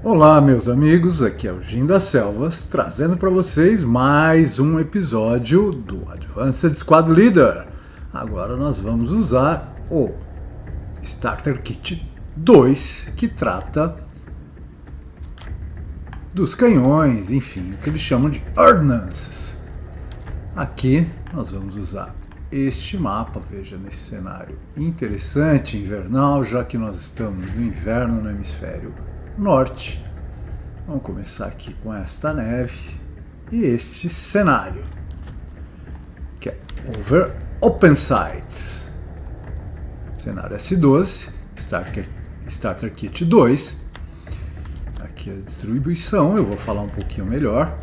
Olá, meus amigos, aqui é o Jim das Selvas, trazendo para vocês mais um episódio do Advanced Squad Leader. Agora nós vamos usar o Starter Kit 2, que trata dos canhões, enfim, o que eles chamam de ordnances. Aqui nós vamos usar este mapa, veja, nesse cenário interessante, invernal, já que nós estamos no inverno no hemisfério norte. Vamos começar aqui com esta neve e este cenário, que é Over Open Sights. Cenário S12, Starter Kit 2. Aqui a distribuição, eu vou falar um pouquinho melhor,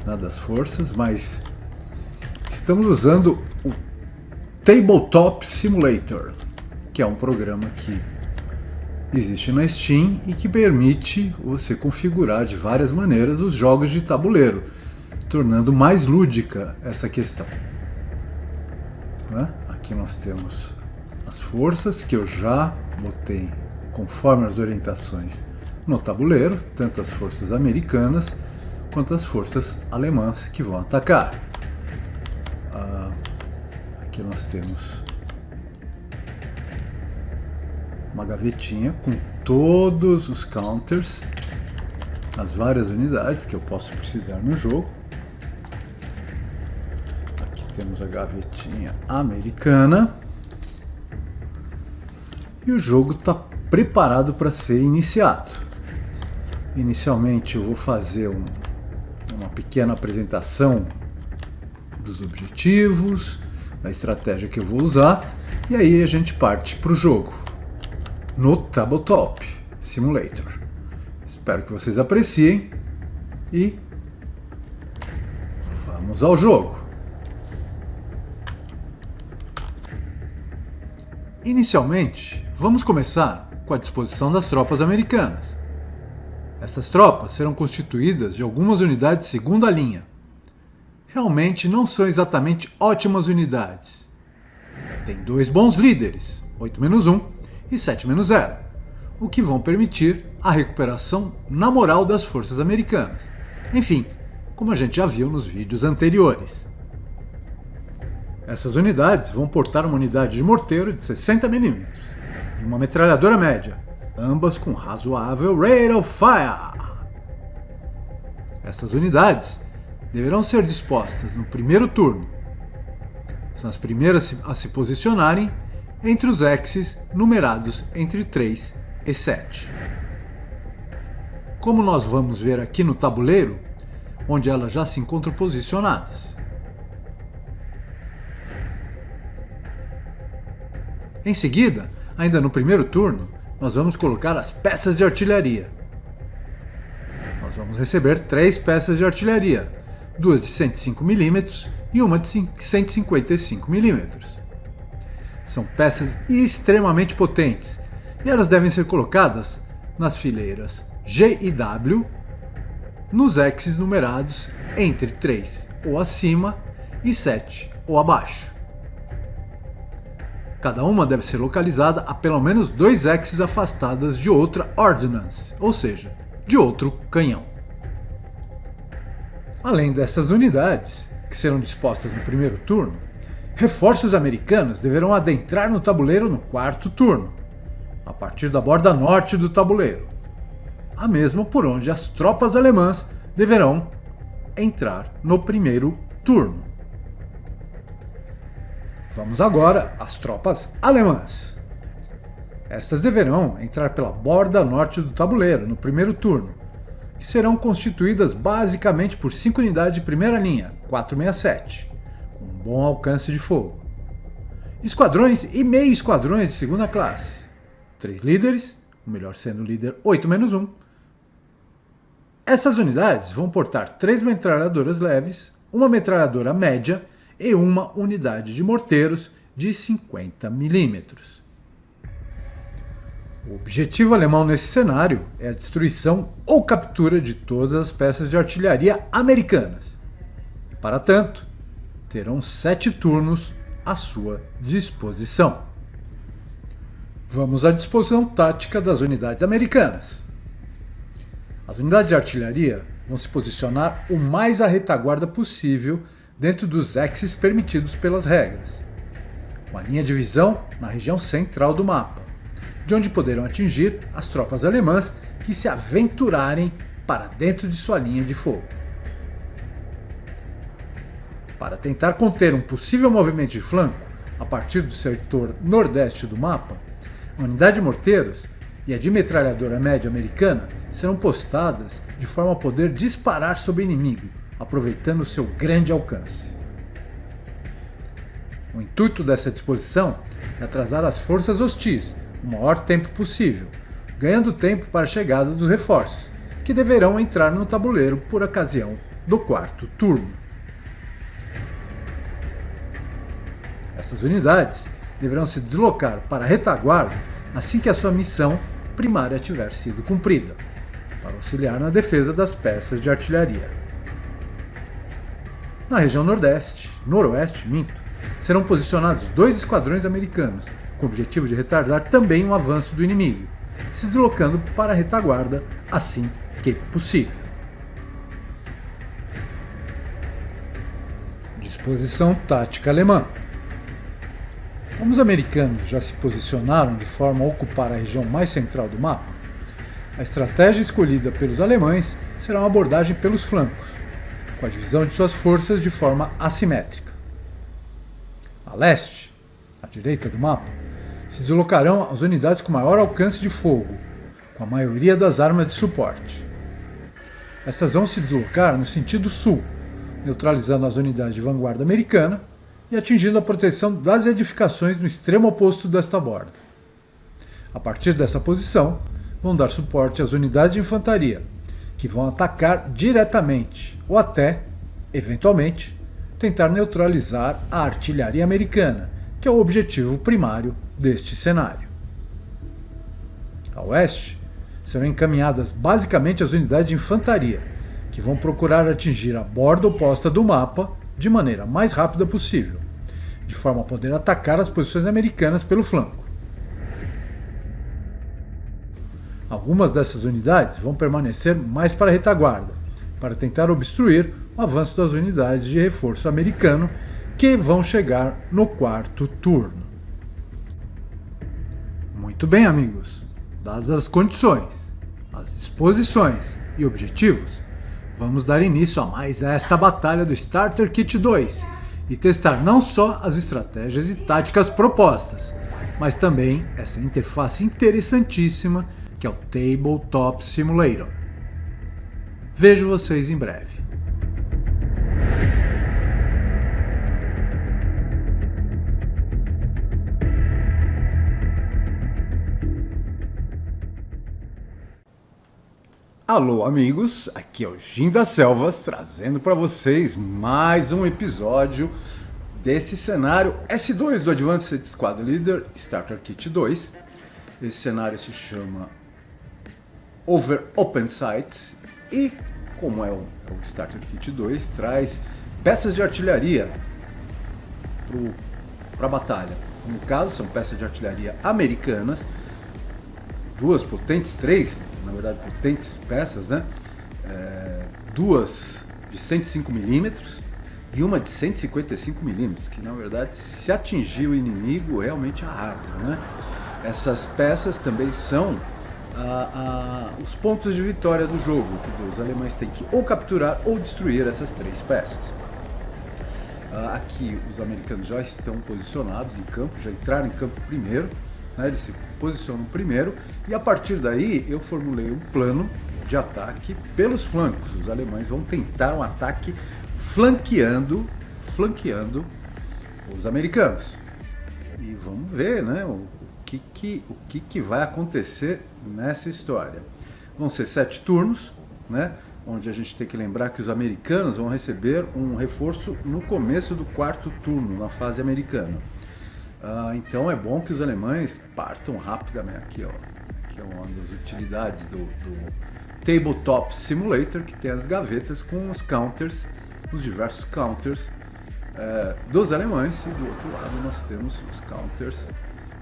né, das forças, mas estamos usando o Tabletop Simulator, que é um programa que existe na Steam e que permite você configurar de várias maneiras os jogos de tabuleiro, tornando mais lúdica essa questão. Aqui nós temos as forças que eu já botei conforme as orientações no tabuleiro, tanto as forças americanas quanto as forças alemãs que vão atacar. Aqui nós temos uma gavetinha com todos os counters, as várias unidades que eu posso precisar no jogo. Aqui temos a gavetinha americana e o jogo está preparado para ser iniciado. Inicialmente eu vou fazer uma pequena apresentação dos objetivos, da estratégia que eu vou usar, e aí a gente parte para o jogo no Tabletop Simulator. Espero que vocês apreciem e vamos ao jogo. Inicialmente, vamos começar com a disposição das tropas americanas. Essas tropas serão constituídas de algumas unidades de segunda linha. Realmente não são exatamente ótimas unidades. Tem dois bons líderes, 8-1 e 7-0, o que vão permitir a recuperação na moral das forças americanas. Enfim, como a gente já viu nos vídeos anteriores. Essas unidades vão portar uma unidade de morteiro de 60mm e uma metralhadora média, ambas com razoável rate of fire. Essas unidades deverão ser dispostas no primeiro turno. São as primeiras a se posicionarem entre os X's numerados entre 3 e 7. Como nós vamos ver aqui no tabuleiro, onde elas já se encontram posicionadas. Em seguida, ainda no primeiro turno, nós vamos colocar as peças de artilharia. Nós vamos receber 3 peças de artilharia, 2 de 105mm e uma de 155mm. São peças extremamente potentes e elas devem ser colocadas nas fileiras G e W, nos X's numerados entre 3 ou acima e 7 ou abaixo. Cada uma deve ser localizada a pelo menos 2 X's afastadas de outra ordnance, ou seja, de outro canhão. Além dessas unidades, que serão dispostas no primeiro turno, reforços americanos deverão adentrar no tabuleiro no quarto turno, a partir da borda norte do tabuleiro, a mesma por onde as tropas alemãs deverão entrar no primeiro turno. Vamos agora às tropas alemãs. Estas deverão entrar pela borda norte do tabuleiro no primeiro turno, e serão constituídas basicamente por 5 unidades de primeira linha, 467, com um bom alcance de fogo. Esquadrões e meio esquadrões de segunda classe. 3 líderes, o melhor sendo o líder 8-1. Essas unidades vão portar 3 metralhadoras leves, uma metralhadora média e uma unidade de morteiros de 50mm. O objetivo alemão nesse cenário é a destruição ou captura de todas as peças de artilharia americanas. E, para tanto, terão 7 turnos à sua disposição. Vamos à disposição tática das unidades americanas. As unidades de artilharia vão se posicionar o mais à retaguarda possível dentro dos axes permitidos pelas regras. Uma linha de visão na região central do mapa, de onde poderão atingir as tropas alemãs que se aventurarem para dentro de sua linha de fogo. Para tentar conter um possível movimento de flanco a partir do setor nordeste do mapa, a unidade de morteiros e a de metralhadora média americana serão postadas de forma a poder disparar sobre o inimigo, aproveitando o seu grande alcance. O intuito dessa disposição é atrasar as forças hostis o maior tempo possível, ganhando tempo para a chegada dos reforços, que deverão entrar no tabuleiro por ocasião do quarto turno. Essas unidades deverão se deslocar para a retaguarda assim que a sua missão primária tiver sido cumprida, para auxiliar na defesa das peças de artilharia. Na região noroeste, serão posicionados 2 esquadrões americanos, com o objetivo de retardar também o avanço do inimigo, se deslocando para a retaguarda assim que possível. Disposição tática alemã. Como os americanos já se posicionaram de forma a ocupar a região mais central do mapa, a estratégia escolhida pelos alemães será uma abordagem pelos flancos, com a divisão de suas forças de forma assimétrica. A leste, à direita do mapa, se deslocarão as unidades com maior alcance de fogo, com a maioria das armas de suporte. Essas vão se deslocar no sentido sul, neutralizando as unidades de vanguarda americana e atingindo a proteção das edificações no extremo oposto desta borda. A partir dessa posição, vão dar suporte às unidades de infantaria, que vão atacar diretamente ou até, eventualmente, tentar neutralizar a artilharia americana, que é o objetivo primário deste cenário. A oeste, serão encaminhadas basicamente as unidades de infantaria, que vão procurar atingir a borda oposta do mapa de maneira mais rápida possível, de forma a poder atacar as posições americanas pelo flanco. Algumas dessas unidades vão permanecer mais para a retaguarda, para tentar obstruir o avanço das unidades de reforço americano que vão chegar no quarto turno. Muito bem, amigos. Dadas as condições, as disposições e objetivos, vamos dar início a mais esta batalha do Starter Kit 2 e testar não só as estratégias e táticas propostas, mas também essa interface interessantíssima que é o Tabletop Simulator. Vejo vocês em breve. Alô, amigos, aqui é o Jim das Selvas, trazendo para vocês mais um episódio desse cenário S2 do Advanced Squad Leader Starter Kit 2. Esse cenário se chama Over Open Sights e, como é o Starter Kit 2, traz peças de artilharia para a batalha. No caso, são peças de artilharia americanas, três, na verdade, potentes peças, né? Duas de 105mm e uma de 155mm, que na verdade, se atingir o inimigo, realmente arrasa, né? Essas peças também são os pontos de vitória do jogo. Quer dizer, os alemães têm que ou capturar ou destruir essas 3 peças. Aqui os americanos já estão posicionados em campo, já entraram em campo primeiro, né? Eles se posicionam primeiro e a partir daí eu formulei um plano de ataque pelos flancos. Os alemães vão tentar um ataque flanqueando os americanos. E vamos ver, né, o que vai acontecer nessa história. Vão ser 7 turnos, né, onde a gente tem que lembrar que os americanos vão receber um reforço no começo do 4º turno, na fase americana. Então é bom que os alemães partam rapidamente. Aqui, ó, que é uma das utilidades do Tabletop Simulator, que tem as gavetas com os counters, os diversos counters dos alemães, e do outro lado nós temos os counters,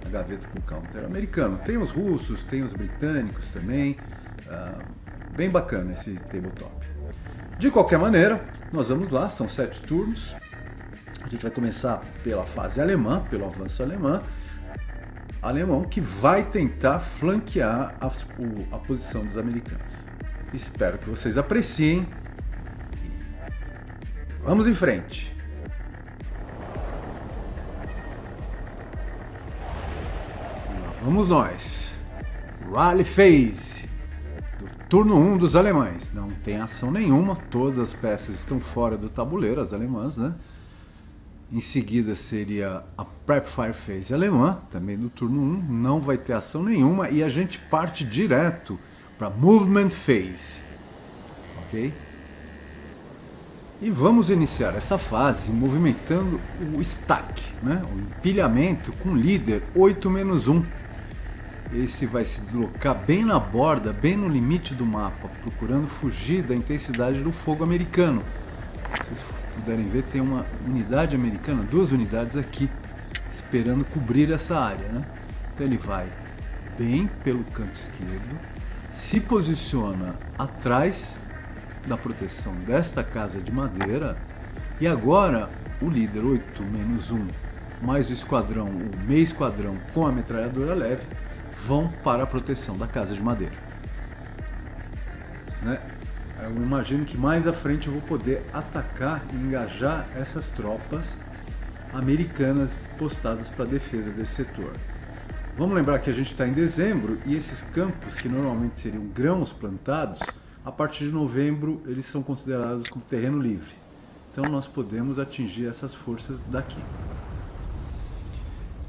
a gaveta com o counter americano. Tem os russos, tem os britânicos também, Bem bacana esse tabletop. De qualquer maneira, nós vamos lá, são 7 turnos. A gente vai começar pela fase alemã, pelo avanço alemão, que vai tentar flanquear a posição dos americanos. Espero que vocês apreciem. Vamos em frente. Lá vamos nós. Rally Phase. Do turno 1 dos alemães. Não tem ação nenhuma, todas as peças estão fora do tabuleiro, as alemãs, né? Em seguida seria a Prep Fire Phase alemã, também no turno 1, não vai ter ação nenhuma e a gente parte direto para Movement Phase, ok? E vamos iniciar essa fase movimentando o stack, né? O empilhamento com líder 8-1. Esse vai se deslocar bem na borda, bem no limite do mapa, procurando fugir da intensidade do fogo americano. Vocês puderem ver, tem uma unidade americana, 2 unidades aqui, esperando cobrir essa área, né? Então ele vai bem pelo canto esquerdo, se posiciona atrás da proteção desta casa de madeira e agora o líder 8-1 mais o esquadrão, o meio esquadrão com a metralhadora leve vão para a proteção da casa de madeira, né? Eu imagino que mais à frente eu vou poder atacar e engajar essas tropas americanas postadas para a defesa desse setor. Vamos lembrar que a gente está em dezembro e esses campos, que normalmente seriam grãos plantados, a partir de novembro eles são considerados como terreno livre. Então nós podemos atingir essas forças daqui.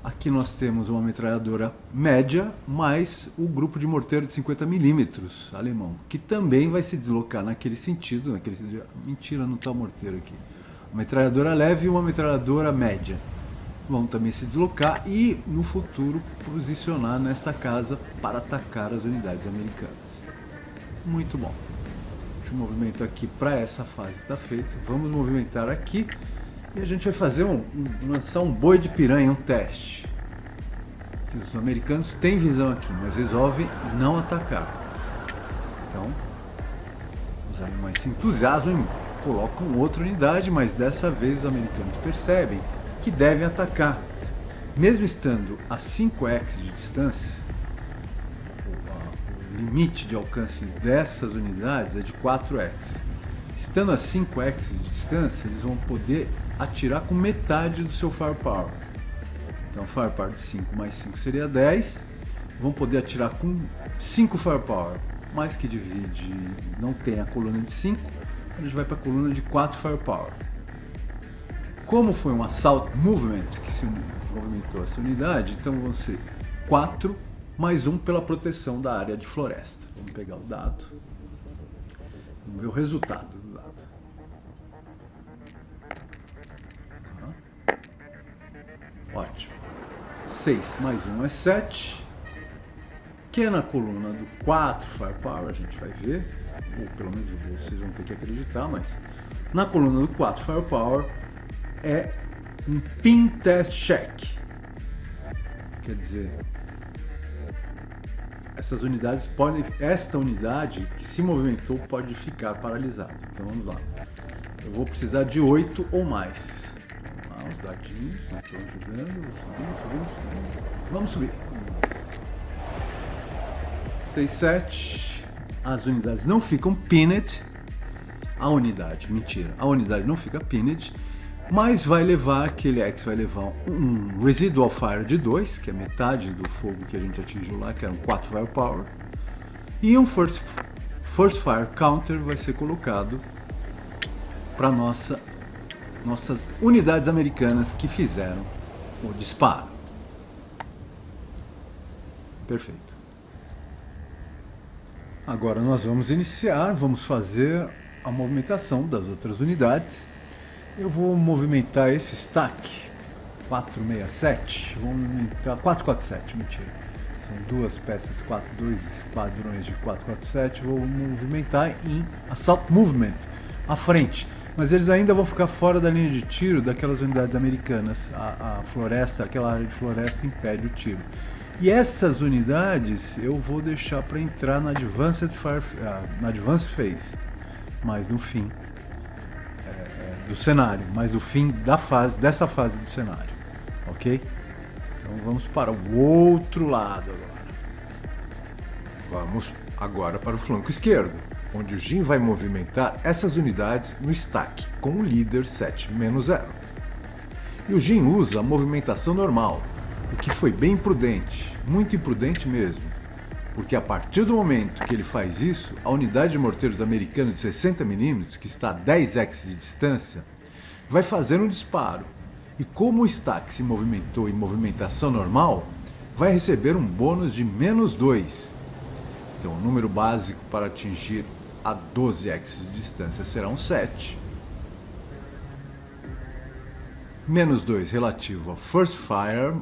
Aqui nós temos uma metralhadora média, mais o grupo de morteiro de 50mm alemão, que também vai se deslocar naquele sentido. Mentira, não está o morteiro aqui. Uma metralhadora leve e uma metralhadora média vão também se deslocar e, no futuro, posicionar nessa casa para atacar as unidades americanas. Muito bom. O movimento aqui para essa fase está feito. Vamos movimentar aqui. E a gente vai fazer lançar um boi de piranha, um teste. Os americanos têm visão aqui, mas resolvem não atacar. Então, os alemães se entusiasmam e colocam outra unidade, mas dessa vez os americanos percebem que devem atacar. Mesmo estando a 5x de distância, o limite de alcance dessas unidades é de 4x. Estando a 5x de distância, eles vão poder atirar com metade do seu firepower. Então, firepower de 5 mais 5 seria 10. Vão poder atirar com 5 firepower, mais que divide, não tem a coluna de 5, a gente vai para a coluna de 4 firepower. Como foi um assault movement que se movimentou essa unidade, então vão ser 4 mais 1 pela proteção da área de floresta. Vamos pegar o dado. Vamos ver o resultado do dado. Ótimo. 6 mais 1 é 7. Que é na coluna do 4 firepower, a gente vai ver. Ou pelo menos vocês vão ter que acreditar, mas na coluna do 4 firepower é um pin test check. Quer dizer, essas unidades podem, esta unidade que se movimentou pode ficar paralisada. Então vamos lá. Eu vou precisar de 8 ou mais. Vamos lá, os dadinhos, não estou ajudando. Subindo. Vamos subir. 6, 7. As unidades não ficam pinned. A unidade não fica pinned, mas vai levar, aquele X vai levar um residual fire de 2, que é metade do fogo que a gente atingiu lá, que eram 4 firepower, e um first fire counter vai ser colocado para nossas unidades americanas que fizeram o disparo. Perfeito. Agora nós vamos iniciar, vamos fazer a movimentação das outras unidades. Eu vou movimentar esse stack 467, vou movimentar 447, mentira. São duas peças, dois esquadrões de 447, vou movimentar em assault movement à frente. Mas eles ainda vão ficar fora da linha de tiro daquelas unidades americanas. A floresta, aquela área de floresta impede o tiro. E essas unidades eu vou deixar para entrar na Advanced Phase, mais no fim do cenário, mais no fim dessa fase do cenário, ok? Então vamos para o outro lado agora. Vamos agora para o flanco esquerdo, onde o Jin vai movimentar essas unidades no stack com o líder 7-0. E o Jin usa a movimentação normal, o que foi bem imprudente, muito imprudente mesmo, porque a partir do momento que ele faz isso, a unidade de morteiros americano de 60mm, que está a 10x de distância, vai fazer um disparo, e como o stack se movimentou em movimentação normal, vai receber um bônus de -2. Então o número básico para atingir a 12x de distância será um 7. -2 relativo ao First Fire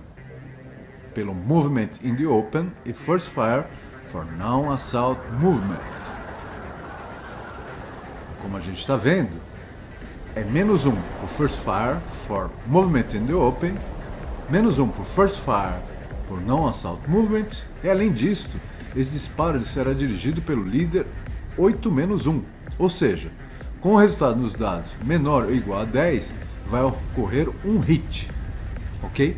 pelo Movement in the Open e First Fire for Non-Assault Movement. Como a gente está vendo, é -1 para o First Fire for Movement in the Open, -1 para o First Fire for Non-Assault Movement, e além disso, esse disparo será dirigido pelo líder 8-1, ou seja, com o resultado nos dados menor ou igual a 10, vai ocorrer um hit, ok?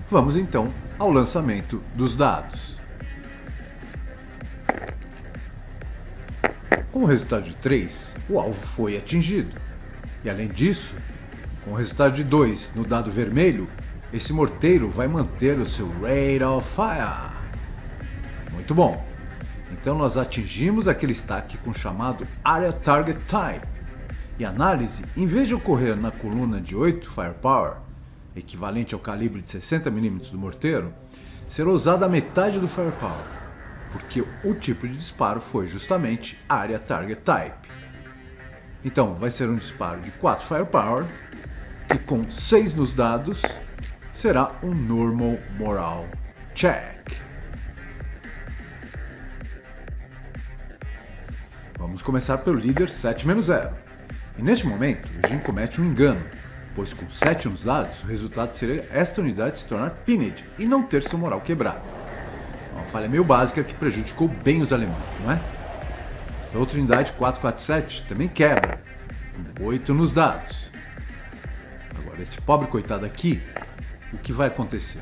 Vamos então ao lançamento dos dados. Com o resultado de 3, o alvo foi atingido. E além disso, com o resultado de 2 no dado vermelho, esse morteiro vai manter o seu Rate of Fire. Muito bom. Então nós atingimos aquele stack com o chamado Area Target Type. E a análise, em vez de ocorrer na coluna de 8 Firepower, equivalente ao calibre de 60mm do morteiro, será usada a metade do Firepower, porque o tipo de disparo foi justamente Area Target Type. Então vai ser um disparo de 4 Firepower, e com 6 nos dados, será um Normal Morale Check. Vamos começar pelo líder 7-0. E neste momento, o Jin comete um engano, pois com 7 nos dados, o resultado seria esta unidade se tornar pinned e não ter seu moral quebrado. Uma falha meio básica que prejudicou bem os alemães, não é? Esta outra unidade 447 também quebra, com 8 nos dados. Agora, esse pobre coitado aqui, o que vai acontecer?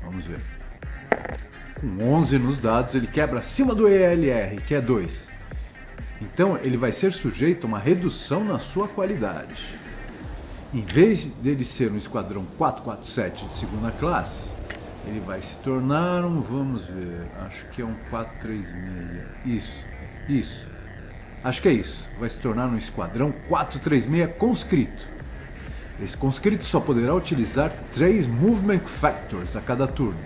Vamos ver. Com 11 nos dados, ele quebra acima do ELR, que é 2. Então ele vai ser sujeito a uma redução na sua qualidade. Em vez dele ser um esquadrão 447 de segunda classe, ele vai se tornar um, vamos ver, acho que é um 436. Isso. Acho que é isso. Vai se tornar um esquadrão 436 conscrito. Esse conscrito só poderá utilizar 3 Movement Factors a cada turno.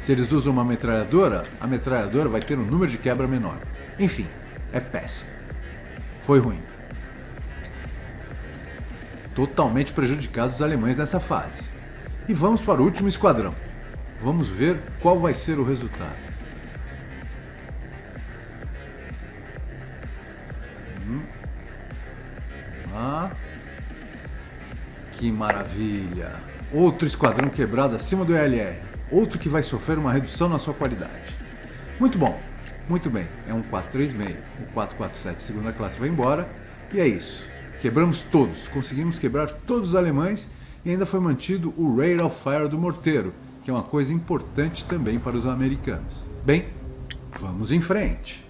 Se eles usam uma metralhadora, a metralhadora vai ter um número de quebra menor. Enfim, é péssimo. Foi ruim. Totalmente prejudicados os alemães nessa fase. E vamos para o último esquadrão. Vamos ver qual vai ser o resultado. Que maravilha! Outro esquadrão quebrado acima do ELR. Outro que vai sofrer uma redução na sua qualidade. Muito bom. Muito bem, é um 436, o 447 segunda classe vai embora, e é isso. Quebramos todos, conseguimos quebrar todos os alemães e ainda foi mantido o Rate of Fire do morteiro, que é uma coisa importante também para os americanos. Bem, vamos em frente.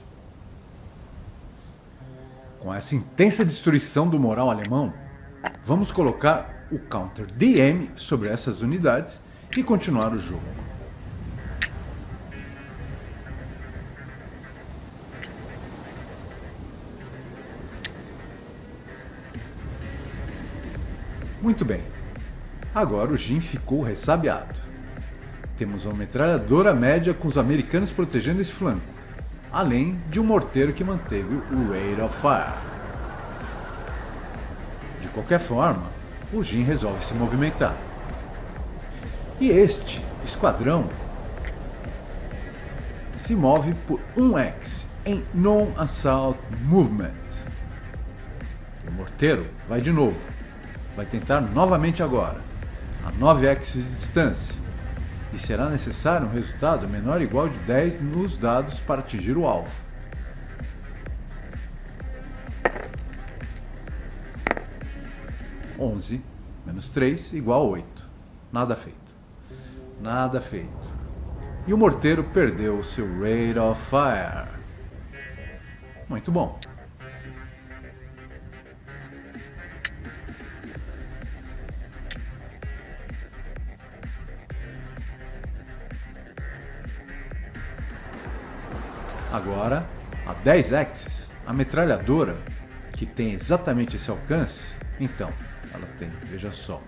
Com essa intensa destruição do moral alemão, vamos colocar o Counter DM sobre essas unidades e continuar o jogo. Muito bem, agora o Jin ficou ressabiado. Temos uma metralhadora média com os americanos protegendo esse flanco, além de um morteiro que manteve o Rate of Fire. De qualquer forma, o Jin resolve se movimentar. E este esquadrão se move por 1x em Non-Assault Movement. O morteiro vai de novo. Vai tentar novamente agora, a 9x de distância. e será necessário um resultado menor ou igual de 10 nos dados para atingir o alvo. (11 menos 3 igual a 8. Nada feito. Nada feito. E o morteiro perdeu o seu Rate of Fire. Muito bom. Agora, a 10 axis, a metralhadora, que tem exatamente esse alcance, então, ela tem, veja só,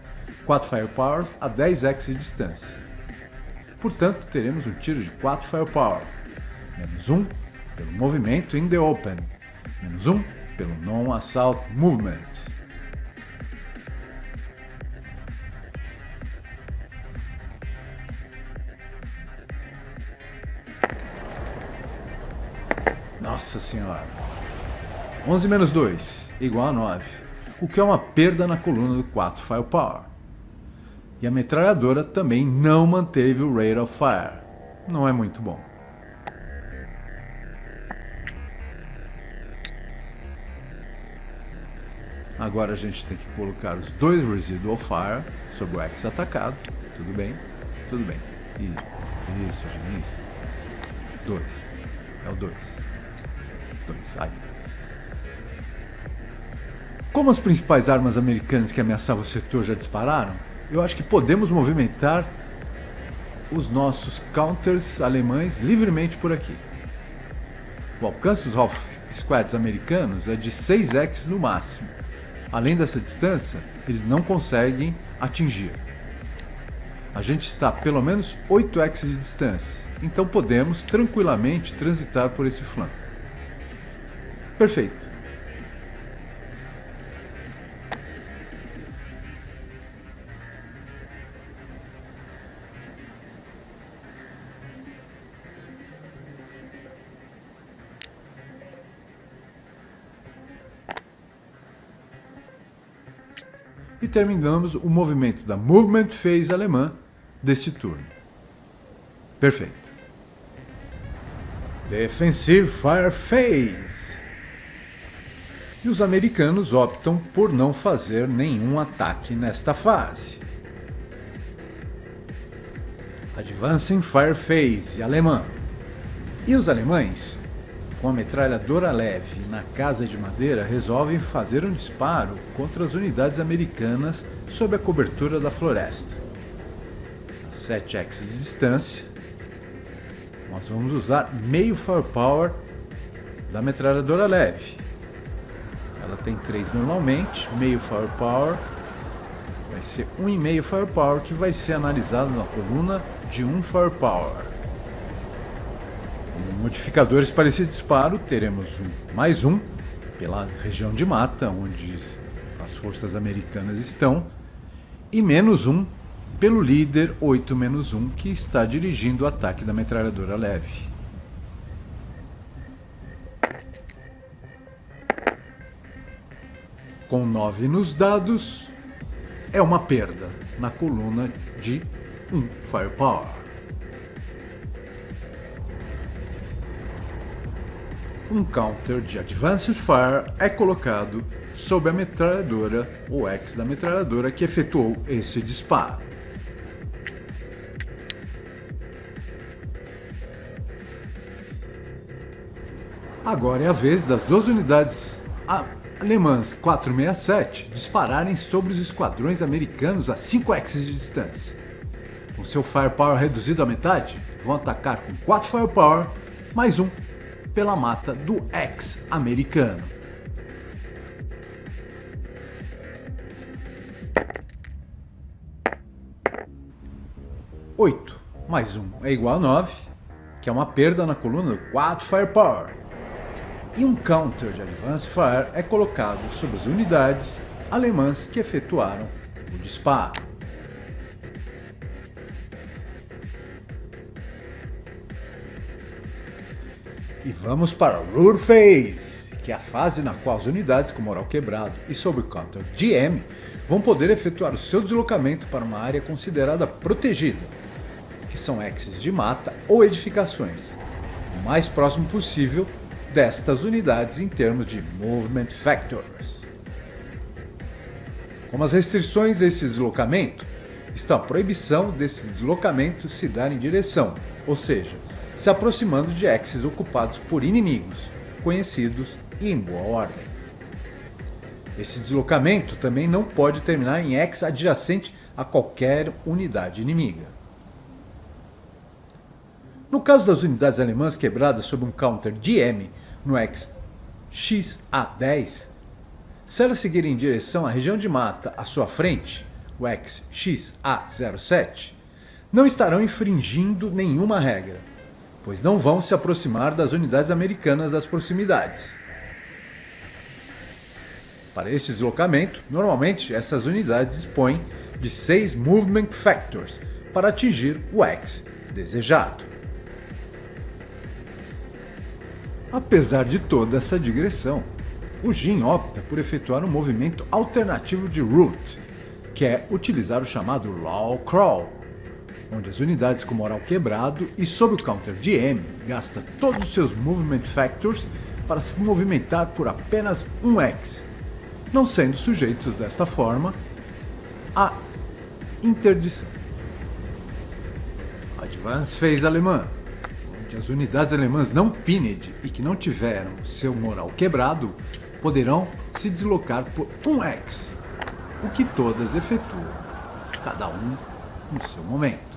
4 Firepower a 10 axis de distância. Portanto, teremos um tiro de 4 Firepower, menos 1 pelo movimento in the open, menos 1 pelo non-assault movement. Nossa senhora. 11 menos 2 igual a 9, o que é uma perda na coluna do 4 Firepower. E a metralhadora também não manteve o Rate of Fire. Não é muito bom. Agora a gente tem que colocar os dois Residual Fire sobre o X atacado. Tudo bem? Tudo bem. Isso, gente. 2. É o 2. 2. Aí. Como as principais armas americanas que ameaçavam o setor já dispararam, eu acho que podemos movimentar os nossos counters alemães livremente por aqui. O alcance dos Half Squads americanos é de 6 axis no máximo. Além dessa distância, eles não conseguem atingir. A gente está a pelo menos 8 axis de distância, então podemos tranquilamente transitar por esse flanco. Perfeito. E terminamos o movimento da Movement Phase alemã deste turno. Perfeito. Defensive Fire Phase. E os americanos optam por não fazer nenhum ataque nesta fase. Advancing Fire Phase alemã. E os alemães, com a metralhadora leve na casa de madeira, resolvem fazer um disparo contra as unidades americanas sob a cobertura da floresta. A 7 axis de distância, nós vamos usar meio Firepower da metralhadora leve. Ela tem 3 normalmente, meio Firepower, vai ser 1,5 Firepower que vai ser analisado na coluna de 1 Firepower. Como modificadores para esse disparo, teremos mais um pela região de mata, onde as forças americanas estão, e menos um pelo líder 8-1, que está dirigindo o ataque da metralhadora leve. Com 9 nos dados, é uma perda na coluna de 1 Firepower. Um counter de Advanced Fire é colocado sobre a metralhadora, o X da metralhadora que efetuou esse disparo. Agora é a vez das duas unidades alemãs 467 dispararem sobre os esquadrões americanos a 5 axis de distância. Com seu Firepower reduzido à metade, vão atacar com 4 Firepower mais um pela mata do X americano. (8 mais 1 é igual a 9, que é uma perda na coluna do 4 Firepower. E um counter de Advanced Fire é colocado sobre as unidades alemãs que efetuaram o disparo. E vamos para a Roar Phase, que é a fase na qual as unidades com moral quebrado e sob o counter GM vão poder efetuar o seu deslocamento para uma área considerada protegida, que são X's de mata ou edificações, o mais próximo possível destas unidades em termos de Movement Factors. Como as restrições a esse deslocamento, está a proibição desse deslocamento se dar em direção, ou seja, se aproximando de X's ocupados por inimigos, conhecidos e em boa ordem. Esse deslocamento também não pode terminar em X adjacente a qualquer unidade inimiga. No caso das unidades alemãs quebradas sob um counter DM no X XA10, se elas seguirem em direção à região de mata à sua frente, o X XA07, não estarão infringindo nenhuma regra, pois não vão se aproximar das unidades americanas das proximidades. Para este deslocamento, normalmente essas unidades dispõem de 6 Movement Factors para atingir o X desejado. Apesar de toda essa digressão, o Jin opta por efetuar um movimento alternativo de route, que é utilizar o chamado Low Crawl, onde as unidades com moral quebrado e sob o counter de M gasta todos os seus Movement Factors para se movimentar por apenas um X, não sendo sujeitos desta forma à interdição. Advance Phase alemã, onde as unidades alemãs não pinned e que não tiveram seu moral quebrado poderão se deslocar por um X, o que todas efetuam, cada um no seu momento.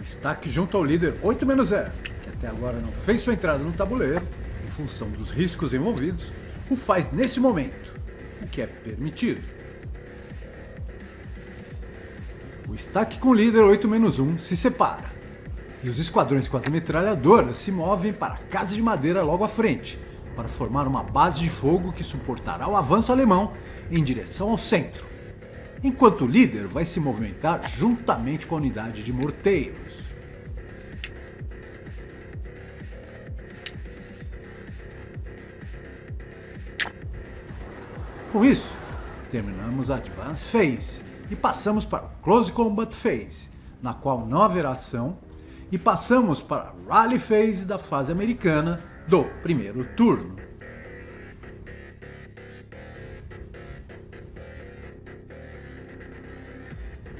Destaque junto ao líder 8-0, que até agora não fez sua entrada no tabuleiro, em função dos riscos envolvidos, o faz nesse momento, o que é permitido. O destaque com o líder 8-1 se separa, e os esquadrões com as metralhadoras se movem para a casa de madeira logo à frente, para formar uma base de fogo que suportará o avanço alemão em direção ao centro, enquanto o líder vai se movimentar juntamente com a unidade de morteiros. Com isso, terminamos a Advance Phase e passamos para o Close Combat Phase, na qual não haverá ação, e passamos para a Rally Phase da fase americana do primeiro turno.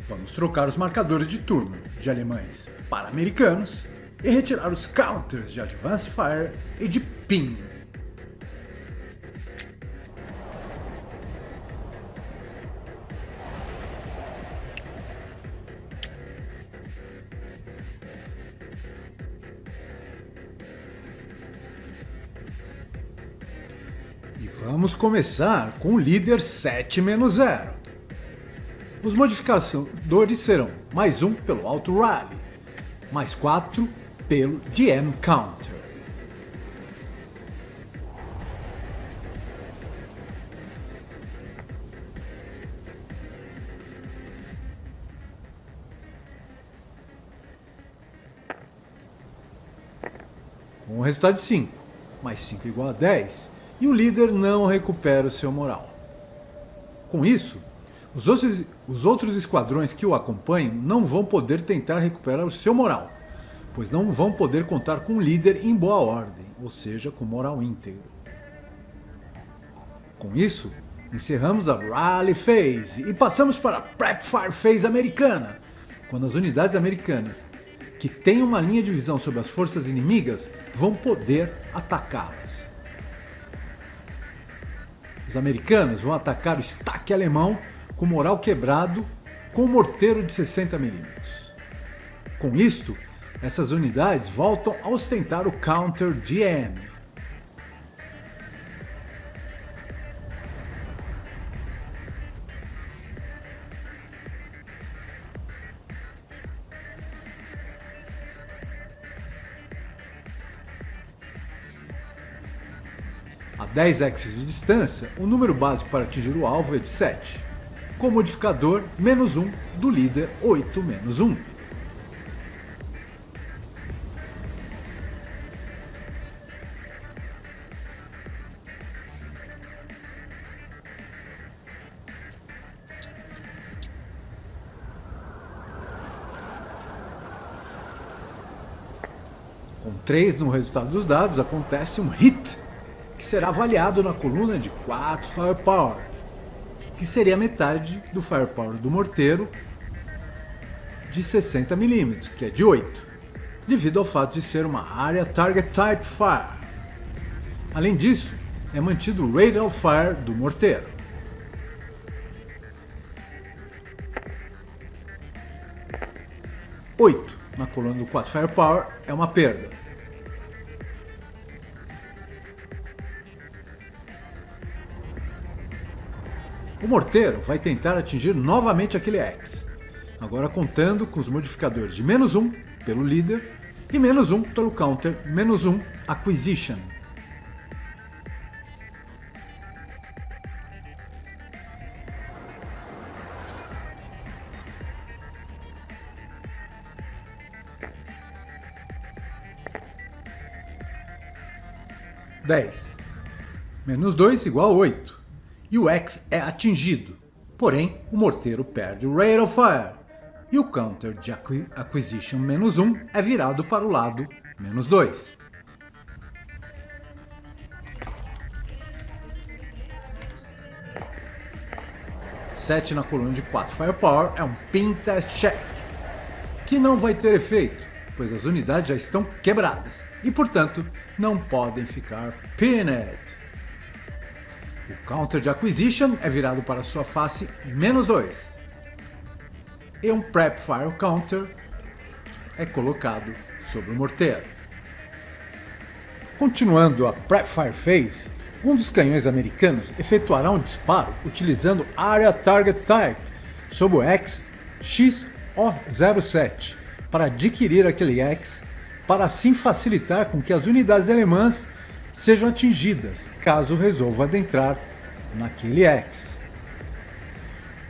Vamos trocar os marcadores de turno de alemães para americanos e retirar os counters de Advance Fire e de Pin. E vamos começar com o líder 7-0. Os modificadores serão mais 1 pelo Auto Rally, mais 4 pelo DM Counter. Com o resultado de 5, mais 5 igual a 10, e o líder não recupera o seu moral. Com isso, os outros esquadrões que o acompanham não vão poder tentar recuperar o seu moral, pois não vão poder contar com o líder em boa ordem, ou seja, com moral íntegro. Com isso, encerramos a Rally Phase e passamos para a Prep Fire Phase americana, quando as unidades americanas que têm uma linha de visão sobre as forças inimigas vão poder atacá-las. Os americanos vão atacar o estaque alemão com moral quebrado com um morteiro de 60mm. Com isto, essas unidades voltam a ostentar o counter DM. A 10 axes de distância, o número básico para atingir o alvo é de 7, com o modificador -1 do líder 8-1. Com 3 no resultado dos dados, acontece um hit, que será avaliado na coluna de 4 Firepower, que seria metade do Firepower do morteiro de 60 mm, que é de 8, devido ao fato de ser uma Area Target Type Fire. Além disso, é mantido o Rate of Fire do morteiro. Oito na coluna do 4 Firepower é uma perda. O morteiro vai tentar atingir novamente aquele X, agora contando com os modificadores de -1 pelo líder e -1 pelo counter -1 Acquisition. -2 igual a 8, e o X é atingido, porém o morteiro perde o Rate of Fire, e o counter de Acquisition -1 é virado para o lado -2. Sete na coluna de 4 Firepower é um Pin Test Check, que não vai ter efeito, pois as unidades já estão quebradas e, portanto, não podem ficar pinned. O counter de Acquisition é virado para sua face -2. E um Prep Fire Counter é colocado sobre o morteiro. Continuando a Prep Fire Phase, um dos canhões americanos efetuará um disparo utilizando Area Target Type sobre o X-O07 para adquirir aquele X, para assim facilitar com que as unidades alemãs sejam atingidas, caso resolva adentrar naquele X.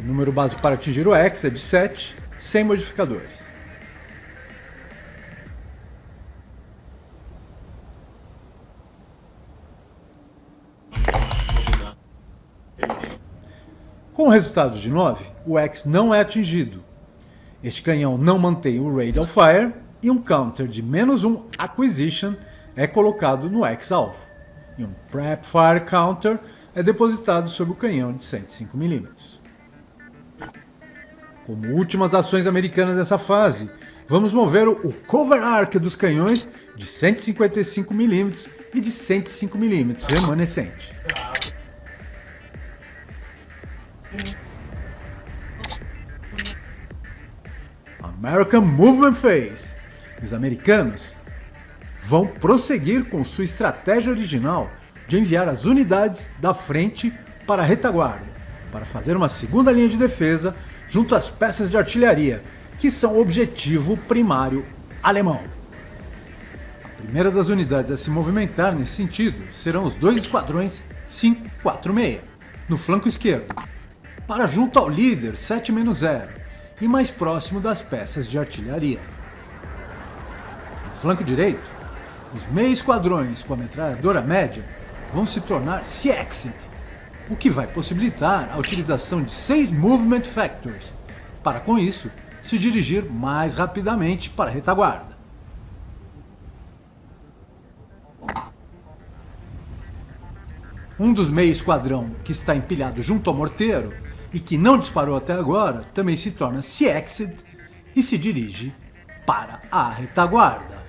O número básico para atingir o X é de 7, sem modificadores. Com o resultado de 9, o X não é atingido. Este canhão não mantém o Rate of Fire e um counter de -1 Acquisition é colocado no X-alvo. E um Prep Fire Counter é depositado sobre o canhão de 105 mm. Como últimas ações americanas dessa fase, vamos mover o Cover Arc dos canhões de 155 mm e de 105 mm remanescente. American Movement Phase. Os americanos vão prosseguir com sua estratégia original de enviar as unidades da frente para a retaguarda, para fazer uma segunda linha de defesa junto às peças de artilharia, que são o objetivo primário alemão. A primeira das unidades a se movimentar nesse sentido serão os 2 esquadrões 546, no flanco esquerdo, para junto ao líder 7-0 e mais próximo das peças de artilharia. No flanco direito, os meio esquadrões com a metralhadora média vão se tornar Seexed, o que vai possibilitar a utilização de 6 Movement Factors, para com isso se dirigir mais rapidamente para a retaguarda. Um dos meio esquadrão que está empilhado junto ao morteiro e que não disparou até agora também se torna Seexed e se dirige para a retaguarda.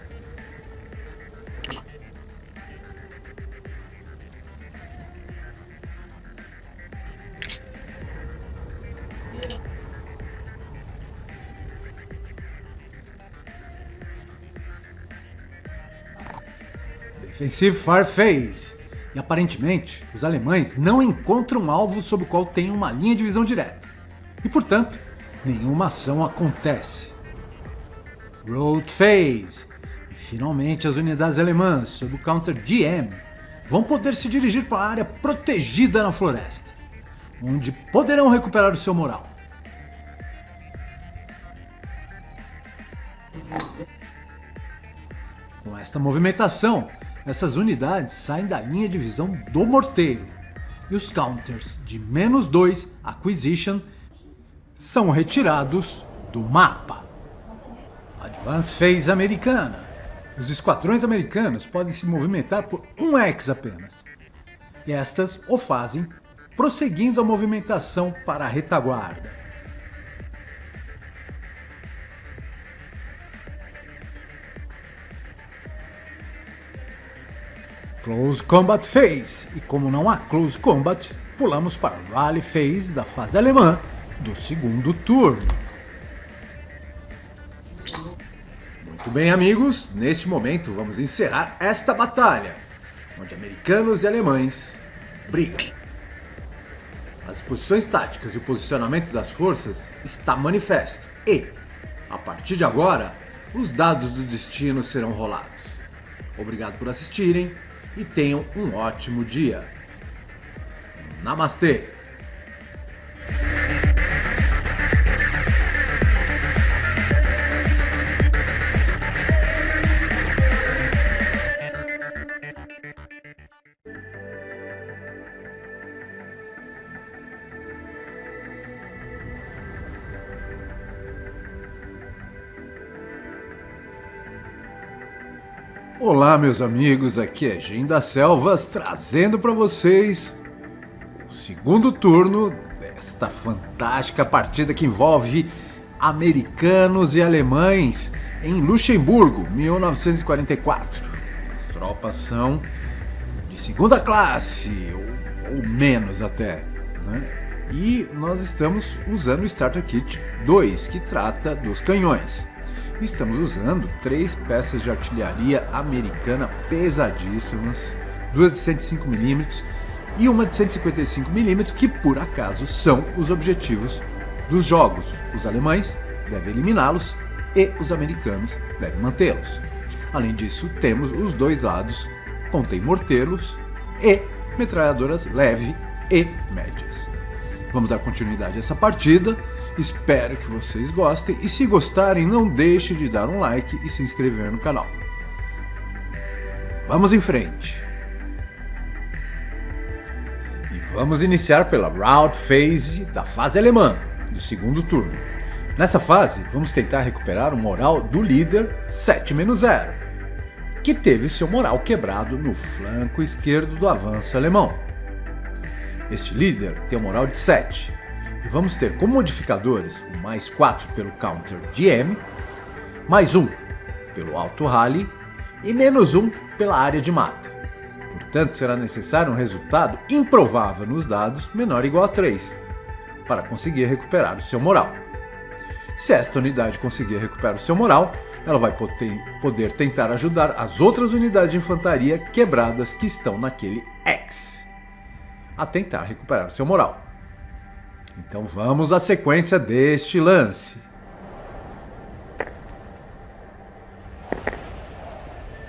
Defensive Fire Phase. E aparentemente, os alemães não encontram um alvo sobre o qual tem uma linha de visão direta. E portanto, nenhuma ação acontece. Road Phase. E finalmente as unidades alemãs, sob o counter DM, vão poder se dirigir para a área protegida na floresta, onde poderão recuperar o seu moral. Com esta movimentação, essas unidades saem da linha de visão do morteiro e os counters de -2 Acquisition são retirados do mapa. Advance Phase americana. Os esquadrões americanos podem se movimentar por um X apenas. E estas o fazem prosseguindo a movimentação para a retaguarda. Close Combat Phase. E como não há Close Combat, pulamos para Rally Phase da fase alemã do segundo turno. Muito bem, amigos, neste momento vamos encerrar esta batalha, onde americanos e alemães brigam. As posições táticas e o posicionamento das forças está manifesto e, a partir de agora, os dados do destino serão rolados. Obrigado por assistirem e tenham um ótimo dia. Namastê! Olá, meus amigos, aqui é Jim das Selvas trazendo para vocês o segundo turno desta fantástica partida que envolve americanos e alemães em Luxemburgo, 1944. As tropas são de segunda classe, ou menos até, né? E nós estamos usando o Starter Kit 2, que trata dos canhões. Estamos usando 3 peças de artilharia americana pesadíssimas, 2 de 105mm e uma de 155mm, que por acaso são os objetivos dos jogos. Os alemães devem eliminá-los e os americanos devem mantê-los. Além disso, temos os dois lados contém mortelos e metralhadoras leve e médias. Vamos dar continuidade a essa partida. Espero que vocês gostem e se gostarem, não deixe de dar um like e se inscrever no canal. Vamos em frente. E vamos iniciar pela Rout Phase da fase alemã, do segundo turno. Nessa fase, vamos tentar recuperar o moral do líder 7-0, que teve seu moral quebrado no flanco esquerdo do avanço alemão. Este líder tem o moral de 7. E vamos ter como modificadores o mais 4 pelo counter DM, mais 1 pelo alto rally e menos 1 pela área de mata. Portanto, será necessário um resultado improvável nos dados menor ou igual a 3 para conseguir recuperar o seu moral. Se esta unidade conseguir recuperar o seu moral, ela vai poder tentar ajudar as outras unidades de infantaria quebradas que estão naquele X a tentar recuperar o seu moral. Então vamos à sequência deste lance.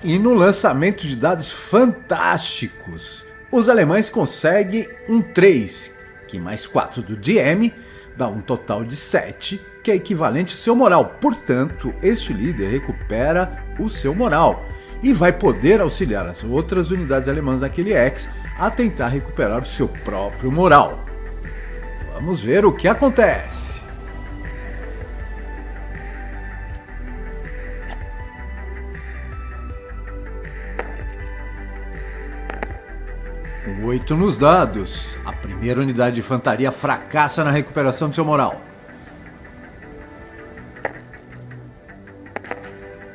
E no lançamento de dados fantásticos, os alemães conseguem um 3, que mais 4 do DM dá um total de 7, que é equivalente ao seu moral. Portanto, este líder recupera o seu moral e vai poder auxiliar as outras unidades alemãs daquele X a tentar recuperar o seu próprio moral. Vamos ver o que acontece. Com 8 nos dados, a primeira unidade de infantaria fracassa na recuperação do seu moral.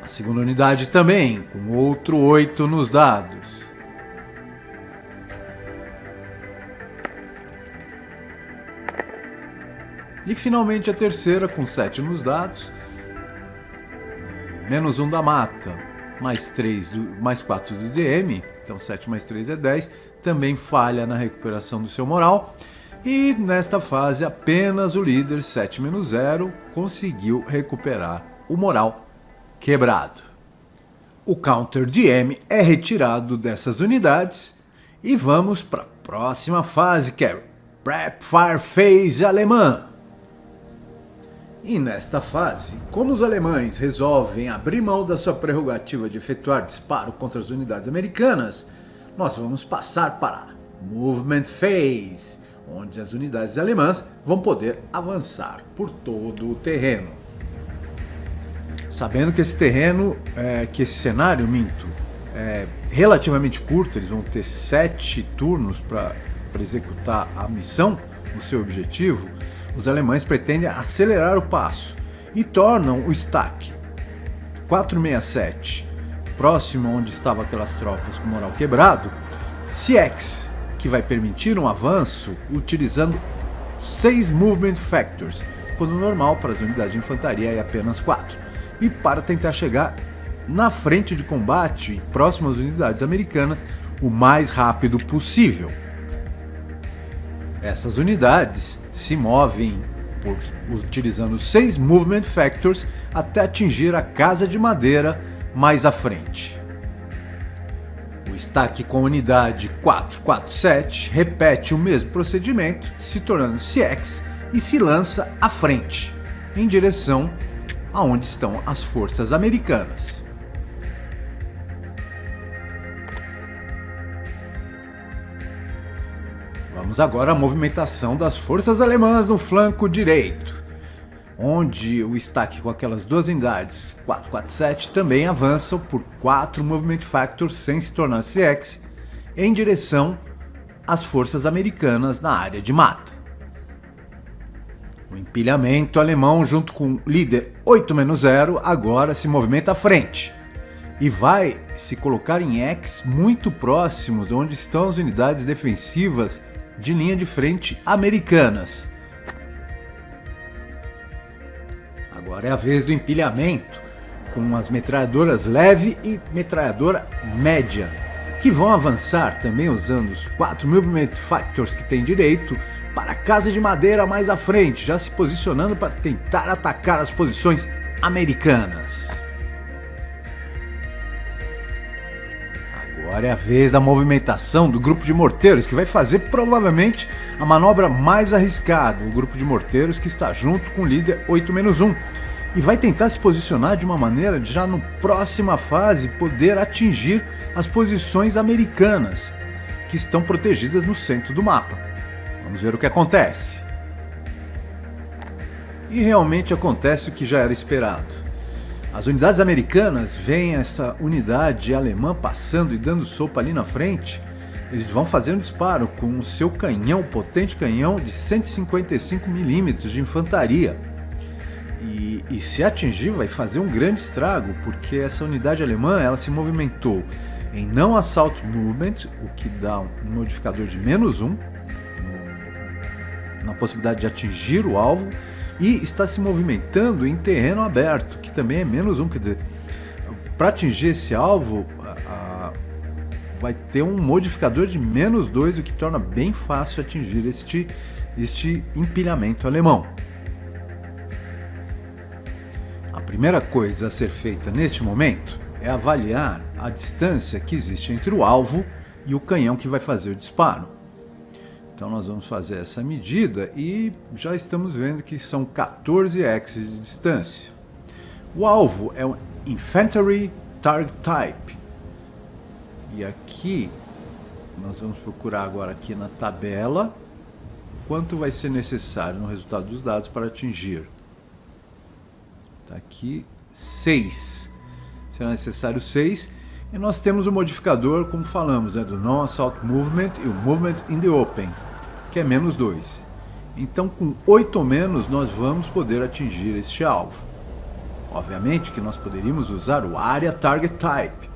A segunda unidade também, com outro 8 nos dados. E finalmente a terceira com 7 nos dados, menos 1 da mata, mais 4 do DM, então 7 mais 3 é 10, também falha na recuperação do seu moral. E nesta fase apenas o líder 7-0 conseguiu recuperar o moral quebrado. O counter DM é retirado dessas unidades e vamos para a próxima fase, que é Prep Fire Phase alemã. E nesta fase, como os alemães resolvem abrir mão da sua prerrogativa de efetuar disparo contra as unidades americanas, nós vamos passar para Movement Phase, onde as unidades alemãs vão poder avançar por todo o terreno. sabendo que esse terreno, que esse cenário, é relativamente curto, eles vão ter 7 turnos para executar a missão, o seu objetivo, os alemães pretendem acelerar o passo e tornam o Stack 467, próximo onde estavam aquelas tropas com moral quebrado, CX, que vai permitir um avanço utilizando 6 Movement Factors, quando normal para as unidades de infantaria é apenas 4, e para tentar chegar na frente de combate, próximo às unidades americanas, o mais rápido possível. Essas unidades se movem utilizando 6 Movement Factors até atingir a casa de madeira mais à frente. O Stack com a unidade 447 repete o mesmo procedimento, se tornando CX, e se lança à frente, em direção aonde estão as forças americanas. Vamos agora à movimentação das forças alemãs no flanco direito, onde o Stack com aquelas 2 unidades 447 também avançam por 4 Movement Factors sem se tornar CX, em direção às forças americanas na área de mata. O empilhamento alemão junto com o líder 8-0 agora se movimenta à frente e vai se colocar em X muito próximo de onde estão as unidades defensivas de linha de frente americanas. Agora é a vez do empilhamento com as metralhadoras leve e metralhadora média, que vão avançar também usando os 4 Movement Factors que tem direito para a casa de madeira mais à frente, já se posicionando para tentar atacar as posições americanas. Agora é a vez da movimentação do grupo de morteiros, que vai fazer provavelmente a manobra mais arriscada, o grupo de morteiros que está junto com o líder 8-1, e vai tentar se posicionar de uma maneira de já no próxima fase poder atingir as posições americanas, que estão protegidas no centro do mapa. Vamos ver o que acontece. E realmente acontece o que já era esperado. As unidades americanas veem essa unidade alemã passando e dando sopa ali na frente. Eles vão fazer um disparo com o seu canhão, potente canhão de 155mm de infantaria. E se atingir vai fazer um grande estrago, porque essa unidade alemã ela se movimentou em não assault movement, o que dá um modificador de -1 na possibilidade de atingir o alvo, e está se movimentando em terreno aberto, que também é -1, quer dizer, para atingir esse alvo vai ter um modificador de -2, o que torna bem fácil atingir este empilhamento alemão. A primeira coisa a ser feita neste momento é avaliar a distância que existe entre o alvo e o canhão que vai fazer o disparo. Então nós vamos fazer essa medida e já estamos vendo que são 14 x de distância. O alvo é um Infantry Target Type. E aqui nós vamos procurar agora aqui na tabela quanto vai ser necessário no resultado dos dados para atingir. Está aqui 6. Será necessário 6. E nós temos o modificador, como falamos, do Non-Assault Movement e o Movement in the Open, que é -2. Então, com 8 ou menos, nós vamos poder atingir este alvo. Obviamente que nós poderíamos usar o Area Target Type.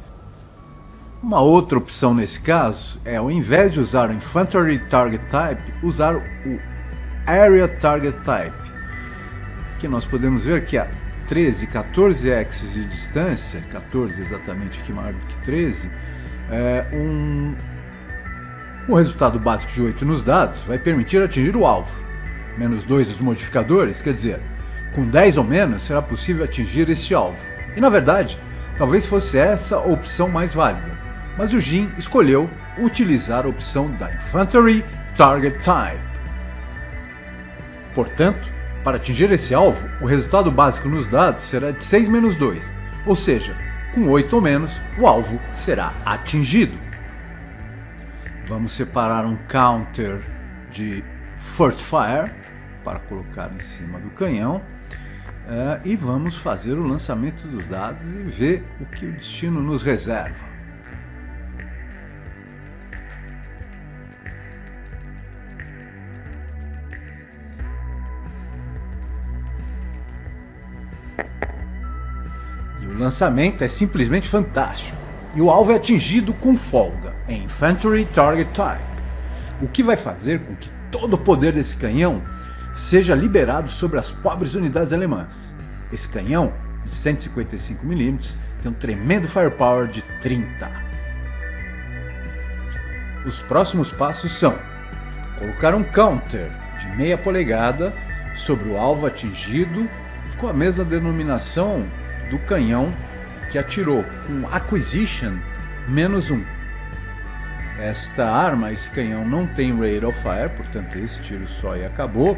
Uma outra opção nesse caso é, ao invés de usar o Infantry Target Type, usar o Area Target Type, que nós podemos ver que a 13, 14 x de distância, 14 exatamente aqui maior do que 13, o resultado básico de 8 nos dados vai permitir atingir o alvo. -2 dos modificadores, quer dizer, com 10 ou menos será possível atingir este alvo. E na verdade, talvez fosse essa a opção mais válida, mas o Jin escolheu utilizar a opção da Infantry Target Type. Portanto, para atingir esse alvo, o resultado básico nos dados será de 6-2, ou seja, com 8 ou menos, o alvo será atingido. Vamos separar um counter de First Fire para colocar em cima do canhão. e vamos fazer o lançamento dos dados e ver o que o destino nos reserva. E o lançamento é simplesmente fantástico. E o alvo é atingido com folga, em Infantry Target Type, o que vai fazer com que todo o poder desse canhão seja liberado sobre as pobres unidades alemãs. Esse canhão, de 155mm, tem um tremendo firepower de 30. Os próximos passos são colocar um counter de meia polegada sobre o alvo atingido com a mesma denominação do canhão que atirou, com Acquisition -1. Esta arma, esse canhão, não tem Rate of Fire, portanto esse tiro só e acabou.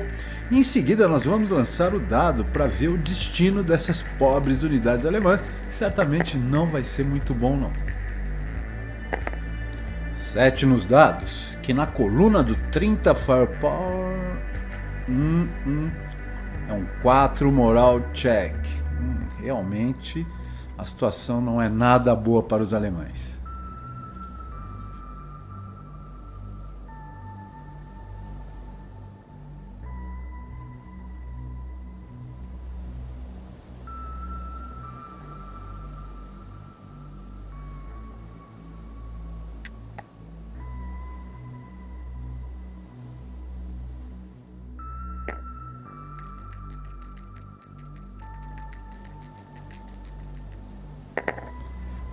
E em seguida nós vamos lançar o dado para ver o destino dessas pobres unidades alemãs, que certamente não vai ser muito bom não. 7 nos dados, que na coluna do 30 Firepower é um 4 Moral Check. Realmente a situação não é nada boa para os alemães.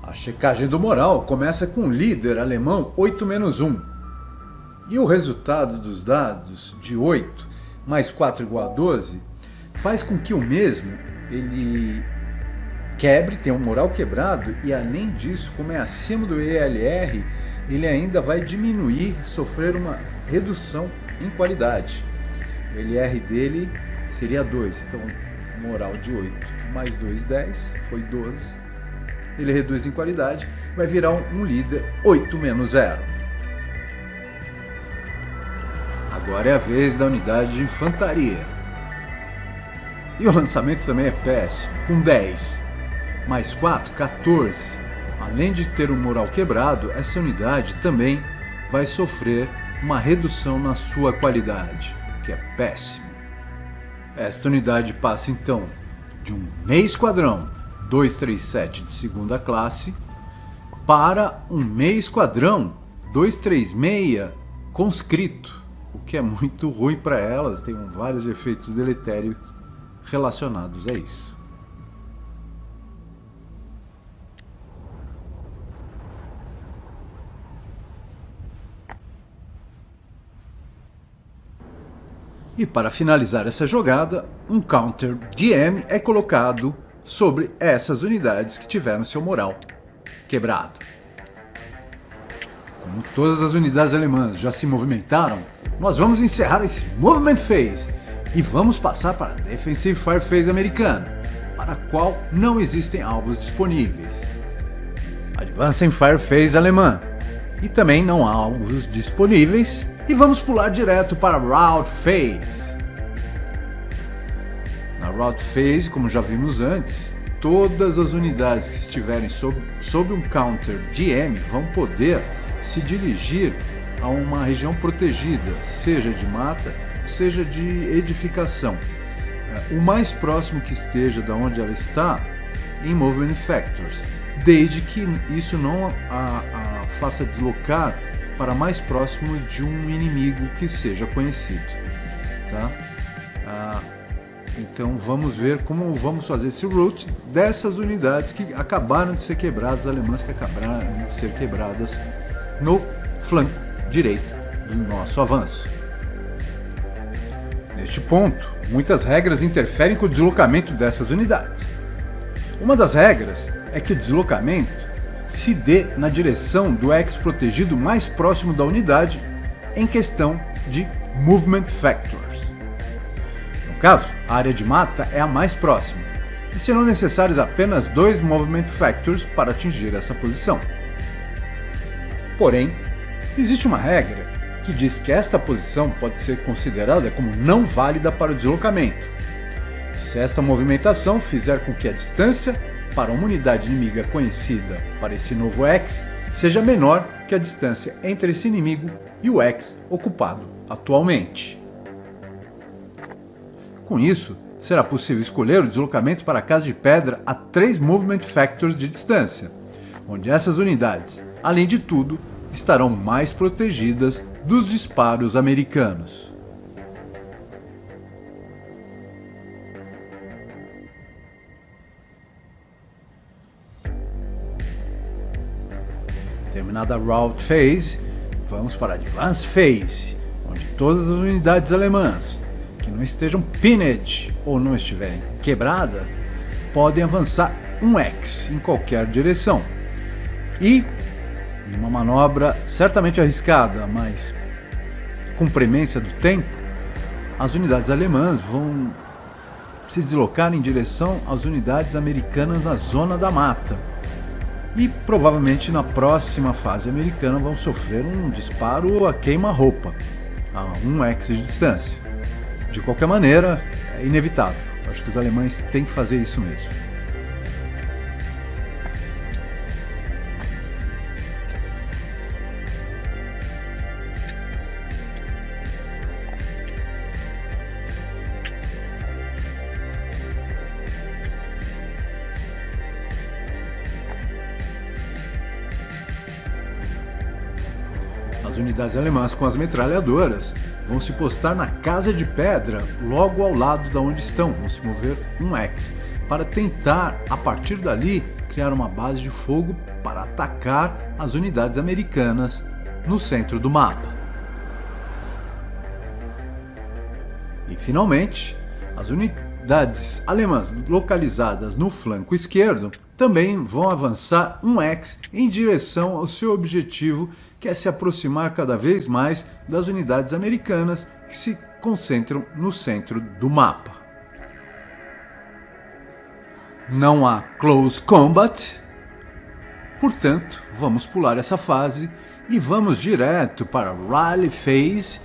A checagem do moral começa com o líder alemão 8-1. E o resultado dos dados de 8 mais 4 igual a 12 faz com que o mesmo ele quebre, tenha um moral quebrado, e além disso, como é acima do ELR, ele ainda vai diminuir, sofrer uma redução em qualidade. O LR dele seria 2, então moral de 8 mais 2, 10, foi 12. Ele reduz em qualidade, vai virar um líder 8-0. Agora é a vez da unidade de infantaria. E o lançamento também é péssimo, com 10, mais 4, 14. Além de ter o moral quebrado, essa unidade também vai sofrer uma redução na sua qualidade, que é péssimo. Esta unidade passa então de um meio esquadrão 237 de segunda classe para um meio esquadrão 236 conscrito, o que é muito ruim para elas, tem vários efeitos deletérios relacionados a isso. E para finalizar essa jogada, um counter DM é colocado sobre essas unidades que tiveram seu moral quebrado. Como todas as unidades alemãs já se movimentaram, nós vamos encerrar esse Movement Phase e vamos passar para a Defensive Fire Phase americana, para a qual não existem alvos disponíveis. Advancing Fire Phase alemã, e também não há alvos disponíveis, e vamos pular direto para a Rout Phase. Na Rout Phase, como já vimos antes, todas as unidades que estiverem sob um counter DM vão poder se dirigir a uma região protegida, seja de mata, seja de edificação. O mais próximo que esteja da onde ela está em Movement Factors, desde que isso não a faça deslocar para mais próximo de um inimigo que seja conhecido. Tá? Então vamos ver como vamos fazer esse route dessas unidades que acabaram de ser quebradas, alemãs que acabaram de ser quebradas no flanco direito do nosso avanço. Neste ponto, muitas regras interferem com o deslocamento dessas unidades. Uma das regras é que o deslocamento se dê na direção do ex-protegido mais próximo da unidade em questão de Movement Factors. No caso, a área de mata é a mais próxima, e serão necessários apenas 2 Movement Factors para atingir essa posição. Porém, existe uma regra que diz que esta posição pode ser considerada como não válida para o deslocamento. Se esta movimentação fizer com que a distância para uma unidade inimiga conhecida para esse novo X seja menor que a distância entre esse inimigo e o X ocupado atualmente. Com isso, será possível escolher o deslocamento para a Casa de Pedra a 3 Movement Factors de distância, onde essas unidades, além de tudo, estarão mais protegidas dos disparos americanos. Terminada a Route Phase, vamos para a Advance Phase, onde todas as unidades alemãs que não estejam pinned ou não estiverem quebradas podem avançar um X em qualquer direção. E, em uma manobra certamente arriscada, mas com premência do tempo, as unidades alemãs vão se deslocar em direção às unidades americanas na zona da mata. E provavelmente na próxima fase americana vão sofrer um disparo a queima-roupa, a 1 X de distância. De qualquer maneira, é inevitável. Acho que os alemães têm que fazer isso mesmo. As unidades alemãs com as metralhadoras vão se postar na Casa de Pedra, logo ao lado de onde estão, vão se mover um X, para tentar, a partir dali, criar uma base de fogo para atacar as unidades americanas no centro do mapa. E finalmente, as unidades alemãs localizadas no flanco esquerdo também vão avançar um X em direção ao seu objetivo, que é se aproximar cada vez mais das unidades americanas que se concentram no centro do mapa. Não há close combat, portanto, vamos pular essa fase e vamos direto para a Rally Phase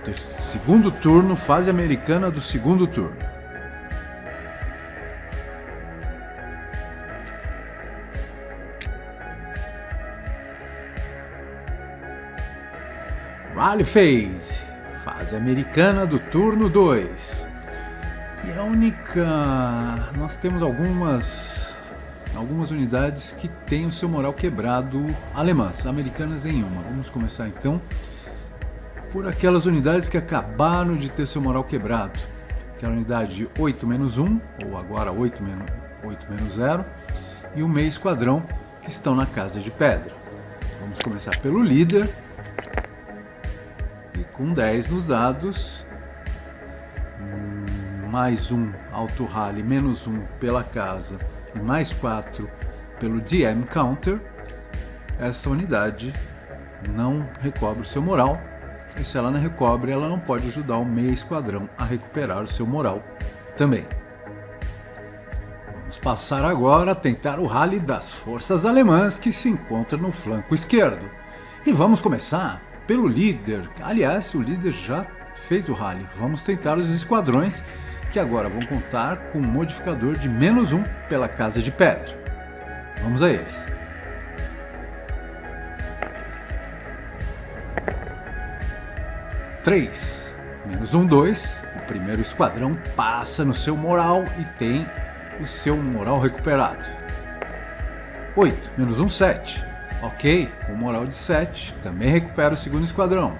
do segundo turno, fase americana do segundo turno. Rally Phase, fase americana do turno 2. E a única... nós temos algumas unidades que têm o seu moral quebrado alemãs, americanas nenhuma. Vamos começar então por aquelas unidades que acabaram de ter seu moral quebrado. Aquela unidade 8-1, ou agora 8-0, e o meio esquadrão que estão na Casa de Pedra. Vamos começar pelo líder. E com 10 nos dados, mais 1 Auto Rally, menos 1 pela casa e mais 4 pelo DM Counter, essa unidade não recobre o seu moral. E se ela não recobre, ela não pode ajudar o meio esquadrão a recuperar o seu moral também. Vamos passar agora a tentar o rally das forças alemãs que se encontram no flanco esquerdo. E vamos começar pelo líder. Aliás, o líder já fez o rally. Vamos tentar os esquadrões, que agora vão contar com um modificador de menos 1 pela Casa de Pedra. Vamos a eles. Três, menos 1, 2. O primeiro esquadrão passa no seu moral e tem o seu moral recuperado. 8, menos 1, 7. Ok, com moral de 7, também recupera o segundo esquadrão.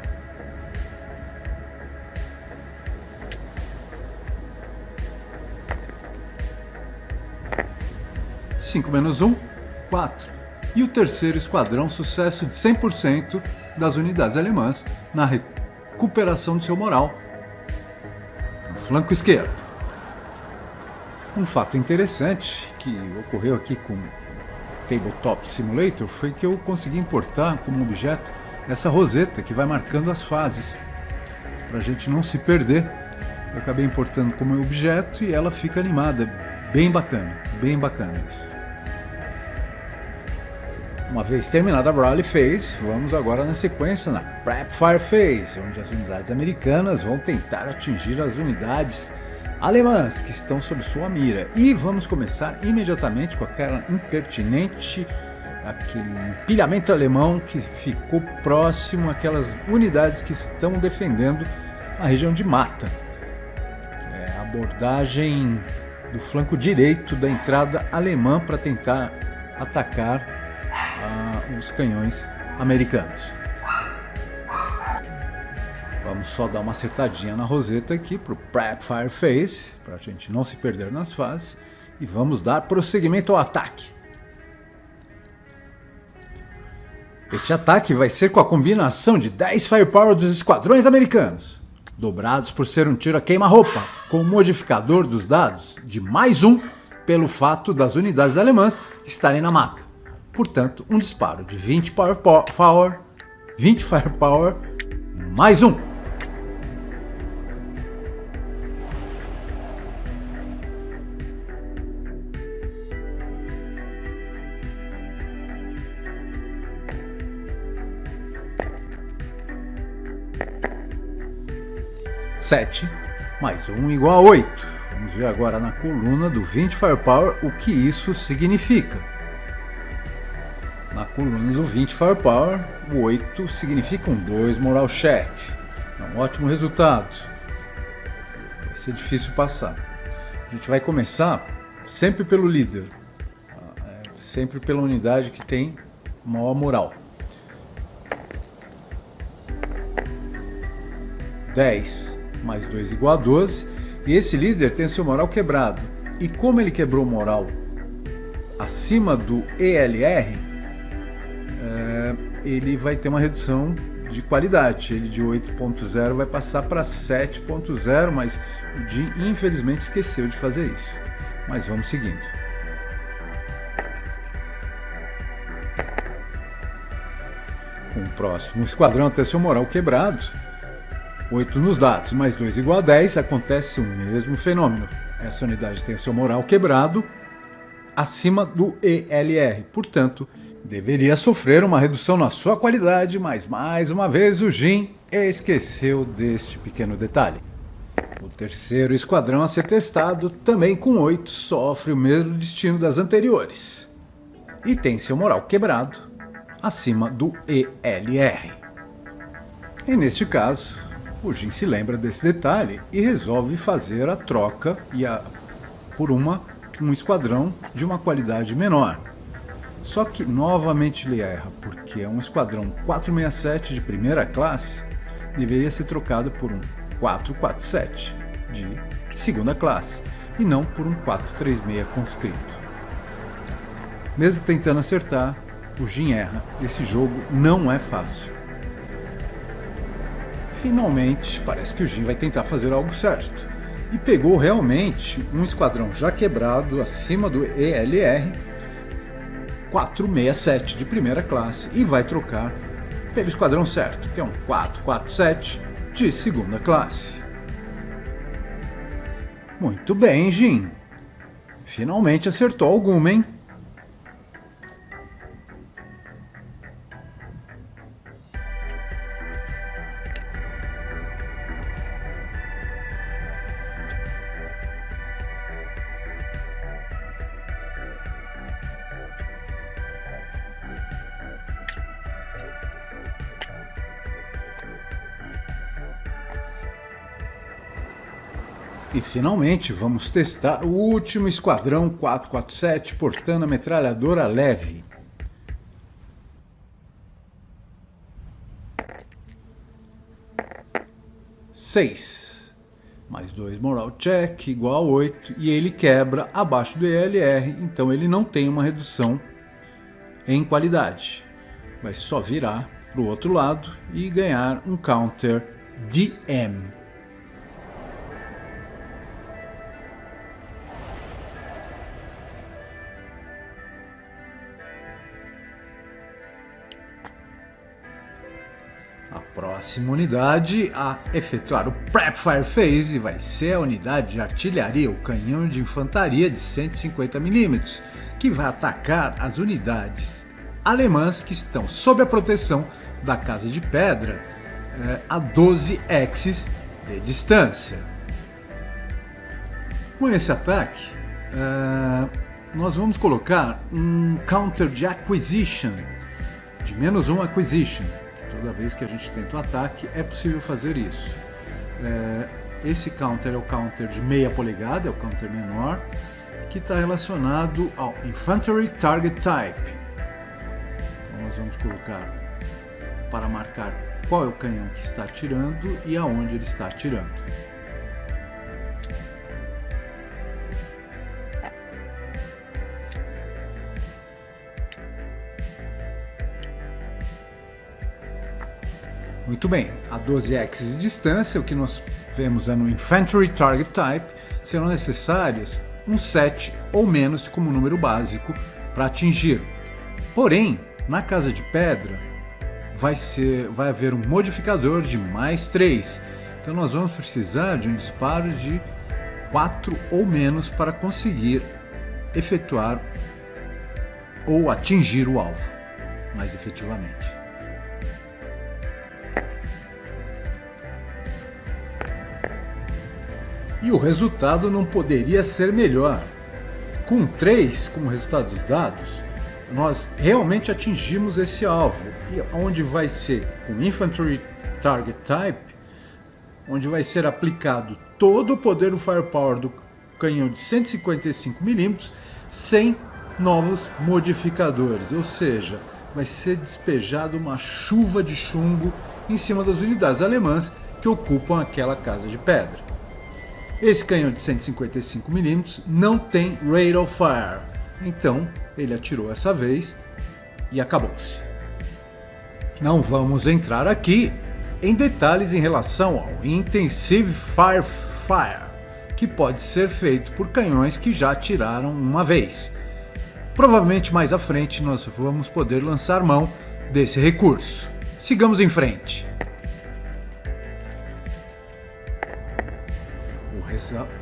5 menos 1, 4. E o terceiro esquadrão, sucesso de 100% das unidades alemãs na recuperação de seu moral no flanco esquerdo. Um fato interessante que ocorreu aqui com Tabletop Simulator foi que eu consegui importar como objeto essa roseta que vai marcando as fases, para a gente não se perder. Eu acabei importando como objeto e ela fica animada, bem bacana isso. Uma vez terminada a Rally Phase, vamos agora na sequência na Prep Fire Phase, onde as unidades americanas vão tentar atingir as unidades alemãs que estão sob sua mira. E vamos começar imediatamente com aquele empilhamento alemão que ficou próximo àquelas unidades que estão defendendo a região de Mata. É a abordagem do flanco direito da entrada alemã para tentar atacar os canhões americanos. Vamos só dar uma acertadinha na roseta aqui para o Prep Fire Phase, para a gente não se perder nas fases, e vamos dar prosseguimento ao ataque. Este ataque vai ser com a combinação de 10 Firepower dos esquadrões americanos, dobrados por ser um tiro a queima-roupa, com o modificador dos dados de +1 pelo fato das unidades alemãs estarem na mata. Portanto, um disparo de 20 Firepower, +1. (7 mais 1 igual a 8). Vamos ver agora na coluna do 20 Firepower o que isso significa. Na coluna do 20 Firepower, o 8 significa um 2 Moral Check. É um ótimo resultado. Vai ser difícil passar. A gente vai começar sempre pelo líder. Sempre pela unidade que tem maior moral. 10 mais 2 igual a 12. E esse líder tem seu moral quebrado. E como ele quebrou o moral acima do ELR, ele vai ter uma redução de qualidade. Ele de 8.0 vai passar para 7.0, mas o Jim infelizmente esqueceu de fazer isso. Mas vamos seguindo. Com o próximo esquadrão ter seu moral quebrado, 8 nos dados, mais 2 igual a 10, acontece o mesmo fenômeno. Essa unidade tem seu moral quebrado acima do ELR, portanto, deveria sofrer uma redução na sua qualidade, mas mais uma vez o Jim esqueceu deste pequeno detalhe. O terceiro esquadrão a ser testado, também com 8, sofre o mesmo destino das anteriores e tem seu moral quebrado acima do ELR. E neste caso, o Jim se lembra desse detalhe e resolve fazer a troca por um esquadrão de uma qualidade menor. Só que novamente ele erra, porque é um esquadrão 467 de primeira classe, deveria ser trocado por um 447 de segunda classe e não por um 436 conscrito. Mesmo tentando acertar, o Jim erra. Esse jogo não é fácil. Finalmente, parece que o Jim vai tentar fazer algo certo. E pegou realmente um esquadrão já quebrado acima do ELR 467 de primeira classe e vai trocar pelo esquadrão certo, que é um 447 de segunda classe. Muito bem, Jim. Finalmente acertou alguma, hein? E finalmente vamos testar o último esquadrão 447 portando a metralhadora leve. (6) mais 2 moral check igual a 8 e ele quebra abaixo do ELR, então ele não tem uma redução em qualidade. Vai só virar para o outro lado e ganhar um counter DM. A próxima unidade a efetuar o Prep Fire Phase vai ser a unidade de artilharia, o canhão de infantaria de 150mm, que vai atacar as unidades alemãs que estão sob a proteção da Casa de Pedra a 12 axis de distância. Com esse ataque, nós vamos colocar um counter de acquisition, de -1 acquisition. Toda vez que a gente tenta um ataque, é possível fazer isso. Esse counter é o counter de meia polegada, é o counter menor, que está relacionado ao Infantry Target Type. Então nós vamos colocar para marcar qual é o canhão que está atirando e aonde ele está atirando. Muito bem, a 12 axis de distância, o que nós vemos no Infantry Target Type, serão necessários um 7 ou menos como número básico para atingir. Porém, na casa de pedra, vai haver um modificador de +3. Então nós vamos precisar de um disparo de 4 ou menos para conseguir efetuar ou atingir o alvo mais efetivamente. E o resultado não poderia ser melhor. Com 3 como resultado dos dados, nós realmente atingimos esse alvo, e onde vai ser com Infantry Target Type, onde vai ser aplicado todo o poder do Firepower do canhão de 155 mm sem novos modificadores, ou seja, vai ser despejado uma chuva de chumbo em cima das unidades alemãs que ocupam aquela casa de pedra. Esse canhão de 155 mm não tem Rate of Fire, então ele atirou essa vez e acabou-se. Não vamos entrar aqui em detalhes em relação ao Intensive Fire, que pode ser feito por canhões que já atiraram uma vez. Provavelmente mais à frente nós vamos poder lançar mão desse recurso. Sigamos em frente.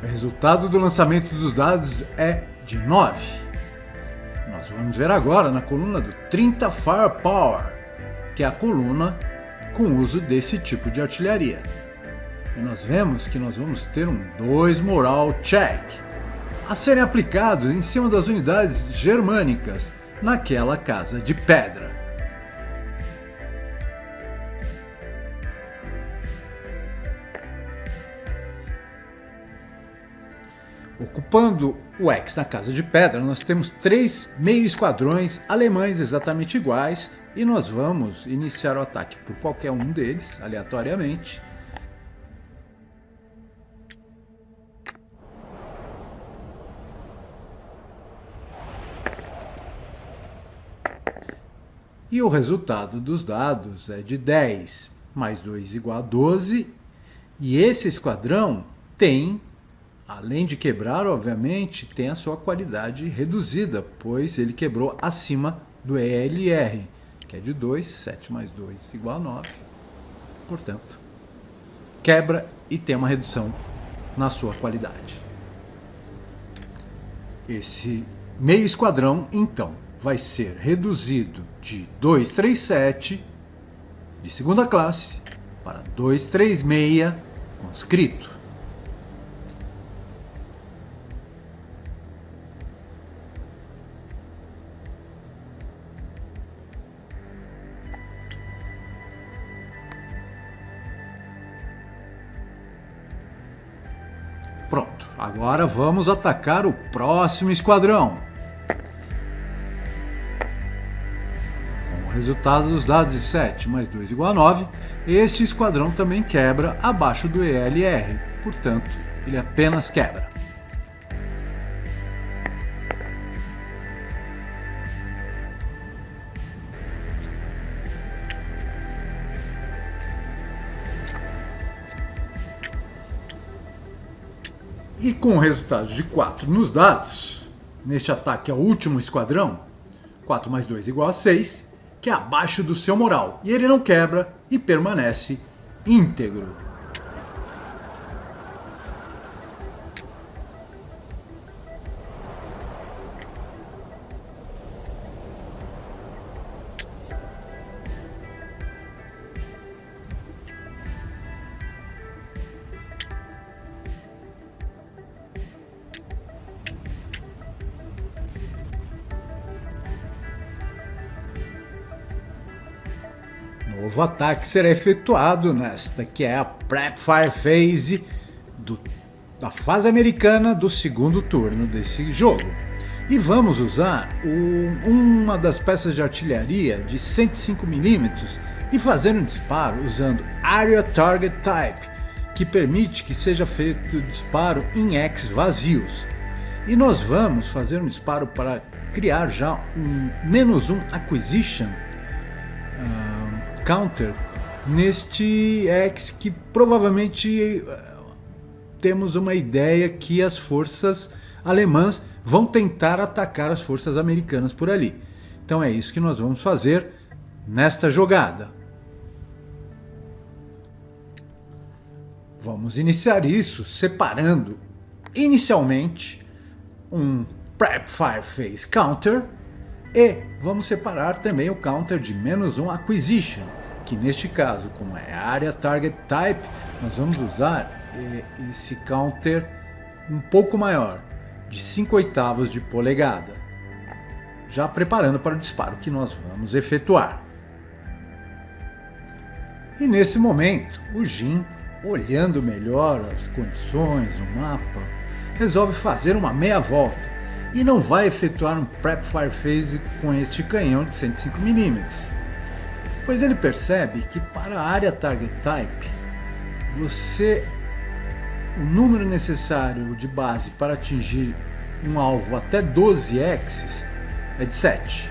O resultado do lançamento dos dados é de 9. Nós vamos ver agora na coluna do 30 Firepower, que é a coluna com uso desse tipo de artilharia. E nós vemos que nós vamos ter um 2 Moral Check a serem aplicados em cima das unidades germânicas naquela casa de pedra. Ocupando o X na casa de pedra, nós temos 3 meio esquadrões alemães exatamente iguais e nós vamos iniciar o ataque por qualquer um deles, aleatoriamente. E o resultado dos dados é de 10, mais 2 igual a 12, e esse esquadrão tem, além de quebrar, obviamente, tem a sua qualidade reduzida, pois ele quebrou acima do ELR, que é de 2, 7 mais 2 igual a 9. Portanto, quebra e tem uma redução na sua qualidade. Esse meio esquadrão, então, vai ser reduzido de 237 de segunda classe para 236 conscrito. Pronto, agora vamos atacar o próximo esquadrão. Com o resultado dos dados de 7 mais 2 igual a 9, este esquadrão também quebra abaixo do ELR, portanto, ele apenas quebra. E com o resultado de 4 nos dados, neste ataque ao último esquadrão, 4 mais 2 igual a 6, que é abaixo do seu moral. E ele não quebra e permanece íntegro. novo ataque será efetuado nesta que é a Prep Fire Phase da fase americana do segundo turno desse jogo. E vamos usar uma das peças de artilharia de 105mm e fazer um disparo usando Area Target Type, que permite que seja feito o disparo em X vazios. E nós vamos fazer um disparo para criar já um -1 Acquisition Counter neste X, que provavelmente temos uma ideia que as forças alemãs vão tentar atacar as forças americanas por ali. Então é isso que nós vamos fazer nesta jogada. Vamos iniciar isso separando inicialmente um Prep Fire Phase Counter e vamos separar também o counter de -1 Acquisition, que neste caso, como é Area Target Type, nós vamos usar esse counter um pouco maior, de 5/8 de polegada, já preparando para o disparo que nós vamos efetuar. E nesse momento, o Jin, olhando melhor as condições, o mapa, resolve fazer uma meia volta e não vai efetuar um Prep Fire Phase com este canhão de 105mm, pois ele percebe que para a Area Target Type, o número necessário de base para atingir um alvo até 12 axes é de 7.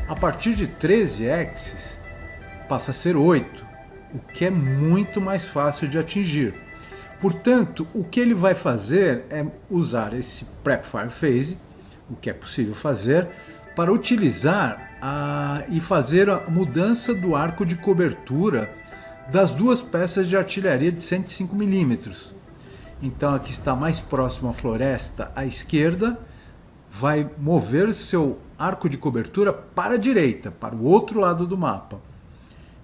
A partir de 13 axes passa a ser 8, o que é muito mais fácil de atingir. Portanto, o que ele vai fazer é usar esse Prep Fire Phase, o que é possível fazer, para utilizar e fazer a mudança do arco de cobertura das duas peças de artilharia de 105mm. Então aqui está mais próximo à floresta à esquerda, vai mover seu arco de cobertura para a direita, para o outro lado do mapa.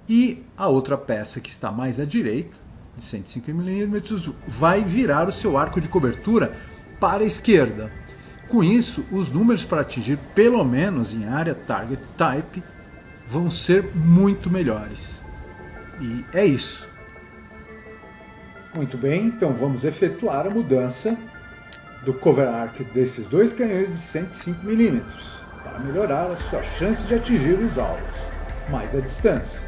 E a outra peça que está mais à direita, de 105mm, vai virar o seu arco de cobertura para a esquerda. Com isso, os números para atingir, pelo menos em área Target Type, vão ser muito melhores. E é isso. Muito bem, então vamos efetuar a mudança do cover arc desses dois canhões de 105mm para melhorar a sua chance de atingir os alvos mais à distância.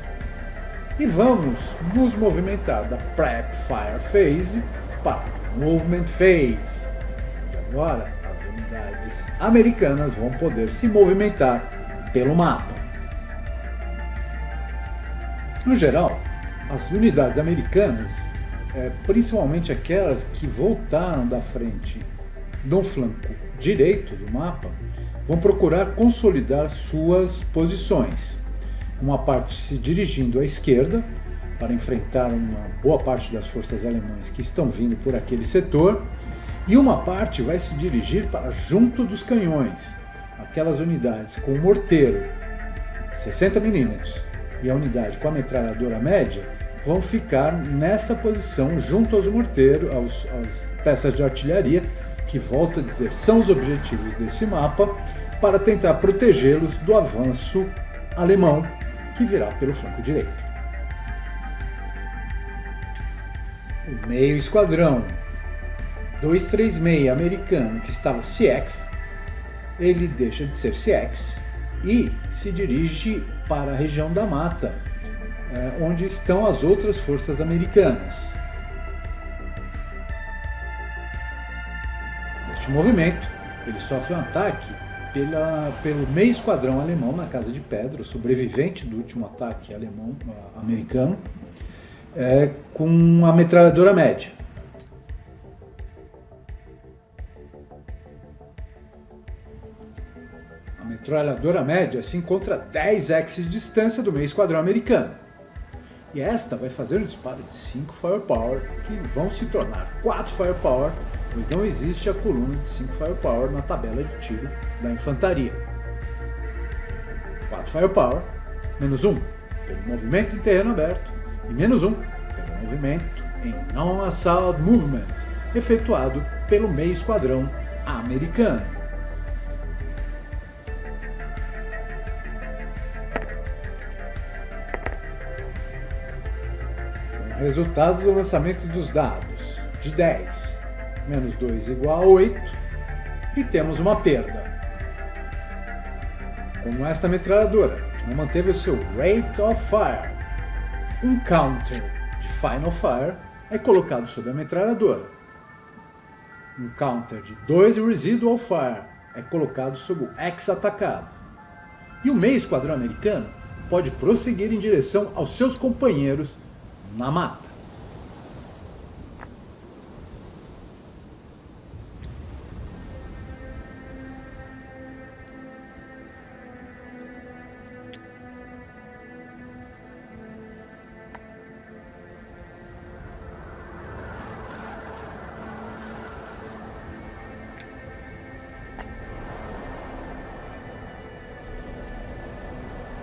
E vamos nos movimentar da Prep Fire Phase para a Movement Phase. E agora as unidades americanas vão poder se movimentar pelo mapa. No geral, as unidades americanas, principalmente aquelas que voltaram da frente no flanco direito do mapa, vão procurar consolidar suas posições. Uma parte se dirigindo à esquerda para enfrentar uma boa parte das forças alemãs que estão vindo por aquele setor, e uma parte vai se dirigir para junto dos canhões, aquelas unidades com o morteiro 60mm e a unidade com a metralhadora média vão ficar nessa posição junto aos morteiros, às peças de artilharia, que, volto a dizer, são os objetivos desse mapa, para tentar protegê-los do avanço alemão que virá pelo flanco direito. O meio esquadrão 236 americano, que estava CX, ele deixa de ser CX e se dirige para a região da mata, onde estão as outras forças americanas. Neste movimento, ele sofre um ataque pelo meio esquadrão alemão na Casa de Pedra, o sobrevivente do último ataque americano, com a metralhadora média. A metralhadora média se encontra a 10 axes de distância do meio esquadrão americano. E esta vai fazer um disparo de 5 Firepower, que vão se tornar 4 Firepower, pois não existe a coluna de 5 Firepower na tabela de tiro da infantaria. 4 Firepower, -1 pelo movimento em terreno aberto e -1 pelo movimento em Non-Assault Movement, efetuado pelo meio esquadrão americano. Resultado do lançamento dos dados. De 10, menos 2 igual a 8. E temos uma perda. Como esta metralhadora não manteve o seu Rate of Fire, um counter de Final Fire é colocado sobre a metralhadora. Um counter de 2 Residual Fire é colocado sobre o X atacado. E o meio esquadrão americano pode prosseguir em direção aos seus companheiros na mata.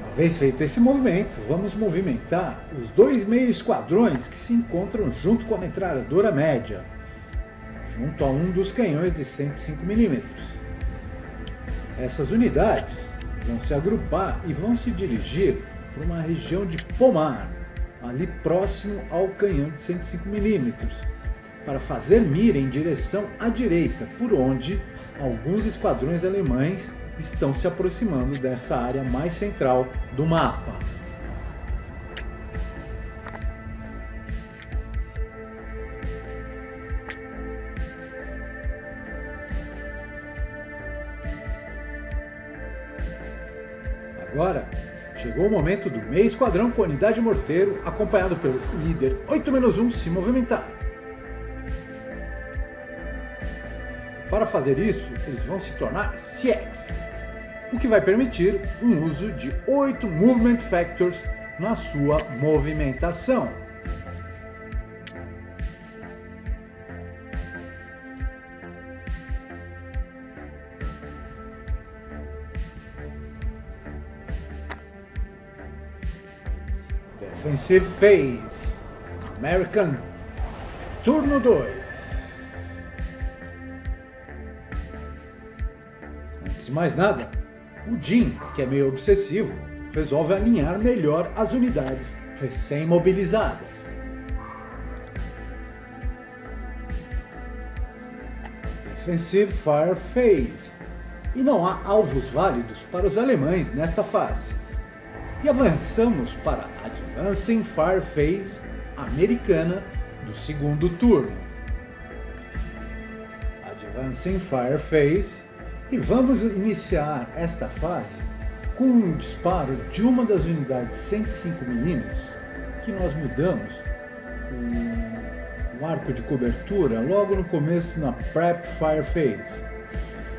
Uma vez feito esse movimento, vamos movimentar os dois meio esquadrões que se encontram junto com a metralhadora média, junto a um dos canhões de 105mm. Essas unidades vão se agrupar e vão se dirigir para uma região de pomar, ali próximo ao canhão de 105mm, para fazer mira em direção à direita, por onde alguns esquadrões alemães estão se aproximando dessa área mais central do mapa. Agora, chegou o momento do meio esquadrão com a unidade morteiro, acompanhado pelo líder 8-1, se movimentar. Para fazer isso, eles vão se tornar CX, o que vai permitir um uso de 8 Movement Factors na sua movimentação. Defensive Phase, American, turno 2. Antes de mais nada, o Jim, que é meio obsessivo, resolve alinhar melhor as unidades recém-mobilizadas. Defensive Fire Phase. E não há alvos válidos para os alemães nesta fase. E avançamos para a Advancing Fire Phase americana do segundo turno. Advancing Fire Phase. E vamos iniciar esta fase com um disparo de uma das unidades 105mm que nós mudamos o arco de cobertura logo no começo na Prep Fire Phase.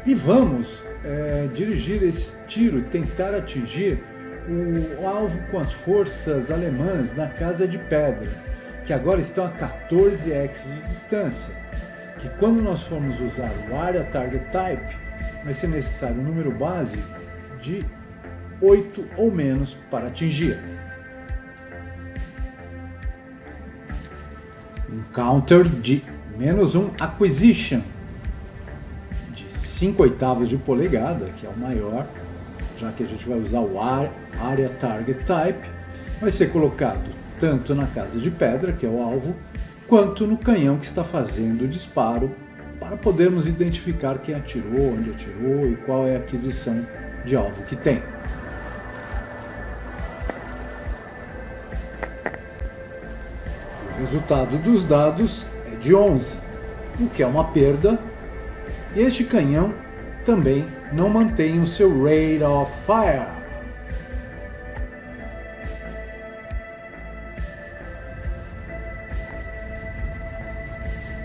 E vamos dirigir esse tiro e tentar atingir o alvo com as forças alemãs na Casa de Pedra, que agora estão a 14x de distância, que quando nós formos usar o Area Target Type, vai ser necessário um número base de 8 ou menos para atingir. Um counter de -1 Acquisition, de 5/8 de polegada, que é o maior, já que a gente vai usar o Area Target Type, vai ser colocado tanto na Casa de Pedra, que é o alvo, quanto no canhão que está fazendo o disparo, para podermos identificar quem atirou, onde atirou e qual é a aquisição de alvo que tem. O resultado dos dados é de 11, o que é uma perda. Este canhão também não mantém o seu Rate of Fire.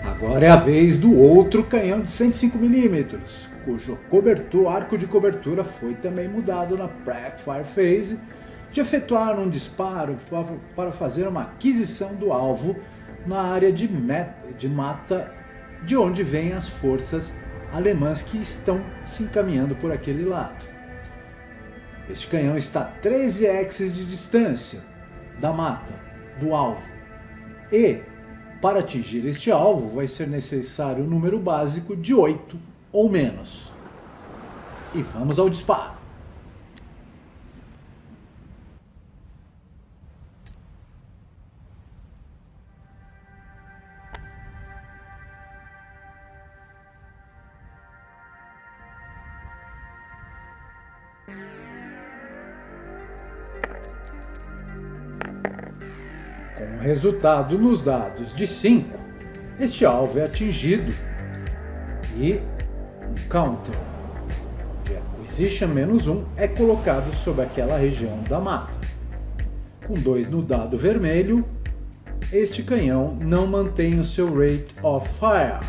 Agora é a vez do outro canhão de 105mm, cujo arco de cobertura foi também mudado na Prep Fire Phase, de efetuar um disparo para fazer uma aquisição do alvo na área de mata, de onde vêm as forças alemãs que estão se encaminhando por aquele lado. Este canhão está a 13x de distância da mata, do alvo, e para atingir este alvo vai ser necessário um número básico de 8 ou menos. E vamos ao disparo. Com o resultado nos dados de 5, este alvo é atingido e um counter de Acquisition -1 é colocado sobre aquela região da mata. Com 2 no dado vermelho, este canhão não mantém o seu Rate of Fire.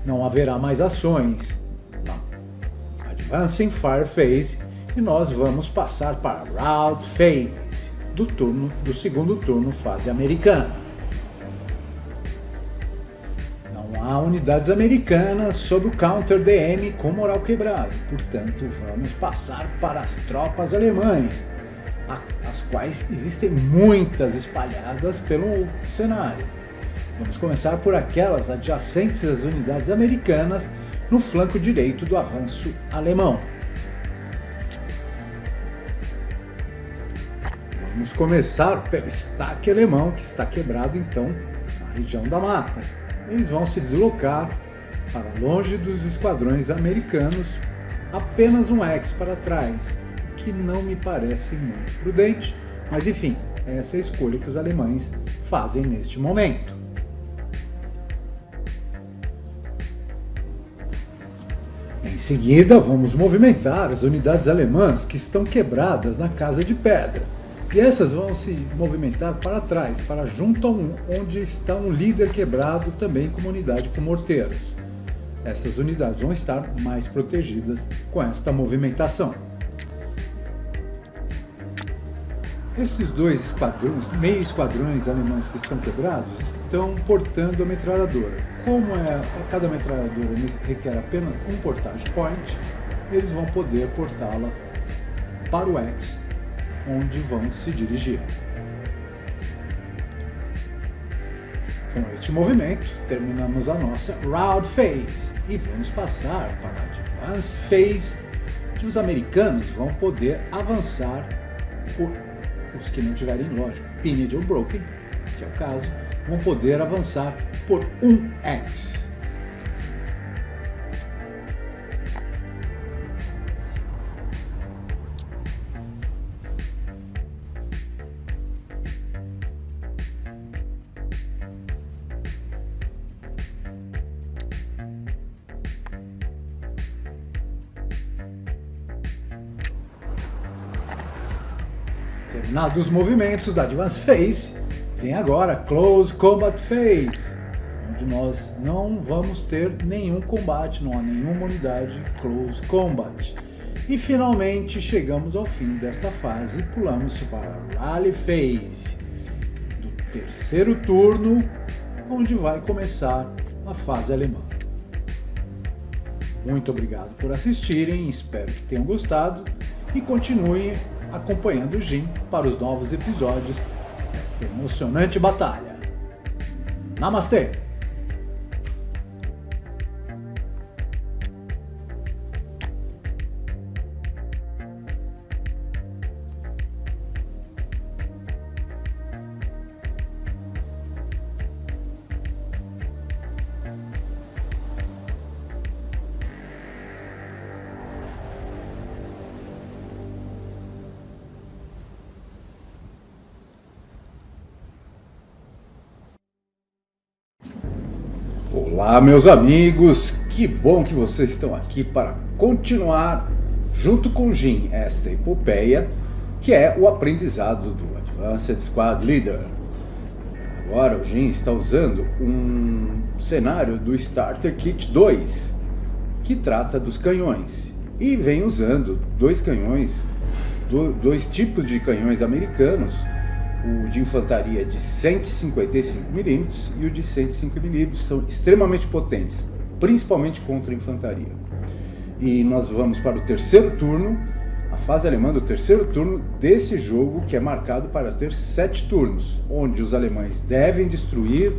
Não haverá mais ações na Advancing Fire Phase e nós vamos passar para a Rout Phase do segundo turno fase americana. Não há unidades americanas sob o Counter DM com moral quebrado, portanto vamos passar para as tropas alemãs, as quais existem muitas espalhadas pelo cenário. Vamos começar por aquelas adjacentes às unidades americanas no flanco direito do avanço alemão. Vamos começar pelo estaque alemão, que está quebrado então na região da mata. Eles vão se deslocar para longe dos esquadrões americanos, apenas um X para trás, que não me parece muito prudente, mas enfim, essa é a escolha que os alemães fazem neste momento. Em seguida, vamos movimentar as unidades alemãs que estão quebradas na Casa de Pedra. E essas vão se movimentar para trás, para junto onde está um líder quebrado também com uma unidade com morteiros. Essas unidades vão estar mais protegidas com esta movimentação. Esses dois esquadrões, meio esquadrões alemães que estão quebrados, estão portando a metralhadora. Como cada metralhadora requer apenas um portage point, eles vão poder portá-la para o X, onde vão se dirigir. Com este movimento, terminamos a nossa Rout Phase e vamos passar para a Advance Phase, que os americanos vão poder avançar por os que não tiverem, lógico, pinned ou broken, que é o caso, vão poder avançar por um X. Terminados os movimentos da Advance Phase, vem agora Close Combat Phase, onde nós não vamos ter nenhum combate, não há nenhuma unidade Close Combat. E finalmente chegamos ao fim desta fase e pulamos para a Rally Phase, do terceiro turno, onde vai começar a fase alemã. Muito obrigado por assistirem, espero que tenham gostado e continuem acompanhando o Jim para os novos episódios dessa emocionante batalha. Namastê! Olá, meus amigos, que bom que vocês estão aqui para continuar junto com o Jim esta epopeia, que é o aprendizado do Advanced Squad Leader. Agora o Jim está usando um cenário do Starter Kit 2, que trata dos canhões, e vem usando dois canhões, dois tipos de canhões americanos, o de infantaria de 155mm e o de 105mm, são extremamente potentes, principalmente contra a infantaria. E nós vamos para o terceiro turno, a fase alemã do terceiro turno desse jogo, que é marcado para ter 7 turnos, onde os alemães devem destruir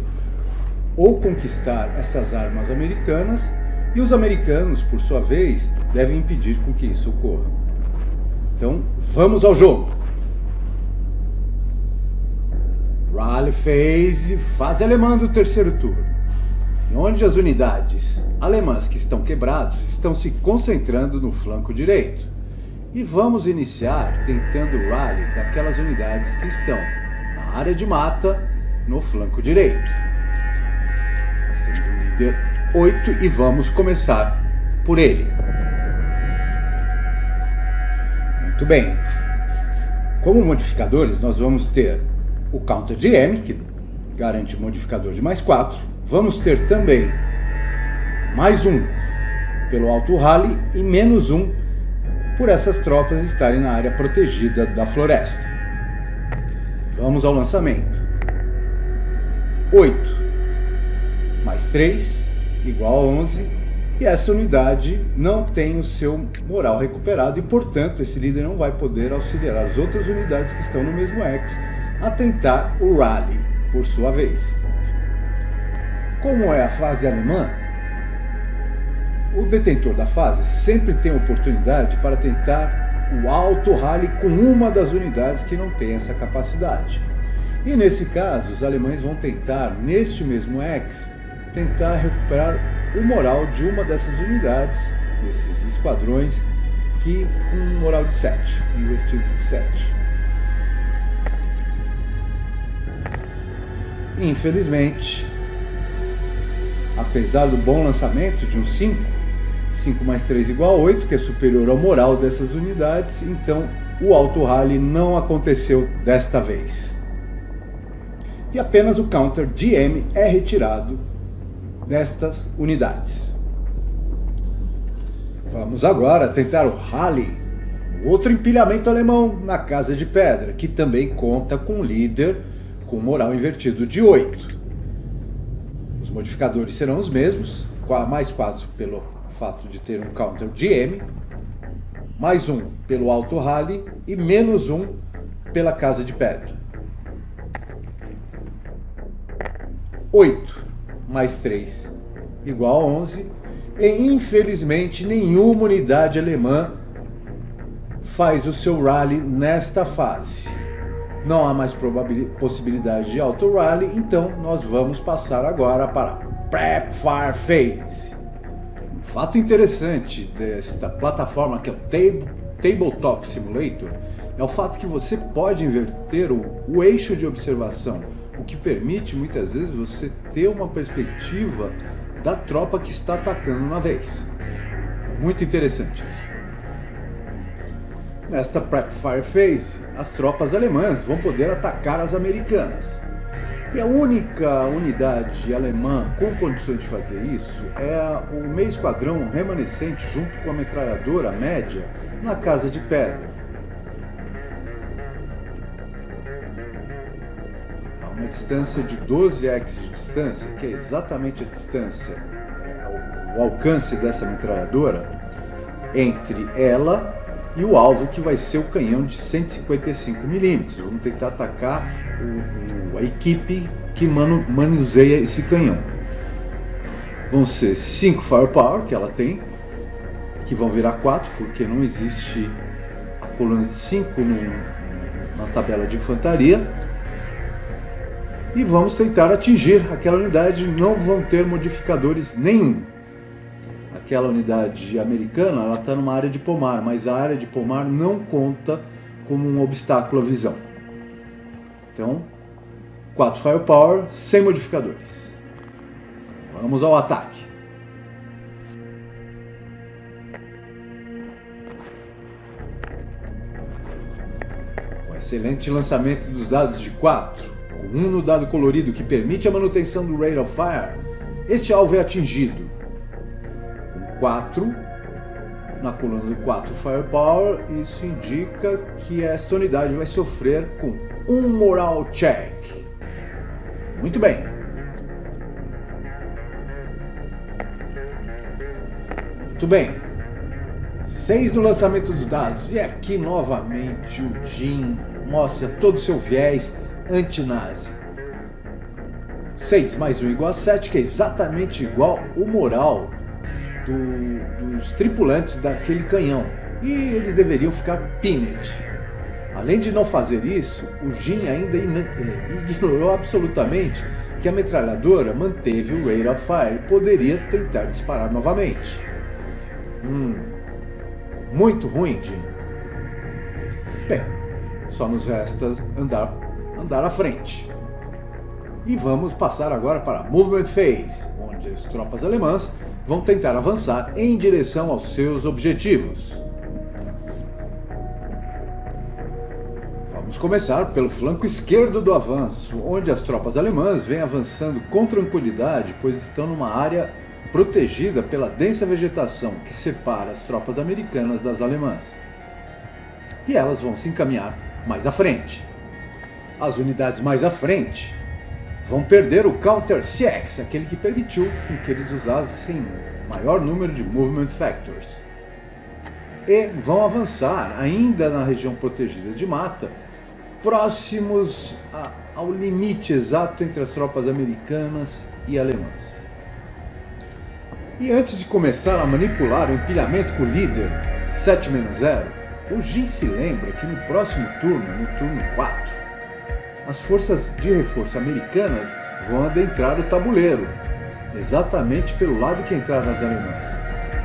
ou conquistar essas armas americanas, e os americanos, por sua vez, devem impedir com que isso ocorra. Então, vamos ao jogo! Rally Phase, fase alemã do terceiro turno, onde as unidades alemãs que estão quebradas estão se concentrando no flanco direito. E vamos iniciar tentando o rally daquelas unidades que estão na área de mata, no flanco direito. Nós temos o líder 8 e vamos começar por ele. Muito bem. Como modificadores, nós vamos ter o counter de M, que garante o modificador de mais 4. Vamos ter também mais 1 pelo alto rally e menos 1 por essas tropas estarem na área protegida da floresta. Vamos ao lançamento. 8 mais 3 igual a 11. E essa unidade não tem o seu moral recuperado e, portanto, esse líder não vai poder auxiliar as outras unidades que estão no mesmo X a tentar o rally, por sua vez. Como é a fase alemã, o detentor da fase sempre tem oportunidade para tentar o alto rally com uma das unidades que não tem essa capacidade. E nesse caso, os alemães vão tentar, neste mesmo X, tentar recuperar o moral de uma dessas unidades, desses esquadrões, que com um moral de 7, invertido de 7. Infelizmente, apesar do bom lançamento de um 5, 5 mais 3 igual a 8, que é superior ao moral dessas unidades, então o alto rally não aconteceu desta vez. E apenas o counter de M é retirado destas unidades. Vamos agora tentar o rally, outro empilhamento alemão na Casa de Pedra, que também conta com um líder com moral invertido de 8. Os modificadores serão os mesmos, mais 4 pelo fato de ter um counter de M, mais 1 pelo alto rally e menos 1 pela Casa de Pedra. 8 mais 3 igual a 11, e infelizmente nenhuma unidade alemã faz o seu rally nesta fase. Não há mais possibilidade de auto rally, então nós vamos passar agora para a Prep Fire Phase. Um fato interessante desta plataforma, que é o Tabletop Simulator, é o fato que você pode inverter o eixo de observação, o que permite muitas vezes você ter uma perspectiva da tropa que está atacando na vez. É muito interessante isso. Nesta Prep Fire Phase, as tropas alemãs vão poder atacar as americanas. E a única unidade alemã com condições de fazer isso é o meio esquadrão remanescente junto com a metralhadora média na Casa de Pedra. Uma distância de 12 x de distância, que é exatamente a distância, o alcance dessa metralhadora, entre ela e o alvo, que vai ser o canhão de 155 mm. Vamos tentar atacar a equipe que manuseia esse canhão. Vão ser 5 firepower que ela tem, que vão virar 4, porque não existe a coluna de 5 na tabela de infantaria. E vamos tentar atingir aquela unidade, não vão ter modificadores nenhum. Aquela unidade americana, ela está numa área de pomar, mas a área de pomar não conta como um obstáculo à visão. Então, 4 firepower, sem modificadores. Vamos ao ataque. Com excelente lançamento dos dados de 4, com 1 no dado colorido que permite a manutenção do Rate of Fire, este alvo é atingido. Com 4 na coluna do 4 Firepower, isso indica que essa unidade vai sofrer com um Moral Check. Muito bem. Muito bem. 6 no lançamento dos dados. E aqui novamente o Jim mostra todo o seu viés anti-nazi. 6 mais 1 igual a 7, que é exatamente igual o moral dos tripulantes daquele canhão. E eles deveriam ficar pinned. Além de não fazer isso, o Jim ainda ignorou absolutamente que a metralhadora manteve o Rate of Fire e poderia tentar disparar novamente. Muito ruim, Jim. Bem, só nos resta andar à frente. E vamos passar agora para a Movement Phase, onde as tropas alemãs vão tentar avançar em direção aos seus objetivos. Vamos começar pelo flanco esquerdo do avanço, onde as tropas alemãs vêm avançando com tranquilidade, pois estão numa área protegida pela densa vegetação que separa as tropas americanas das alemãs. E elas vão se encaminhar mais à frente. As unidades mais à frente vão perder o Counter CX, aquele que permitiu que eles usassem maior número de Movement Factors. E vão avançar ainda na região protegida de mata, próximos ao limite exato entre as tropas americanas e alemãs. E antes de começar a manipular o empilhamento com o líder 7-0, o Jin se lembra que no próximo turno, no turno 4, as forças de reforço americanas vão adentrar o tabuleiro, exatamente pelo lado que entraram as alemãs.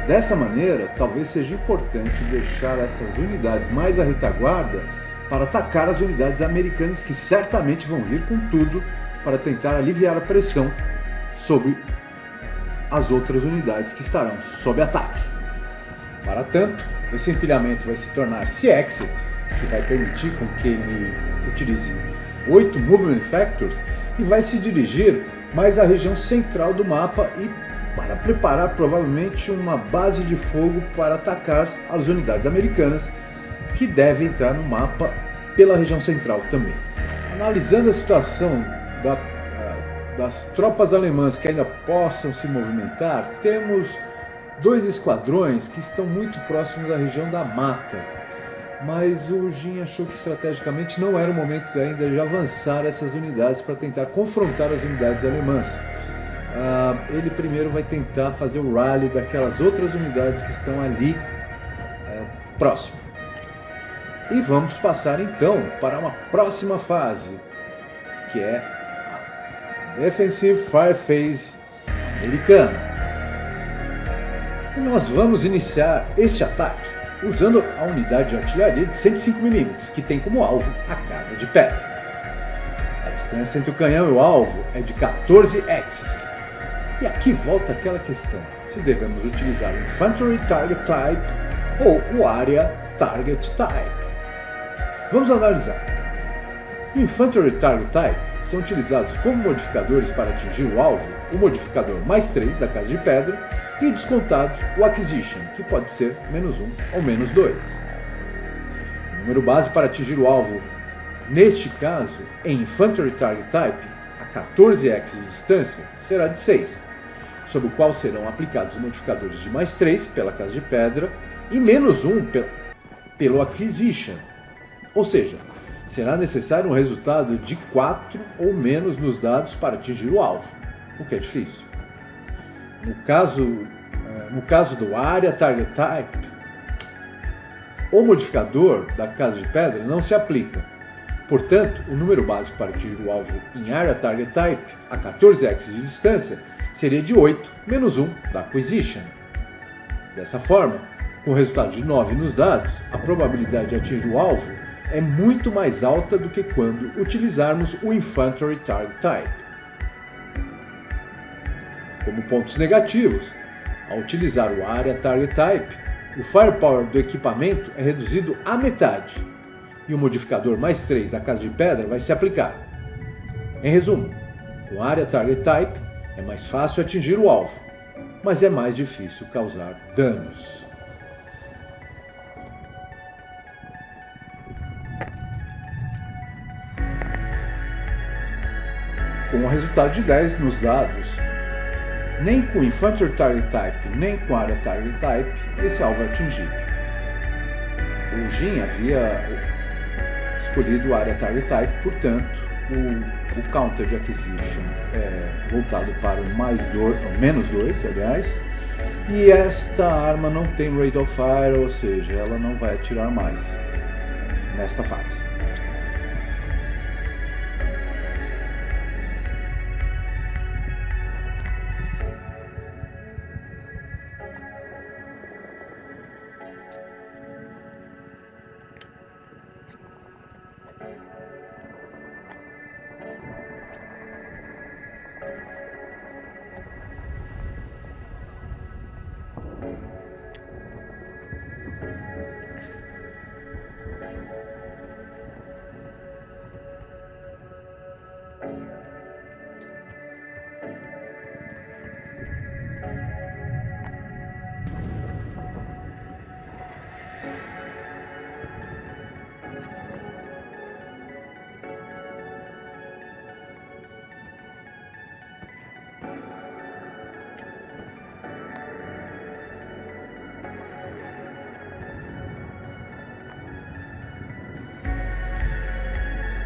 Dessa maneira, talvez seja importante deixar essas unidades mais à retaguarda para atacar as unidades americanas que certamente vão vir com tudo para tentar aliviar a pressão sobre as outras unidades que estarão sob ataque. Para tanto, esse empilhamento vai se tornar C-Exit, que vai permitir com que ele utilize 8 Movement Factors e vai se dirigir mais à região central do mapa e para preparar provavelmente uma base de fogo para atacar as unidades americanas que devem entrar no mapa pela região central também. Analisando a situação das tropas alemãs que ainda possam se movimentar, temos 2 esquadrões que estão muito próximos da região da mata, mas o Jin achou que estrategicamente não era o momento ainda de avançar essas unidades para tentar confrontar as unidades alemãs. Ele primeiro vai tentar fazer o rally daquelas outras unidades que estão ali próximo. E vamos passar então para uma próxima fase, que é a Defensive Fire Phase americana. E nós vamos iniciar este ataque usando a unidade de artilharia de 105 mm, que tem como alvo a Casa de Pedra. A distância entre o canhão e o alvo é de 14 axis. E aqui volta aquela questão, se devemos utilizar o Infantry Target Type ou o Area Target Type. Vamos analisar. Infantry Target Type são utilizados como modificadores para atingir o alvo, o modificador +3 da Casa de Pedra e descontados o Acquisition, que pode ser -1 ou -2. O número base para atingir o alvo, neste caso, em Infantry Target Type, a 14 axis de distância, será de 6, sob o qual serão aplicados os modificadores de +3 pela Casa de Pedra e -1 pelo Acquisition. Ou seja, será necessário um resultado de 4 ou menos nos dados para atingir o alvo, o que é difícil. No caso do Area Target Type, o modificador da Casa de Pedra não se aplica. Portanto, o número básico para atingir o alvo em Area Target Type, a 14 axis de distância, seria de 8 menos 1 da Acquisition. Dessa forma, com o resultado de 9 nos dados, a probabilidade de atingir o alvo é muito mais alta do que quando utilizarmos o Infantry Target Type. Como pontos negativos, ao utilizar o Area Target Type, o Firepower do equipamento é reduzido à metade e o modificador +3 da Casa de Pedra vai se aplicar. Em resumo, com Area Target Type é mais fácil atingir o alvo, mas é mais difícil causar danos. Com o resultado de 10 nos dados, nem com Infantry Target Type, nem com Area Target Type, esse alvo é atingido. O Jin havia escolhido o Area Target Type, portanto, o Counter de Acquisition é voltado para o -2, aliás, e esta arma não tem Rate of Fire, ou seja, ela não vai atirar mais nesta fase.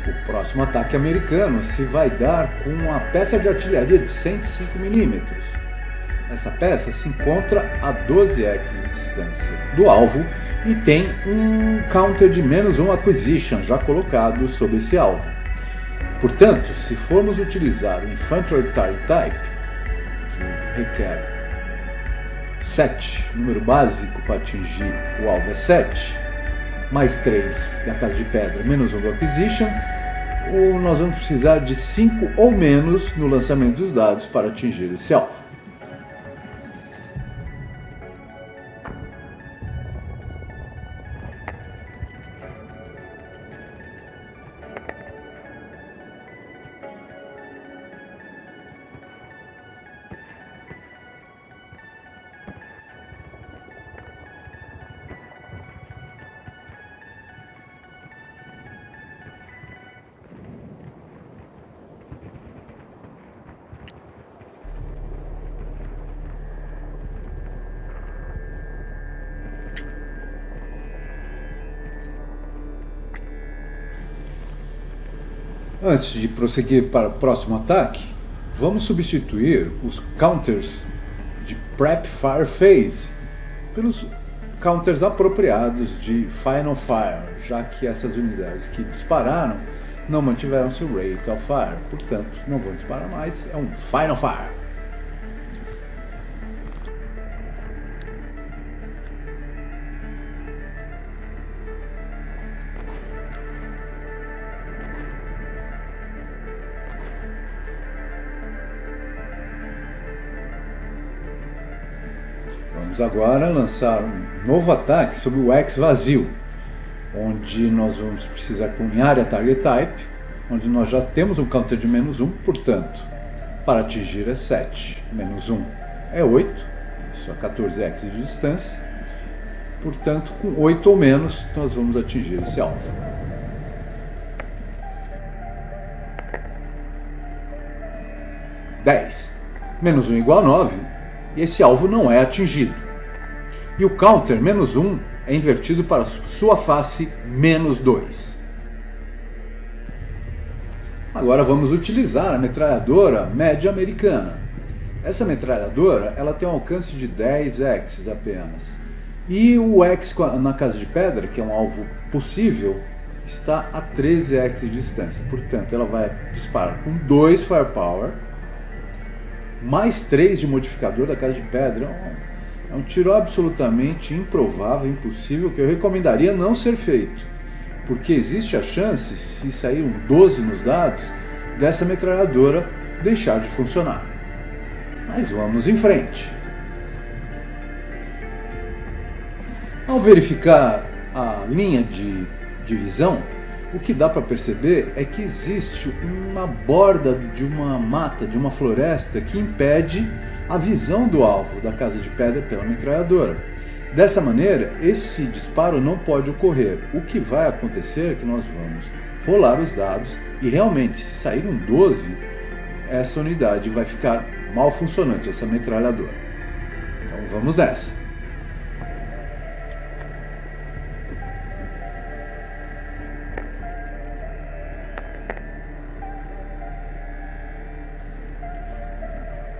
O próximo ataque americano se vai dar com uma peça de artilharia de 105 mm. Essa peça se encontra a 12 x de distância do alvo e tem um counter de -1 acquisition já colocado sobre esse alvo. Portanto, se formos utilizar o Infantry Target Type, que requer 7, número básico para atingir o alvo é 7, mais 3 da casa de pedra, -1 do Acquisition, ou nós vamos precisar de 5 ou menos no lançamento dos dados para atingir esse alvo. Antes de prosseguir para o próximo ataque, vamos substituir os counters de Prep Fire Phase pelos counters apropriados de Final Fire, já que essas unidades que dispararam não mantiveram seu Rate of Fire, portanto não vão disparar mais, é um Final Fire. Vamos agora lançar um novo ataque sobre o X vazio, onde nós vamos precisar com Area Target Type, onde nós já temos um counter de -1, portanto, para atingir é 7, -1 é 8, isso a 14 x de distância, portanto, com 8 ou menos nós vamos atingir esse alvo. -1 igual a 9, e esse alvo não é atingido. E o counter -1 é invertido para sua face -2. Agora vamos utilizar a metralhadora média americana. Essa metralhadora ela tem um alcance de 10 x apenas. E o X na casa de pedra, que é um alvo possível, está a 13 x de distância. Portanto, ela vai disparar com 2 Firepower, mais 3 de modificador da casa de pedra. É um tiro absolutamente improvável, impossível, que eu recomendaria não ser feito. Porque existe a chance, se sair um 12 nos dados, dessa metralhadora deixar de funcionar. Mas vamos em frente. Ao verificar a linha de divisão, o que dá para perceber é que existe uma borda de uma mata, de uma floresta, que impede a visão do alvo da casa de pedra pela metralhadora. Dessa maneira, esse disparo não pode ocorrer. O que vai acontecer é que nós vamos rolar os dados e realmente, se sair um 12, essa unidade vai ficar mal funcionante, essa metralhadora. Então vamos nessa.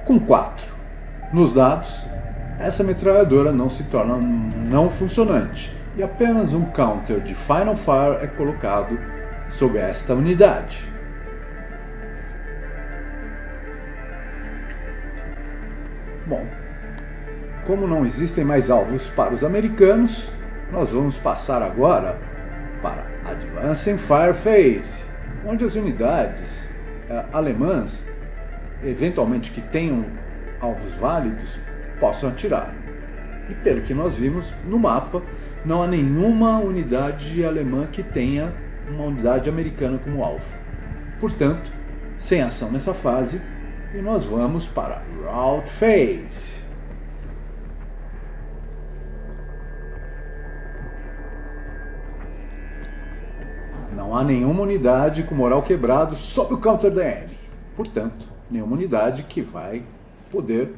Com 4 nos dados, essa metralhadora não se torna não funcionante e apenas um counter de Final Fire é colocado sobre esta unidade. Bom, como não existem mais alvos para os americanos, nós vamos passar agora para Advancing Fire Phase, onde as unidades alemãs, eventualmente que tenham alvos válidos, possam atirar. E pelo que nós vimos no mapa, não há nenhuma unidade alemã que tenha uma unidade americana como alvo. Portanto, sem ação nessa fase, e nós vamos para Rout Phase. Não há nenhuma unidade com moral quebrado sob o counter da enemy. Portanto, nenhuma unidade que vai poder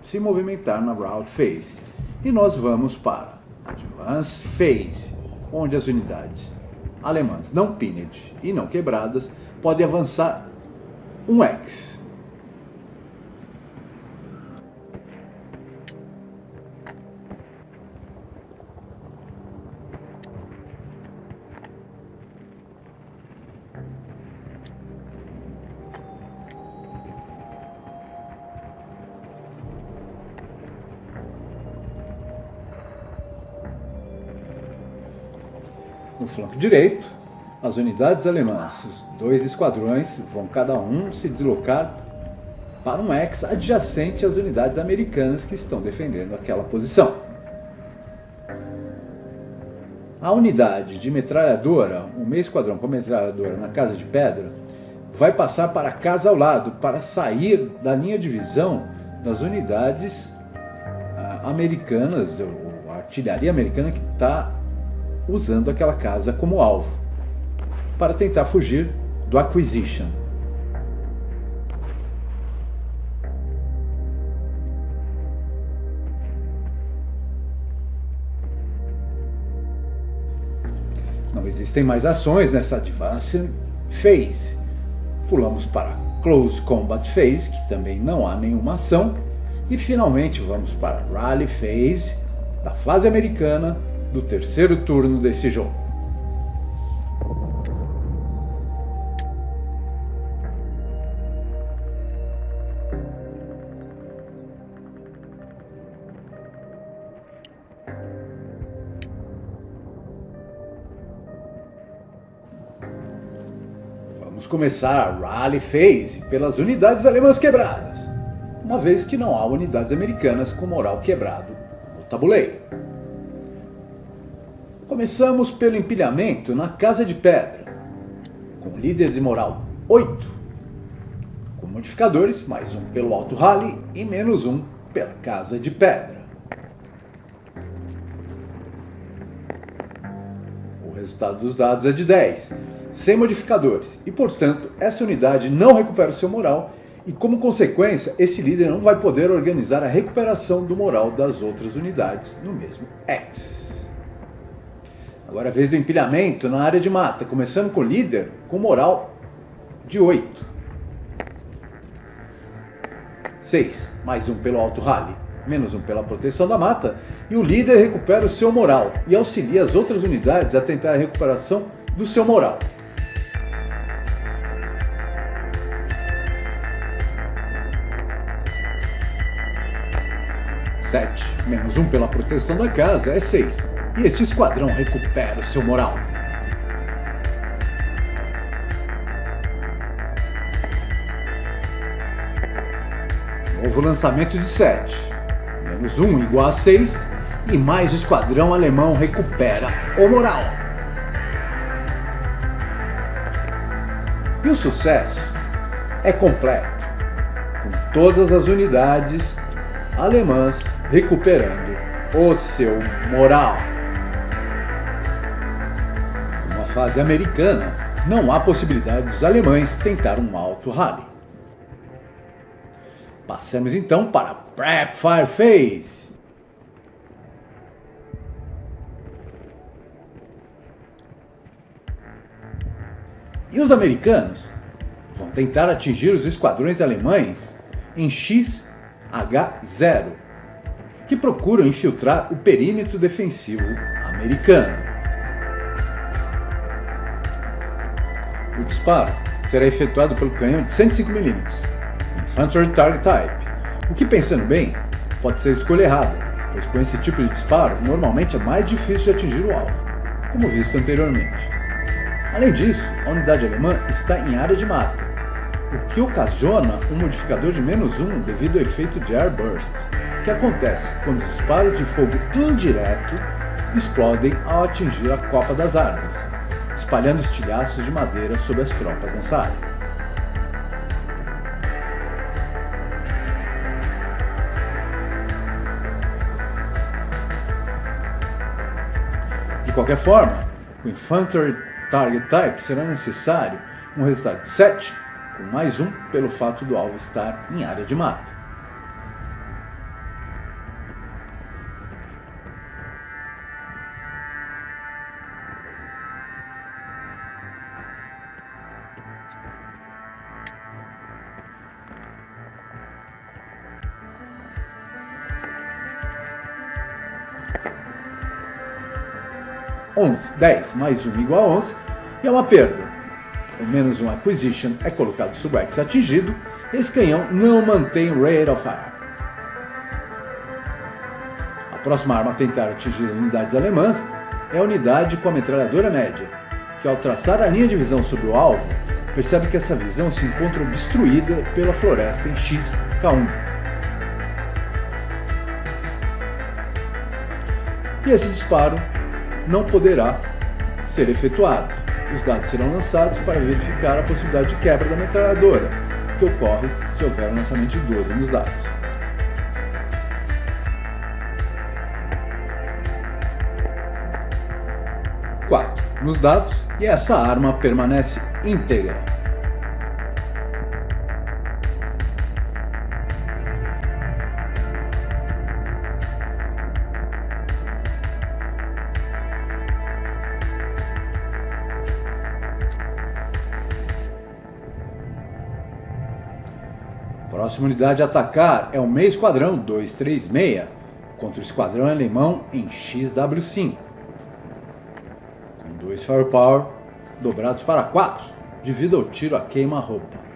se movimentar na Rout Phase. E nós vamos para Advance Phase, onde as unidades alemãs não pinned e não quebradas podem avançar um X. No flanco direito, as unidades alemãs, os 2 esquadrões, vão cada um se deslocar para um X adjacente às unidades americanas que estão defendendo aquela posição. A unidade de metralhadora, o meio esquadrão com metralhadora na Casa de Pedra, vai passar para a casa ao lado para sair da linha de visão das unidades americanas, a artilharia americana que está usando aquela casa como alvo, para tentar fugir do Acquisition. Não existem mais ações nessa Advance Phase. Pulamos para Close Combat Phase, que também não há nenhuma ação. E finalmente vamos para Rally Phase, da fase americana, do terceiro turno desse jogo. Vamos começar a Rally Phase pelas unidades alemãs quebradas, uma vez que não há unidades americanas com moral quebrado no tabuleiro. Começamos pelo empilhamento na Casa de Pedra, com líder de moral 8, com modificadores, mais um pelo Alto Rally e menos um pela Casa de Pedra. O resultado dos dados é de 10, sem modificadores, e portanto essa unidade não recupera o seu moral e como consequência esse líder não vai poder organizar a recuperação do moral das outras unidades no mesmo X. Agora é a vez do empilhamento na área de mata, começando com o líder com moral de 8. 6, mais um pelo Alto Rally, menos um pela proteção da mata, e o líder recupera o seu moral e auxilia as outras unidades a tentar a recuperação do seu moral. 7, menos um pela proteção da casa é 6. E este esquadrão recupera o seu moral. Novo lançamento de 7. Menos 1 igual a 6. E mais o esquadrão alemão recupera o moral. E o sucesso é completo, com todas as unidades alemãs recuperando o seu moral. Numa fase americana, não há possibilidade dos alemães tentar um alto rally. Passamos então para Prep Fire Phase. E os americanos vão tentar atingir os esquadrões alemães em XH0, que procuram infiltrar o perímetro defensivo americano. O disparo será efetuado pelo canhão de 105mm, Infantry Target Type, o que, pensando bem, pode ser escolha errada, pois com esse tipo de disparo normalmente é mais difícil de atingir o alvo. como visto anteriormente. Além disso, a unidade alemã está em área de mata, o que ocasiona um modificador de -1 devido ao efeito de airburst, que acontece quando os disparos de fogo indireto explodem ao atingir a copa das árvores, espalhando estilhaços de madeira sobre as tropas nessa área. De qualquer forma, o Infantry Target Type será necessário um resultado de 7, com +1 pelo fato do alvo estar em área de mata. (11) 10 mais 1 igual a 11, e é uma perda. O -1 Acquisition é colocado sobre o X atingido, e esse canhão não mantém Rate of Fire. A próxima arma a tentar atingir unidades alemãs é a unidade com a metralhadora média, que ao traçar a linha de visão sobre o alvo, percebe que essa visão se encontra obstruída pela floresta em XK1. E esse disparo não poderá ser efetuado. Os dados serão lançados para verificar a possibilidade de quebra da metralhadora, que ocorre se houver um lançamento de 12 nos dados. Nos dados, e essa arma permanece íntegra. A próxima unidade a atacar é o meio esquadrão 236 contra o esquadrão alemão em XW5, com 2 firepower dobrados para 4 devido ao tiro a queima-roupa.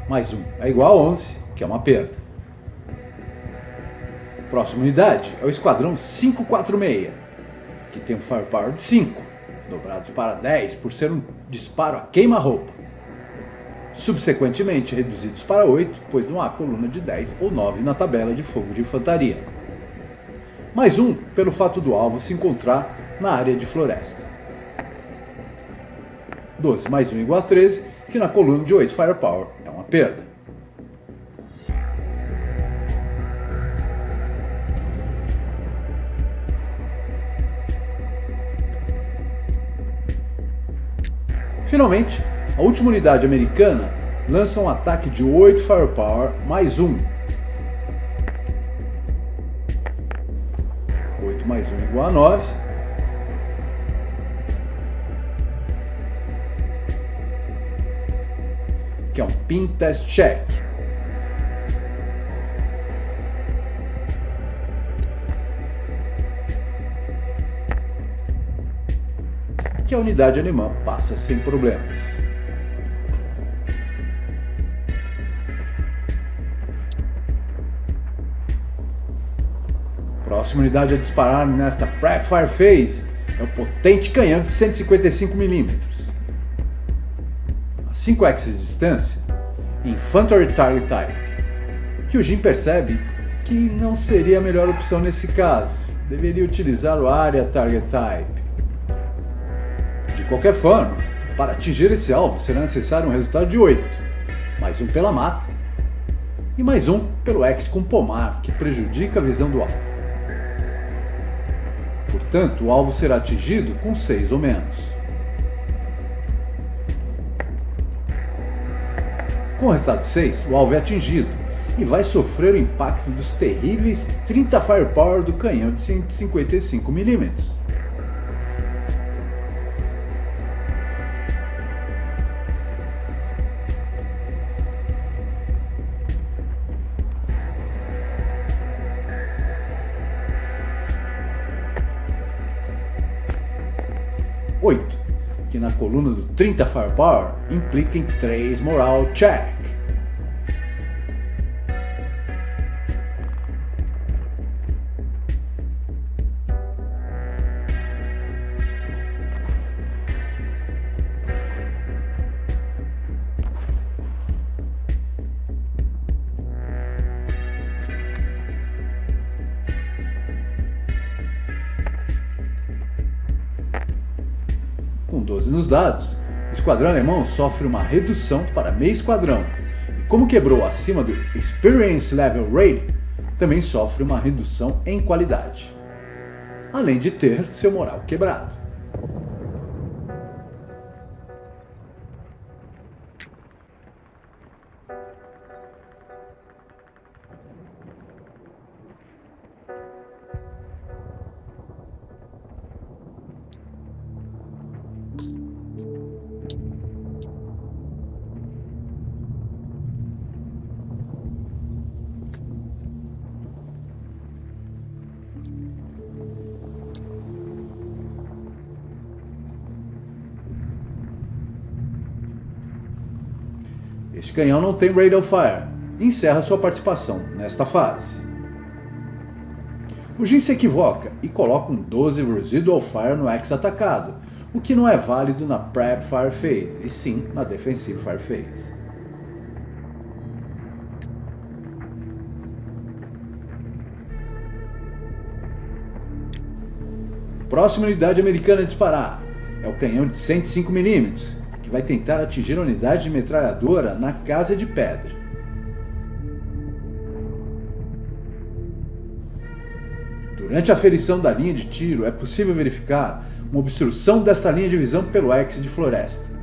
Mais 1 é igual a 11, que é uma perda. Próxima unidade é o esquadrão 546, que tem um firepower de 5, dobrados para 10 por ser um disparo a queima-roupa. Subsequentemente reduzidos para 8, pois não há coluna de 10 ou 9 na tabela de fogo de infantaria. Mais 1 pelo fato do alvo se encontrar na área de floresta. 12 mais 1 igual a 13, que na coluna de 8 firepower é uma perda. Finalmente, a última unidade americana lança um ataque de 8 firepower mais 1. 8 mais 1 igual a 9. Que é um Pin Test Check. Que a unidade alemã passa sem problemas. Próxima unidade a disparar nesta Prep-Fire Phase é o potente canhão de 155mm. A 5x de distância, Infantry Target Type, que o Jim percebe que não seria a melhor opção nesse caso, deveria utilizar o Area Target Type. De qualquer forma, para atingir esse alvo será necessário um resultado de 8, mais 1 pela mata, e mais 1 pelo X com pomar, que prejudica a visão do alvo. Portanto, o alvo será atingido com 6 ou menos. Com o resultado de 6, o alvo é atingido e vai sofrer o impacto dos terríveis 30 firepower do canhão de 155mm. 8, que na coluna do 30 Firepower implica em 3 Moral Check. Com 12 nos dados, o esquadrão alemão sofre uma redução para meio esquadrão, e como quebrou acima do Experience Level Rating, também sofre uma redução em qualidade, além de ter seu moral quebrado. Este canhão não tem Rate of Fire e encerra sua participação nesta fase. O Jin se equivoca e coloca um 12 Residual Fire no X atacado, o que não é válido na Prep Fire Phase, e sim na Defensive Fire Phase. Próxima unidade americana a disparar é o canhão de 105mm, que vai tentar atingir a unidade de metralhadora na Casa de Pedra. Durante a aferição da linha de tiro, é possível verificar uma obstrução dessa linha de visão pelo X de floresta.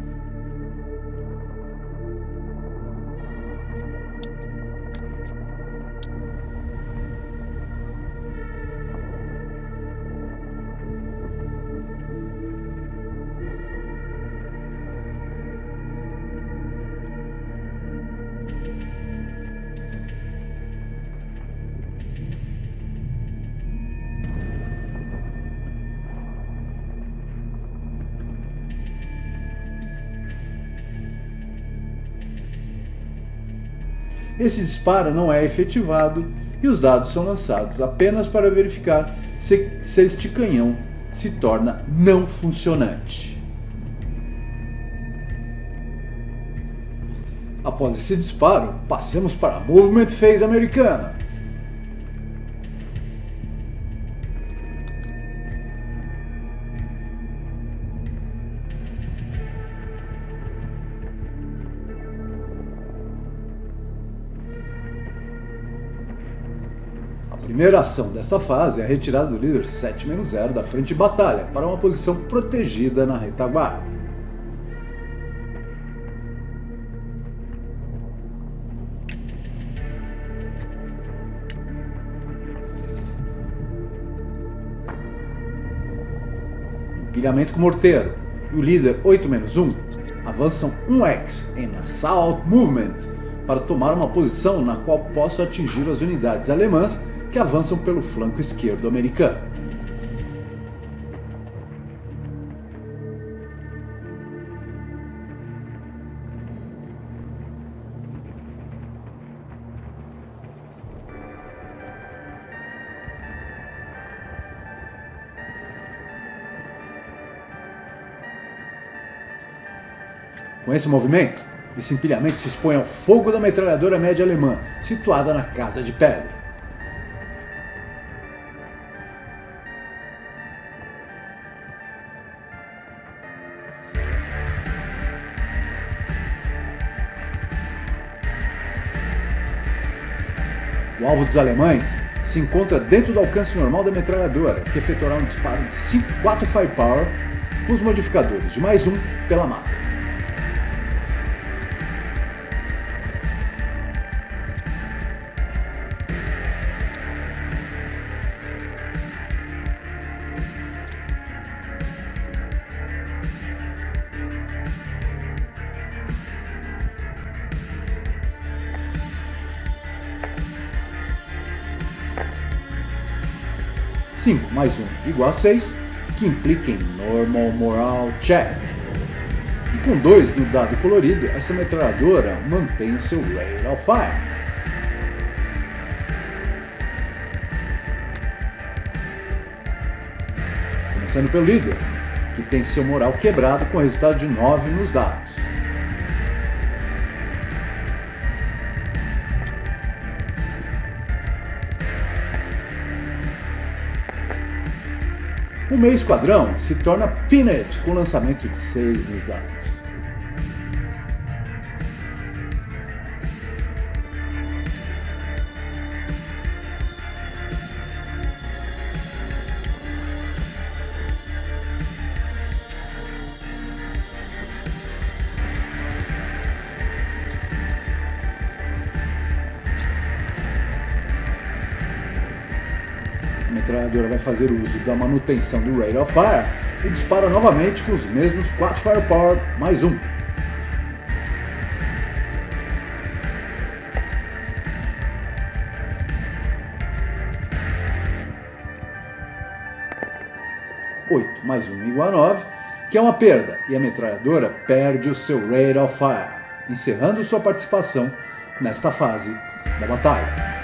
Esse disparo não é efetivado e os dados são lançados apenas para verificar se este canhão se torna não funcionante. Após esse disparo, passemos para a Movement Phase americana. A primeira ação dessa fase é a retirada do líder 7-0 da frente de batalha para uma posição protegida na retaguarda. Empilhamento com morteiro e o líder 8-1 avançam 1x em Assault Movement para tomar uma posição na qual possam atingir as unidades alemãs que avançam pelo flanco esquerdo americano. Com esse movimento, esse empilhamento se expõe ao fogo da metralhadora média alemã, situada na Casa de Pedra. O alvo dos alemães se encontra dentro do alcance normal da metralhadora, que efetuará um disparo de 4 Firepower com os modificadores de +1 pela mata. +1 igual a 6, que implica em Normal Morale Check. E com 2 no dado colorido, essa metralhadora mantém o seu Rate of Fire. Começando pelo líder, que tem seu moral quebrado com resultado de 9 nos dados. O meio esquadrão se torna Pinned com lançamento de 6 nos dados. A metralhadora vai fazer uso da manutenção do Rate of Fire e dispara novamente com os mesmos 4 Firepower mais 1. (8 mais 1 igual a 9), que é uma perda, e a metralhadora perde o seu Rate of Fire, encerrando sua participação nesta fase da batalha.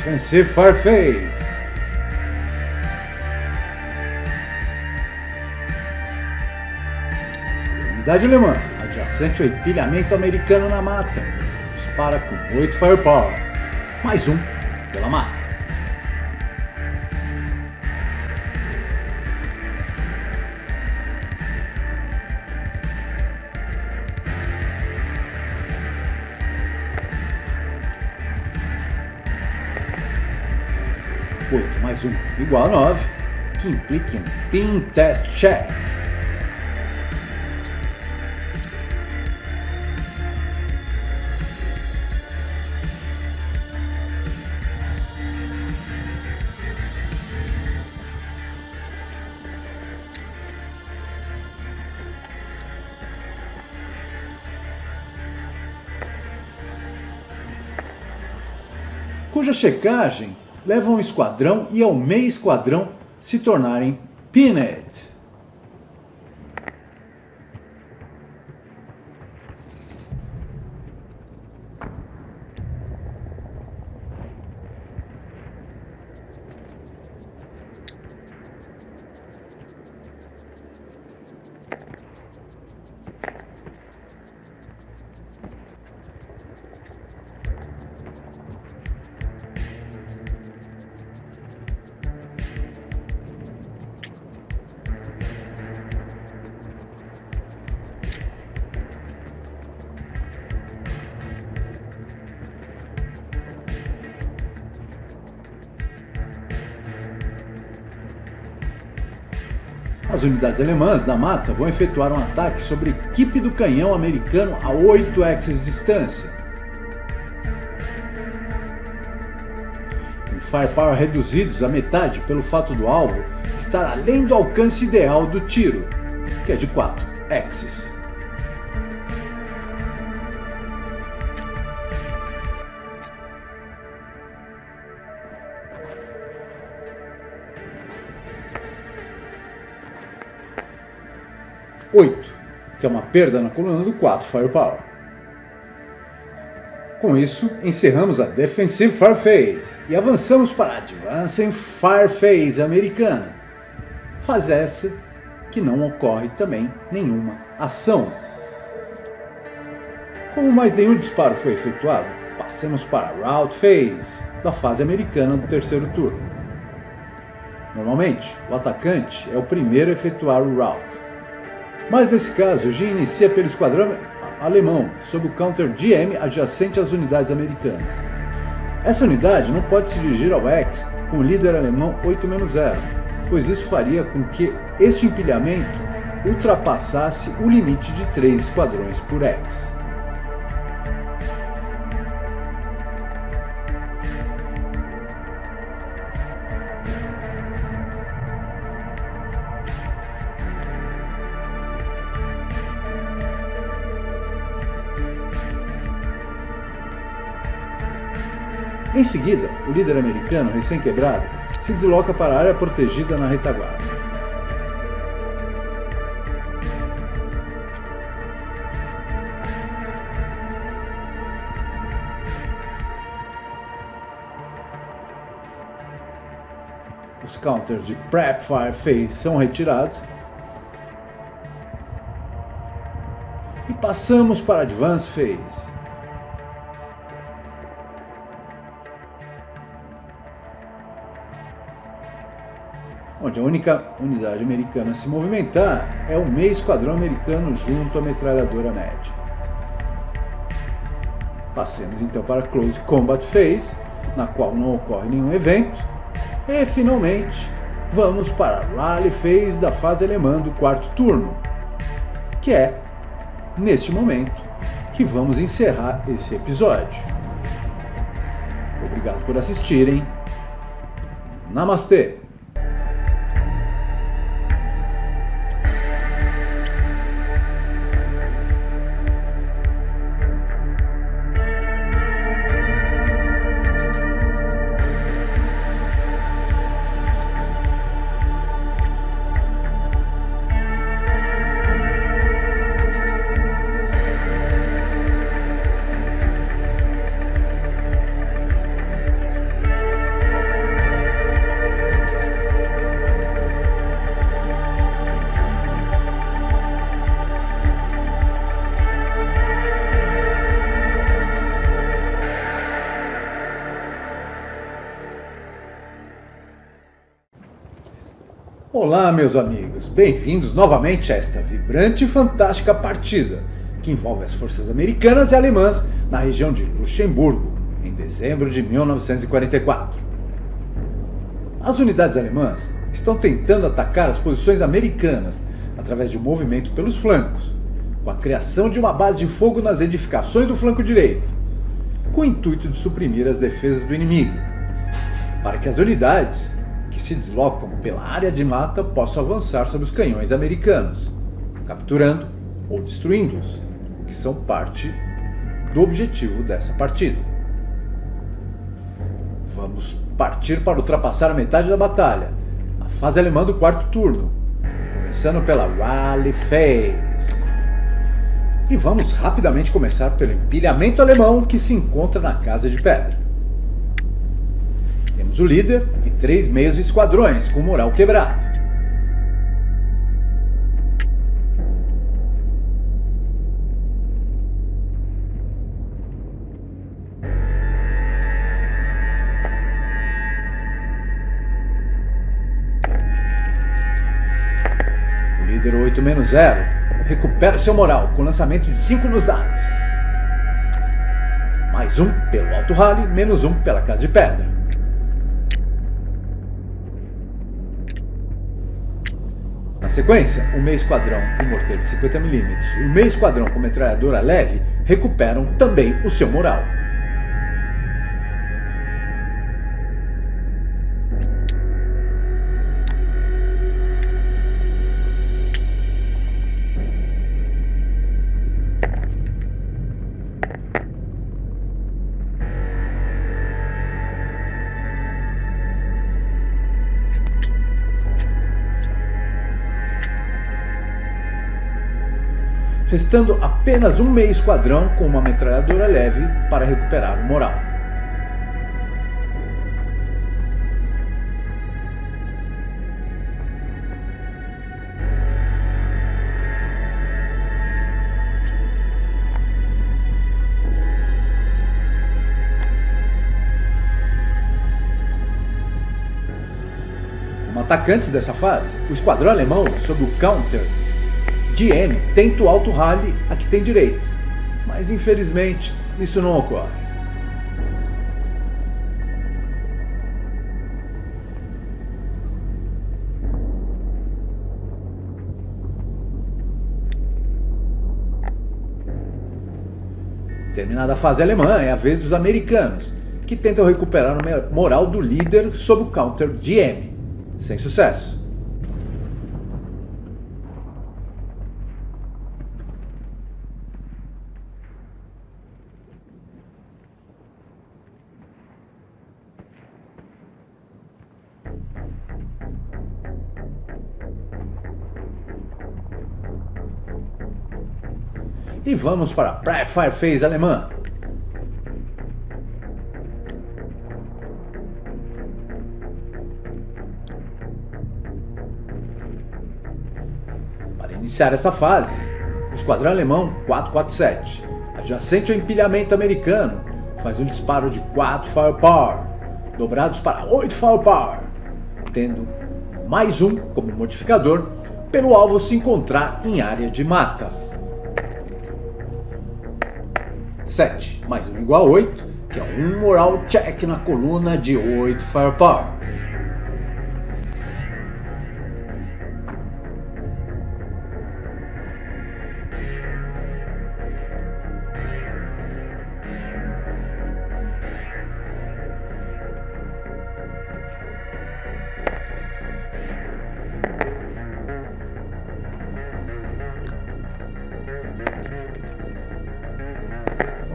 Defensive Fire Phase. Unidade alemã, adjacente ao empilhamento americano na mata, dispara com 8 Firepower, mais 1 pela mata. (8 mais 1 igual a 9), que implica em Pin Test Check. Cuja checagem leva ao esquadrão e ao meio esquadrão se tornarem Pinned. As unidades alemãs da mata vão efetuar um ataque sobre a equipe do canhão americano a 8 axis de distância. Com firepower reduzidos à metade pelo fato do alvo estar além do alcance ideal do tiro, que é de 4 axis. (8), que é uma perda na coluna do 4 Firepower. Com isso, encerramos a Defensive Fire Phase e avançamos para a Advanced Fire Phase americana. Fase essa que não ocorre também nenhuma ação. Como mais nenhum disparo foi efetuado, passamos para a Rout Phase da fase americana do terceiro turno. Normalmente, o atacante é o primeiro a efetuar o Rout. Mas nesse caso, o G inicia pelo esquadrão alemão, sob o counter GM adjacente às unidades americanas. Essa unidade não pode se dirigir ao X com o líder alemão 8-0, pois isso faria com que este empilhamento ultrapassasse o limite de 3 esquadrões por X. Em seguida, o líder americano, recém-quebrado, se desloca para a área protegida na retaguarda. Os counters de Prep Fire Phase são retirados e passamos para Advance Phase. Onde a única unidade americana a se movimentar é o meio esquadrão americano junto à metralhadora média. Passemos então para Close Combat Phase, na qual não ocorre nenhum evento, e finalmente vamos para a Rally Phase da fase alemã do quarto turno, que é, neste momento, que vamos encerrar esse episódio. Obrigado por assistirem. Namastê! Olá, meus amigos, bem-vindos novamente a esta vibrante e fantástica partida, que envolve as forças americanas e alemãs na região de Luxemburgo, em dezembro de 1944. As unidades alemãs estão tentando atacar as posições americanas através de um movimento pelos flancos, com a criação de uma base de fogo nas edificações do flanco direito, com o intuito de suprimir as defesas do inimigo, para que as unidades que se deslocam pela área de mata possam avançar sobre os canhões americanos, capturando ou destruindo-os, o que são parte do objetivo dessa partida. Vamos partir para ultrapassar a metade da batalha, a fase alemã do quarto turno, começando pela Rally Phase. E vamos rapidamente começar pelo empilhamento alemão que se encontra na Casa de Pedra. Temos o líder e 3 meios esquadrões com moral quebrado. O líder 8-0 recupera o seu moral com lançamento de 5 nos dados. Mais 1 pelo Alto Rally, menos 1 pela Casa de Pedra. Na sequência, o meio esquadrão com morteiro de 50mm e o meio esquadrão com metralhadora leve recuperam também o seu moral. Restando apenas um meio esquadrão com uma metralhadora leve para recuperar o moral. Como atacantes dessa fase, o esquadrão alemão, sob o counter GM, tenta o Alto Rally a que tem direito, mas infelizmente isso não ocorre. Terminada a fase alemã, é a vez dos americanos, que tentam recuperar o moral do líder sob o counter GM, sem sucesso. e vamos para a Prep Fire Phase alemã. Para iniciar esta fase, o esquadrão alemão 447, adjacente ao empilhamento americano, faz um disparo de 4 Firepower, dobrados para 8 Firepower, tendo mais um como modificador pelo alvo se encontrar em área de mata. 7 mais 1 igual a 8, que é um moral check na coluna de 8 Firepower.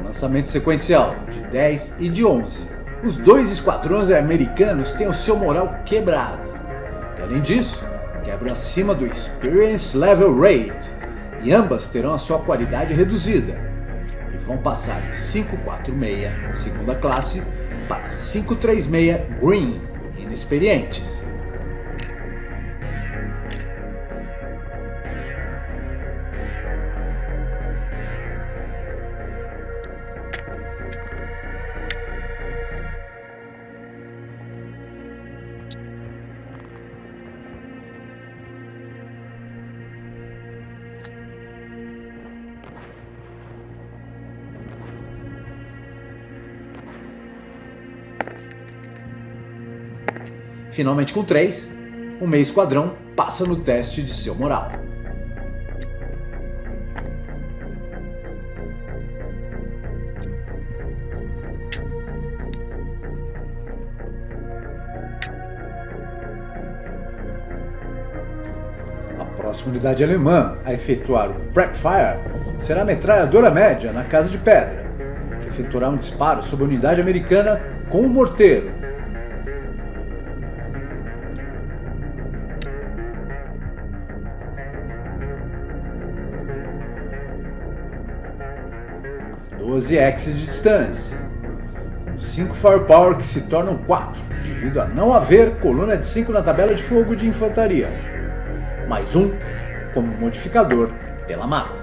Lançamento sequencial de 10 e de 11. Os dois esquadrões americanos têm o seu moral quebrado. E, além disso, quebram acima do Experience Level Rate, e ambas terão a sua qualidade reduzida e vão passar de 546 segunda classe para 536 Green, inexperientes. Finalmente, com 3, o meio esquadrão passa no teste de seu moral. A próxima unidade alemã a efetuar o Prep Fire será a metralhadora média na Casa de Pedra, que efetuará um disparo sobre a unidade americana com um morteiro. A 12 X de distância, com 5 Firepower que se tornam 4, devido a não haver coluna de 5 na tabela de fogo de infantaria, mais 1 como modificador pela mata.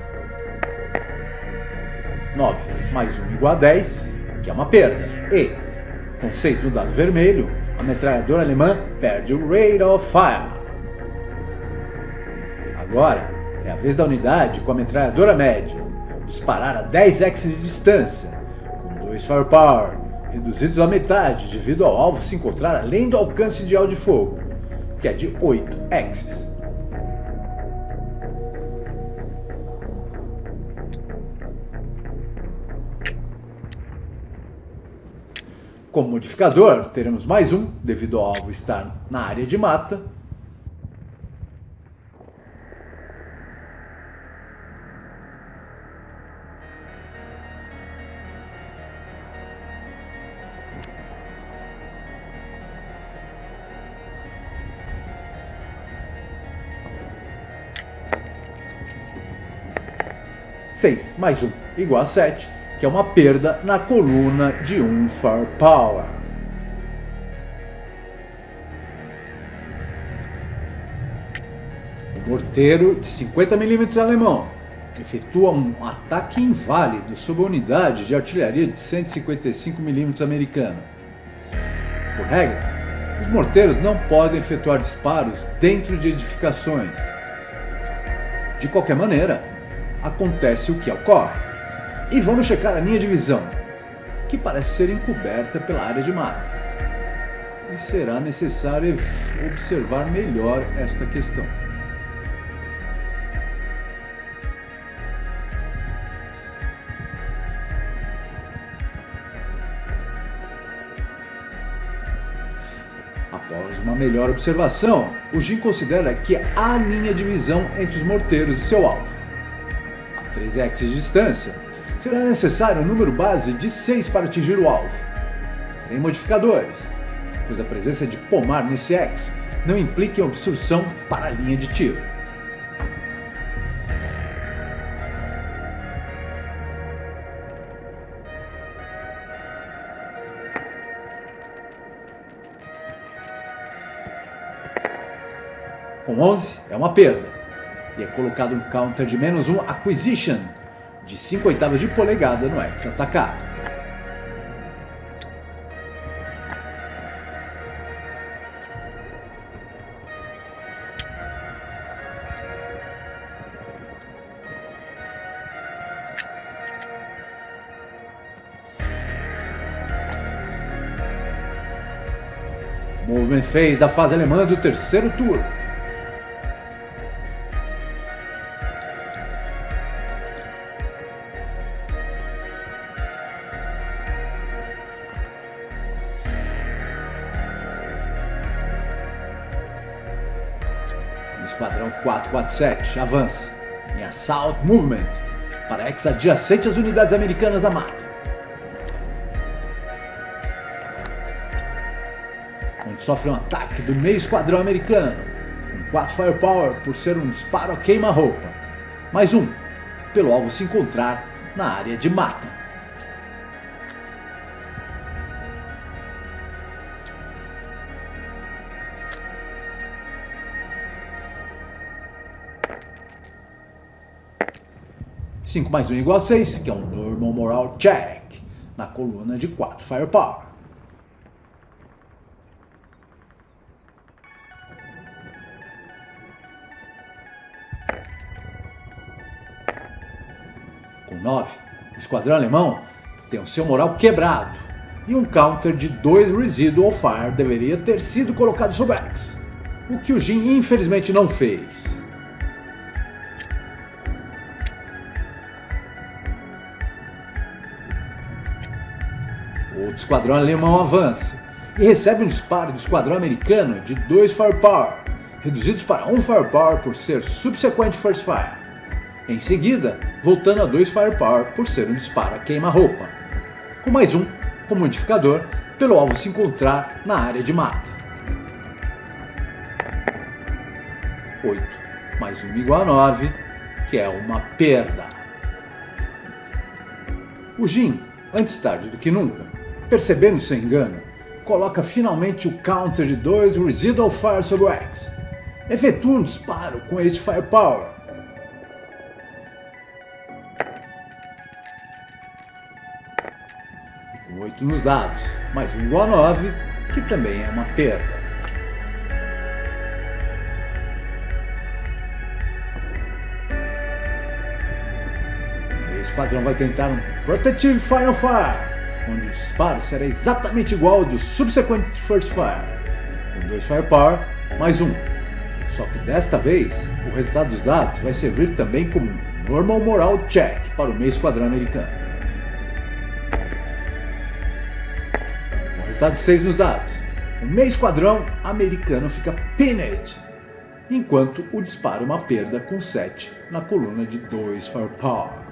9 mais 1 igual a 10, que é uma perda, e, com 6 no dado vermelho, a metralhadora alemã perde o Rate of Fire. Agora é a vez da unidade com a metralhadora média disparar a 10 X de distância, com 2 Firepower, reduzidos à metade devido ao alvo se encontrar além do alcance ideal de fogo, que é de 8 X. Como modificador, teremos mais 1, devido ao alvo estar na área de mata. Seis mais 1 igual a 7, que é uma perda na coluna de 1 Firepower. O morteiro de 50 mm alemão efetua um ataque inválido sobre a unidade de artilharia de 155 mm americana. Por regra, os morteiros não podem efetuar disparos dentro de edificações. De qualquer maneira, acontece o que ocorre. E vamos checar a linha de visão, que parece ser encoberta pela área de mata. E será necessário observar melhor esta questão. Após uma melhor observação, o Jim considera que há linha de visão entre os morteiros e seu alvo. A 3 X de distância, será necessário um número base de 6 para atingir o alvo, sem modificadores, pois a presença de pomar nesse X não implica em obstrução para a linha de tiro. Com 11 é uma perda. E é colocado um counter de -1 acquisition de 5/8 de polegada no X atacado. Movement Phase da fase alemã do terceiro turno. O esquadrão 447 avança em Assault Movement para X adjacente às unidades americanas da mata, onde sofre um ataque do meio esquadrão americano, com 4 Firepower por ser um disparo a queima-roupa, mais 1 pelo alvo se encontrar na área de mata. Cinco mais 1 igual a 6, que é um Normal Moral Check, na coluna de 4 Firepower. Com 9, o esquadrão alemão tem o seu moral quebrado e um counter de 2 Residual Fire deveria ter sido colocado sobre X, o que o Jin infelizmente não fez. Outro esquadrão alemão avança e recebe um disparo do esquadrão americano de 2 Firepower, reduzidos para 1 Firepower por ser Subsequent First Fire. Em seguida, voltando a 2 Firepower por ser um disparo a queima-roupa, com mais 1 como modificador pelo alvo se encontrar na área de mata. 8 mais 1 igual a 9, que é uma perda. O Jin, antes tarde do que nunca, percebendo seu engano, coloca finalmente o counter de 2 Residual Fire sobre o X. Efetua um disparo com este Firepower. E com 8 nos dados, mais 1 igual a 9, que também é uma perda. O esquadrão vai tentar um Protective Final Fire, onde o disparo será exatamente igual ao do Subsequent First Fire, com 2 Firepower mais 1. Só que desta vez, o resultado dos dados vai servir também como um Normal Moral Check para o meio esquadrão americano. Com o resultado de 6 nos dados, o meio esquadrão americano fica pinned, enquanto o disparo é uma perda com 7 na coluna de 2 Firepower.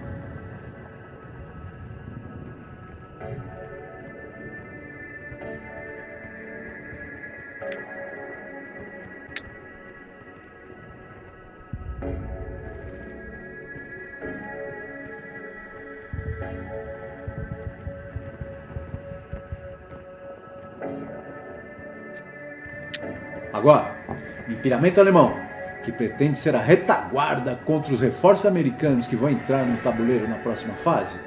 Agora, o empiramento alemão, que pretende ser a retaguarda contra os reforços americanos que vão entrar no tabuleiro na próxima fase,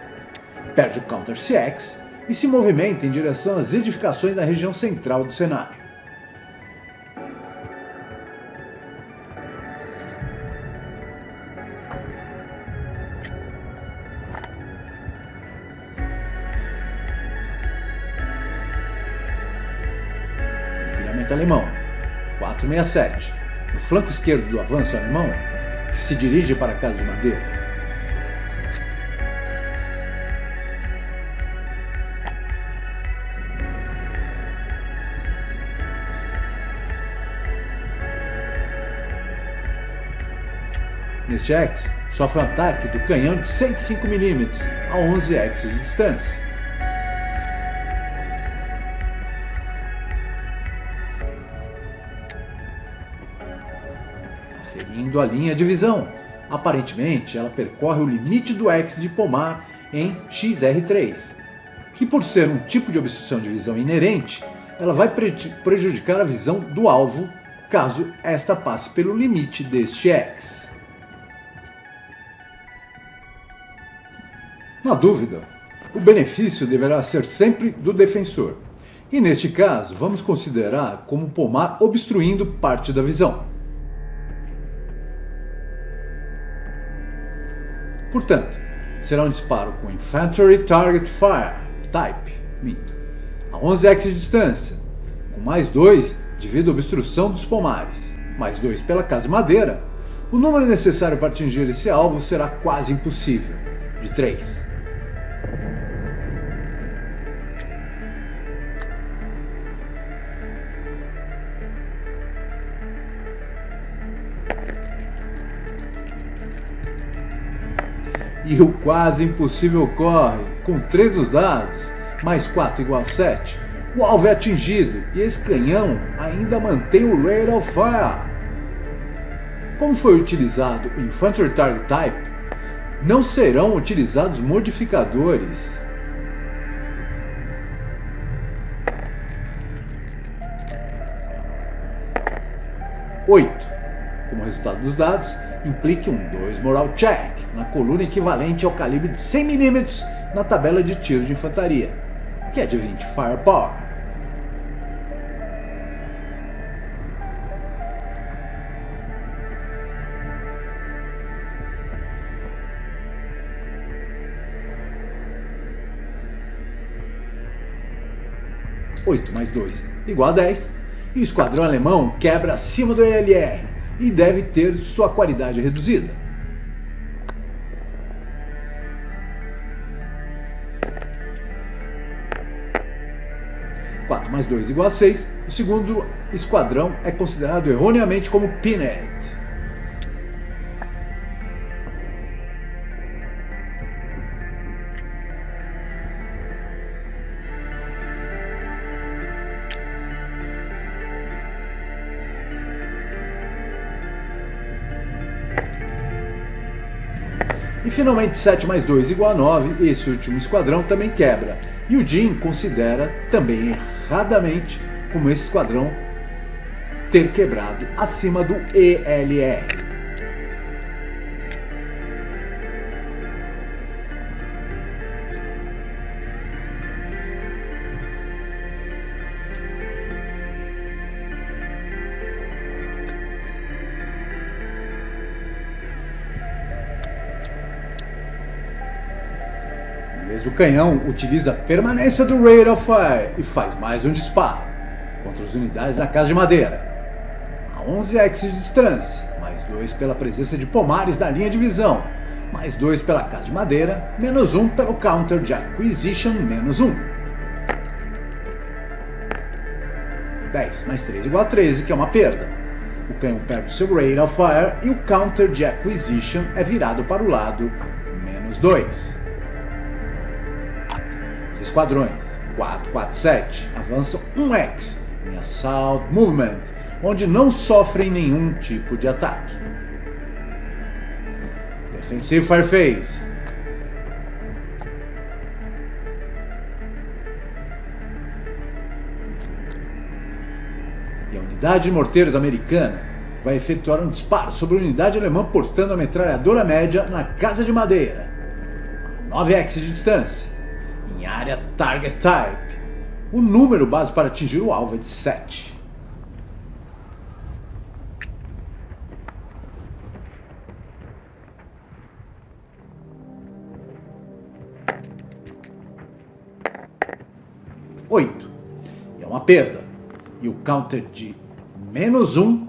perde o counter CX e se movimenta em direção às edificações da região central do cenário. Empiramento alemão 467, no flanco esquerdo do avanço alemão, que se dirige para a Casa de Madeira. Neste X, sofre um ataque do canhão de 105 mm a 11 X de distância. Ferindo a linha de visão. Aparentemente, ela percorre o limite do X de Pomar em XR3, que por ser um tipo de obstrução de visão inerente, ela vai prejudicar a visão do alvo caso esta passe pelo limite deste X. Na dúvida, o benefício deverá ser sempre do defensor, e neste caso vamos considerar como pomar obstruindo parte da visão. Portanto, será um disparo com Infantry Target Fire Type, a 11x de distância, com mais 2 devido à obstrução dos pomares, mais 2 pela casa de madeira. O número necessário para atingir esse alvo será quase impossível, de 3. E o quase impossível ocorre, com 3 dos dados, mais 4 igual a 7, o alvo é atingido e esse canhão ainda mantém o Rate of Fire. Como foi utilizado o Infantry Target Type, não serão utilizados modificadores. Como resultado dos dados, implique um 2 Moral Check na coluna equivalente ao calibre de 100 mm na tabela de tiro de infantaria, que é de 20 Firepower. Mais 2 igual a 10, e o esquadrão alemão quebra acima do ELR e deve ter sua qualidade reduzida. 4 mais 2 igual a 6, o segundo esquadrão é considerado erroneamente como Pinhead. E finalmente 7 mais 2 igual a 9, esse último esquadrão também quebra. E o Jim considera também erradamente como esse esquadrão ter quebrado acima do ELR. O canhão utiliza a permanência do Rate of Fire e faz mais um disparo contra as unidades da casa de madeira, a 11x de distância, mais 2 pela presença de pomares na linha de visão, mais 2 pela casa de madeira, menos 1 pelo counter de acquisition, menos 1. 10 mais 3 igual a 13, que é uma perda. O canhão perde o seu Rate of Fire e o counter de acquisition é virado para o lado, menos 2. Esquadrões 4, 4, 7 avançam 1x em Assault Movement, onde não sofrem nenhum tipo de ataque. Defensive Fire Phase. E a unidade de morteiros americana vai efetuar um disparo sobre a unidade alemã portando a metralhadora média na casa de madeira, a 9x de distância, em área Target Type. O número base para atingir o alvo é de 7. E é uma perda. E o counter de menos 1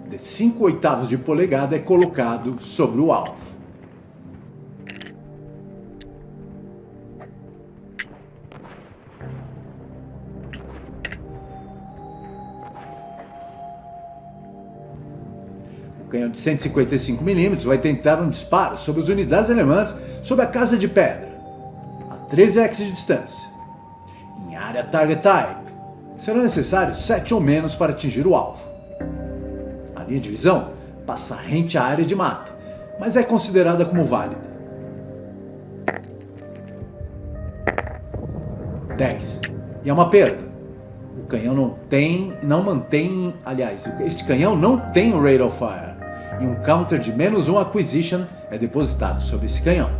de 5/8 de polegada é colocado sobre o alvo. O canhão de 155 mm vai tentar um disparo sobre as unidades alemãs sob a casa de pedra, a 13x de distância, em área Target Type. Serão necessários 7 ou menos para atingir o alvo. A linha de visão passa rente à área de mata, mas é considerada como válida. 10. E é uma perda. O canhão este canhão não tem um Rate of Fire, e um counter de -1 Acquisition é depositado sobre esse canhão.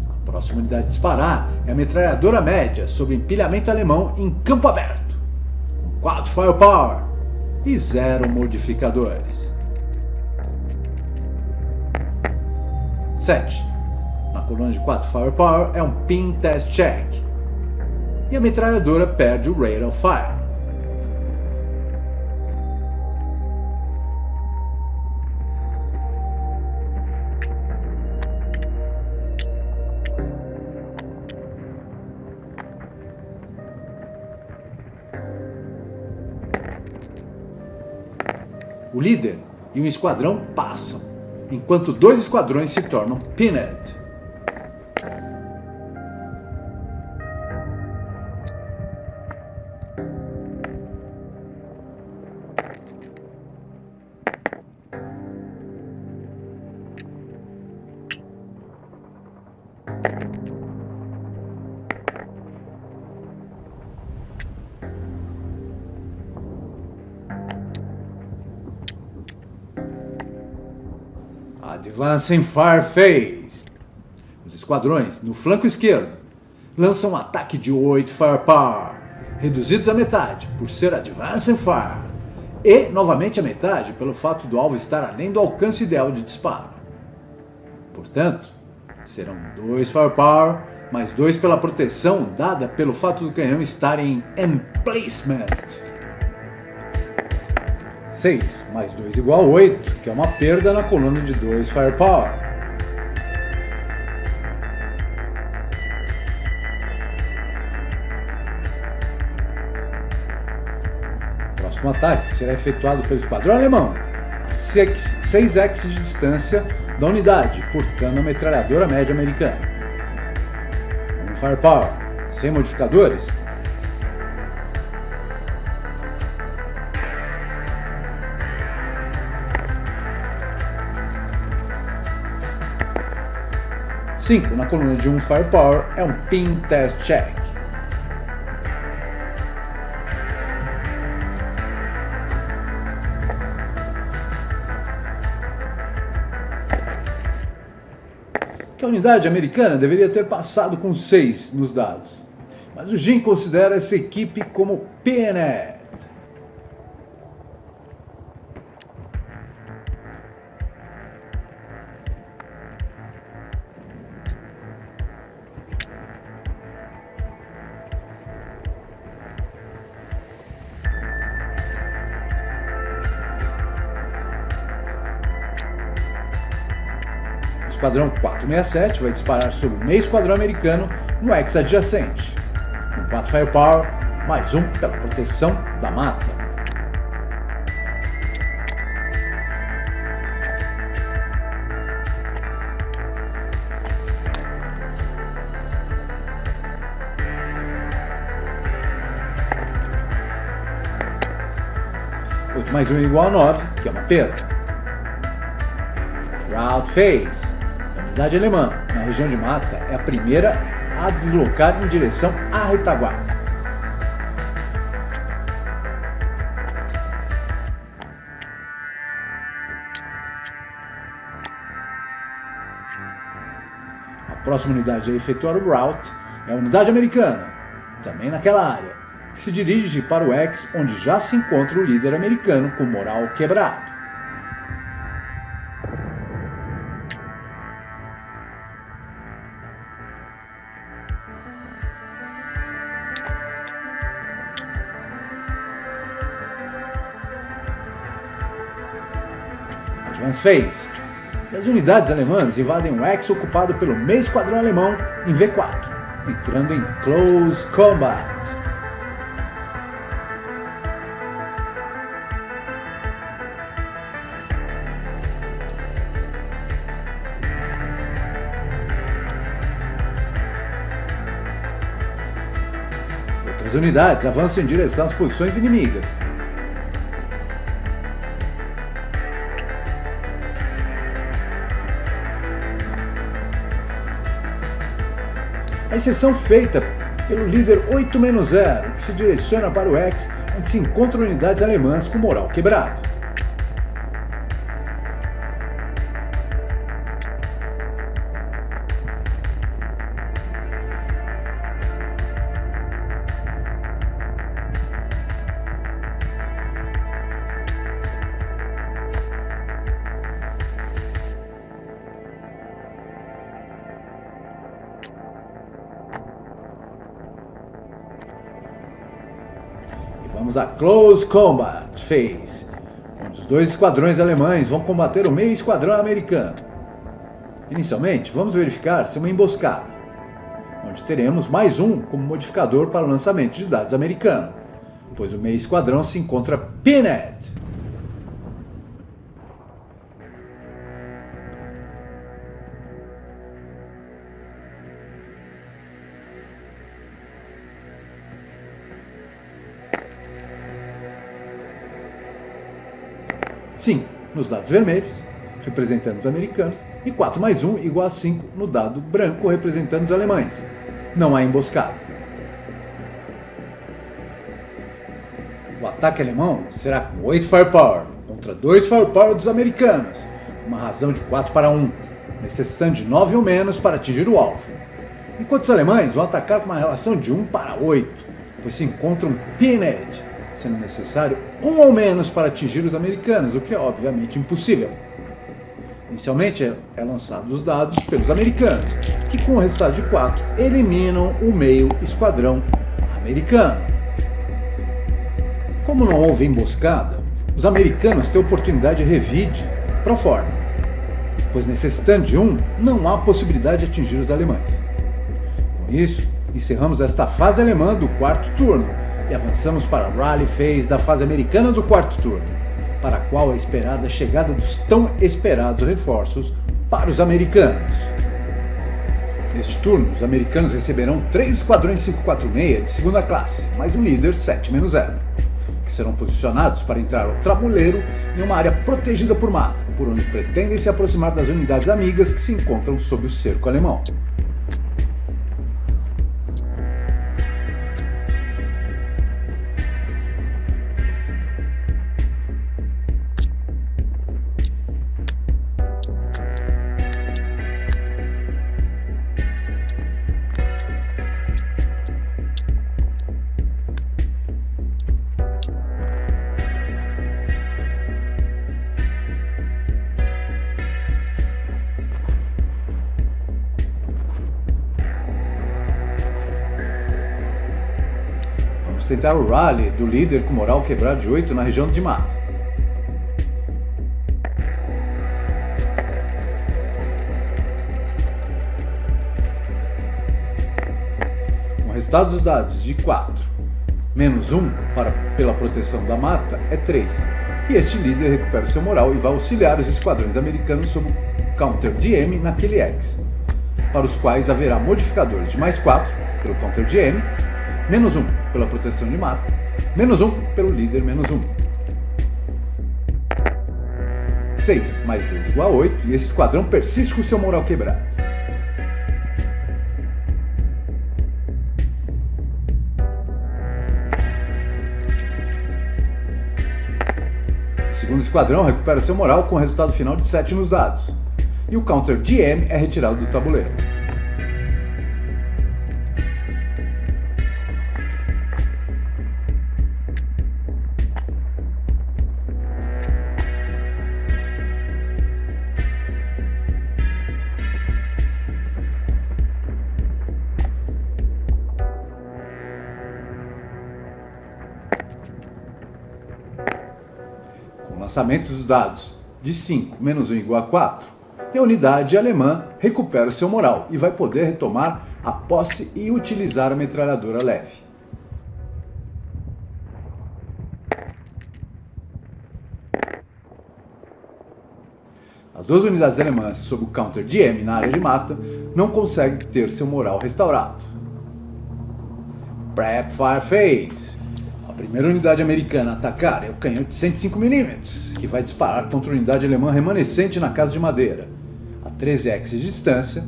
A próxima unidade a disparar é a metralhadora média sobre empilhamento alemão em campo aberto, com 4 Firepower e 0 modificadores. 7. Na coluna de 4 Firepower é um Pin Test Check, e a metralhadora perde o Rate of Fire. O líder e um esquadrão passam, enquanto 2 esquadrões se tornam pinned. Advancing Fire Phase. Os esquadrões, no flanco esquerdo, lançam um ataque de 8 Firepower, reduzidos à metade por ser Advancing Fire, e novamente a metade pelo fato do alvo estar além do alcance ideal de disparo. Portanto, serão 2 Firepower, mais 2 pela proteção dada pelo fato do canhão estar em Emplacement. 6 mais 2 igual a 8, que é uma perda na coluna de 2 Firepower. O próximo ataque será efetuado pelo esquadrão alemão, a 6x de distância da unidade, portando a metralhadora média americana. 1 Firepower, sem modificadores. Na coluna de 1 Firepower é um Pin Test Check. Que a unidade americana deveria ter passado com 6 nos dados, mas o Jim considera essa equipe como pinned. O esquadrão 467 vai disparar sobre o meio esquadrão americano no X adjacente, com 4 Firepower, mais 1 pela proteção da mata. Oito mais 1 igual a 9, que é uma perda. Route Phase. A unidade alemã, na região de mata, é a primeira a deslocar em direção à retaguarda. A próxima unidade a efetuar o route é a unidade americana, também naquela área, que se dirige para o X, onde já se encontra o líder americano com moral quebrado. Advance Phase. E as unidades alemãs invadem o X ocupado pelo meio esquadrão alemão em V4, entrando em Close Combat. Outras unidades avançam em direção às posições inimigas. A exceção feita pelo líder 8-0, que se direciona para o X, onde se encontram unidades alemãs com moral quebrado. Vamos a Close Combat Phase, onde os dois esquadrões alemães vão combater o meio esquadrão americano. Inicialmente, vamos verificar se é uma emboscada, onde teremos mais um como modificador para o lançamento de dados americano, pois o meio esquadrão se encontra pinned. Sim, nos dados vermelhos, representando os americanos, e 4+1 igual a 5 no dado branco, representando os alemães. Não há emboscada. O ataque alemão será com 8 Firepower contra 2 Firepower dos americanos, uma razão de 4-1, necessitando de 9 ou menos para atingir o alvo. Enquanto os alemães vão atacar com uma relação de 1-8, pois se encontram pinned, sendo necessário 1 ou menos para atingir os americanos, o que é obviamente impossível. Inicialmente é lançado os dados pelos americanos, que com o resultado de 4 eliminam o meio esquadrão americano. Como não houve emboscada, os americanos têm oportunidade de revide pro forma, pois necessitando de 1, não há possibilidade de atingir os alemães. Com isso, encerramos esta fase alemã do quarto turno, e avançamos para a Rally Phase da fase americana do quarto turno, para a qual é esperada a chegada dos tão esperados reforços para os americanos. Neste turno, os americanos receberão 3 esquadrões 546 de segunda classe, mais um líder 7-0, que serão posicionados para entrar ao tabuleiro em uma área protegida por mata, por onde pretendem se aproximar das unidades amigas que se encontram sob o cerco alemão. Tentar o rally do líder com moral quebrado de 8 na região de mata. Com o resultado dos dados de 4, -1 pela proteção da mata é 3, e este líder recupera seu moral e vai auxiliar os esquadrões americanos sob o counter GM naquele X, para os quais haverá modificadores de +4 pelo counter GM, -1 pela proteção de mata, -1 pelo líder -1. 6 mais 2 igual a 8, e esse esquadrão persiste com seu moral quebrado. O segundo esquadrão recupera seu moral com o resultado final de 7 nos dados, e o counter GM é retirado do tabuleiro. Com o lançamento dos dados de 5 -1 igual a 4, e a unidade alemã recupera o seu moral e vai poder retomar a posse e utilizar a metralhadora leve. As duas unidades alemãs sob o counter GM na área de mata não conseguem ter seu moral restaurado. Prep Fire Phase. A primeira unidade americana a atacar é o canhão de 105mm, que vai disparar contra a unidade alemã remanescente na casa de madeira, a 13 x de distância,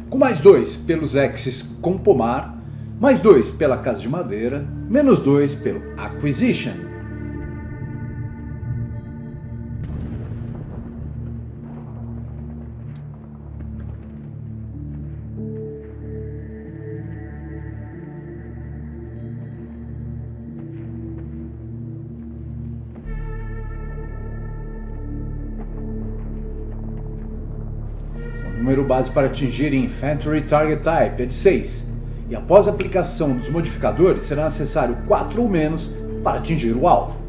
com mais 2 pelos Axis com pomar, mais 2 pela casa de madeira, menos 2 pelo Acquisition. O número base para atingir Infantry Target Type é de 6, e após a aplicação dos modificadores será necessário 4 ou menos para atingir o alvo.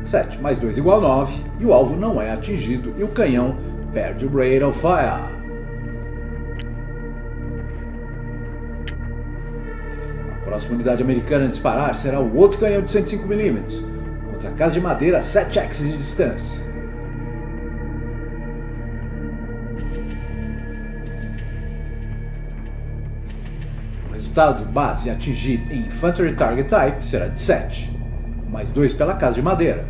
(7 mais 2 igual a 9) e o alvo não é atingido e o canhão perde o Rate of Fire. A próxima unidade americana a disparar será o outro canhão de 105mm, contra a casa de madeira a 7 axis de distância. O resultado base a atingir em Infantry Target Type será de 7, com mais 2 pela casa de madeira.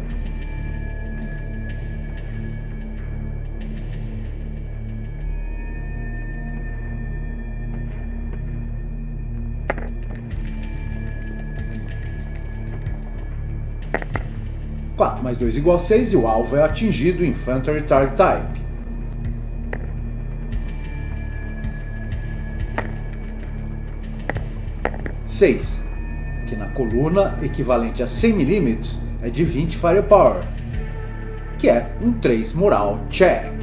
(4 mais 2 igual a 6) e o alvo é atingido em Infantry Target Type. (6), que na coluna equivalente a 100mm é de 20 Firepower, que é um 3 Moral Check.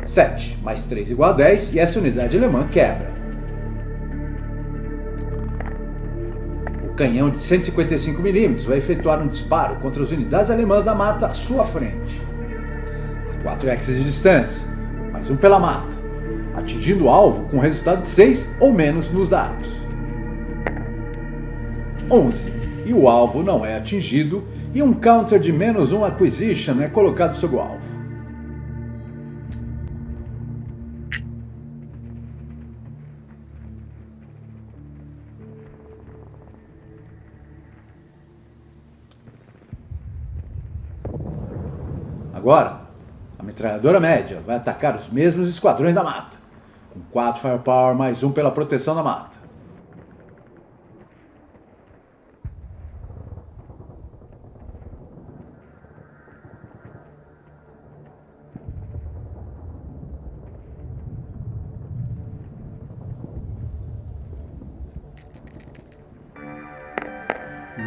(7 mais 3 igual a 10) e essa unidade alemã quebra. O canhão de 155mm vai efetuar um disparo contra as unidades alemãs da mata à sua frente, a 4 axis de distância, mais 1 pela mata, atingindo o alvo com resultado de 6 ou menos nos dados. 11, e o alvo não é atingido e um counter de menos 1 Acquisition é colocado sobre o alvo. Agora, a metralhadora média vai atacar os mesmos esquadrões da mata, com 4 Firepower mais 1 pela proteção da mata.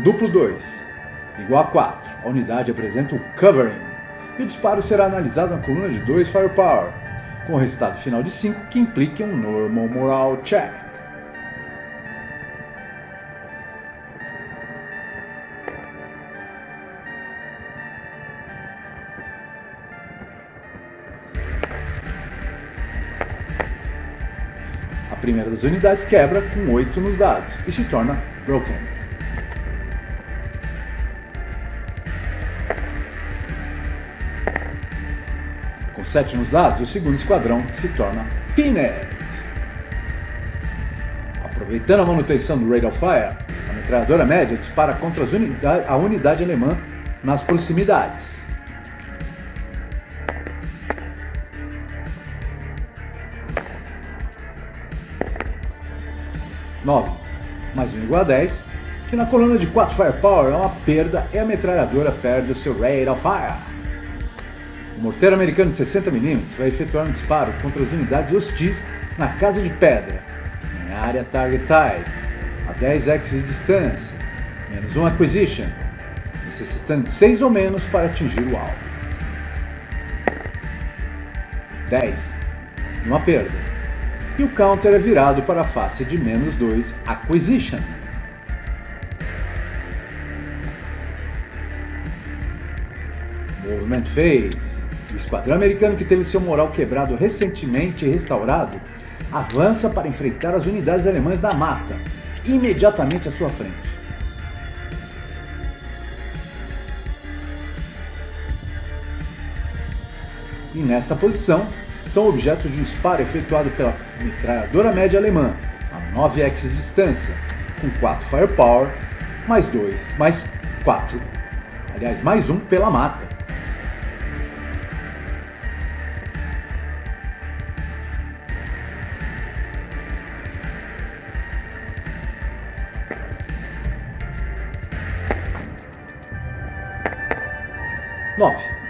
Duplo 2, igual a 4. A unidade apresenta um Covering, e o disparo será analisado na coluna de 2 Firepower, com o resultado final de 5, que implica um Normal Moral Check. A primeira das unidades quebra com 8 nos dados e se torna Broken. Com 7 nos dados, o segundo esquadrão se torna Pinned. Aproveitando a manutenção do Rate of Fire, a metralhadora média dispara contra a unidade alemã nas proximidades. (9 mais 1 igual a 10), que na coluna de 4 Firepower é uma perda e a metralhadora perde o seu Rate of Fire. O morteiro americano de 60mm vai efetuar um disparo contra as unidades hostis na Casa de Pedra, em área Target Type, a 10 axis de distância, menos 1 Acquisition, necessitando de 6 ou menos para atingir o alvo. 10, uma perda, e o counter é virado para a face de menos 2 Acquisition. Movement Phase. O esquadrão americano, que teve seu moral quebrado recentemente e restaurado, avança para enfrentar as unidades alemãs da mata, imediatamente à sua frente. E nesta posição são objetos de disparo efetuado pela metralhadora média alemã, a 9x de distância, com 4 firepower, mais 2, mais 4, aliás, mais 1 pela mata.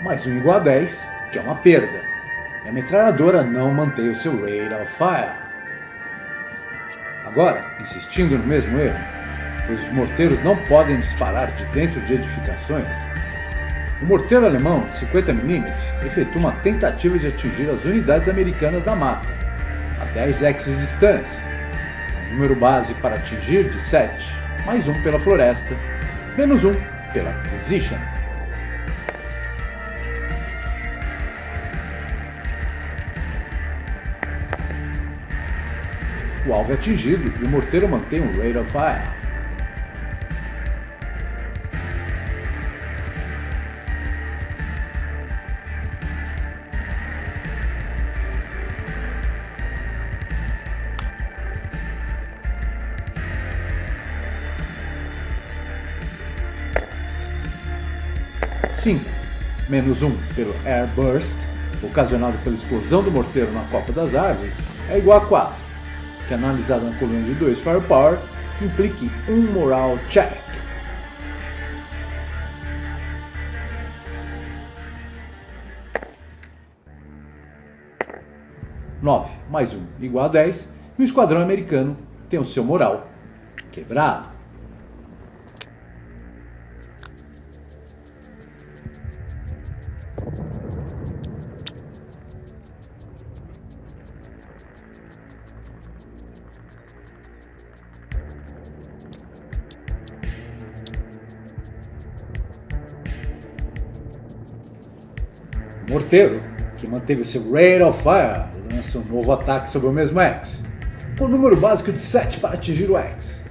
Mais 1 igual a 10, que é uma perda. E a metralhadora não mantém o seu rate of fire. Agora, insistindo no mesmo erro, pois os morteiros não podem disparar de dentro de edificações, o morteiro alemão de 50mm efetua uma tentativa de atingir as unidades americanas da mata, a 10x de distância. O número base para atingir de 7, mais 1 pela floresta, menos 1 pela acquisition. O alvo é atingido e o morteiro mantém um rate of fire. Menos 1 pelo Air Burst, ocasionado pela explosão do morteiro na copa das árvores, é igual a 4, que analisado na coluna de 2 firepower, implique um moral check. 9 mais 1 igual a 10, e o esquadrão americano tem o seu moral quebrado. O morteiro, que manteve seu rate of fire, lança um novo ataque sobre o mesmo X, com o número básico de 7 para atingir o X,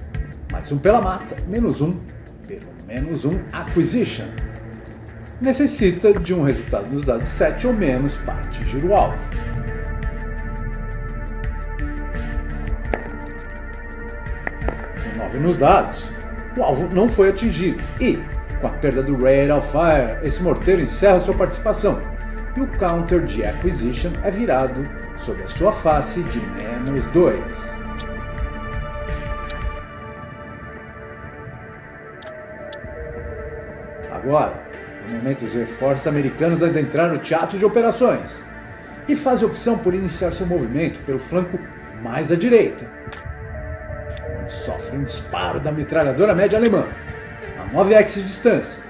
mais 1 pela mata, menos 1 pelo menos 1 acquisition. Necessita de um resultado nos dados 7 ou menos para atingir o alvo. Com 9 nos dados, o alvo não foi atingido e, com a perda do rate of fire, esse morteiro encerra sua participação e o counter de acquisition é virado sobre a sua face de menos 2. Agora, no momento dos reforços americanos adentrar no teatro de operações e faz a opção por iniciar seu movimento pelo flanco mais à direita, onde sofre um disparo da metralhadora média alemã, a 9x de distância,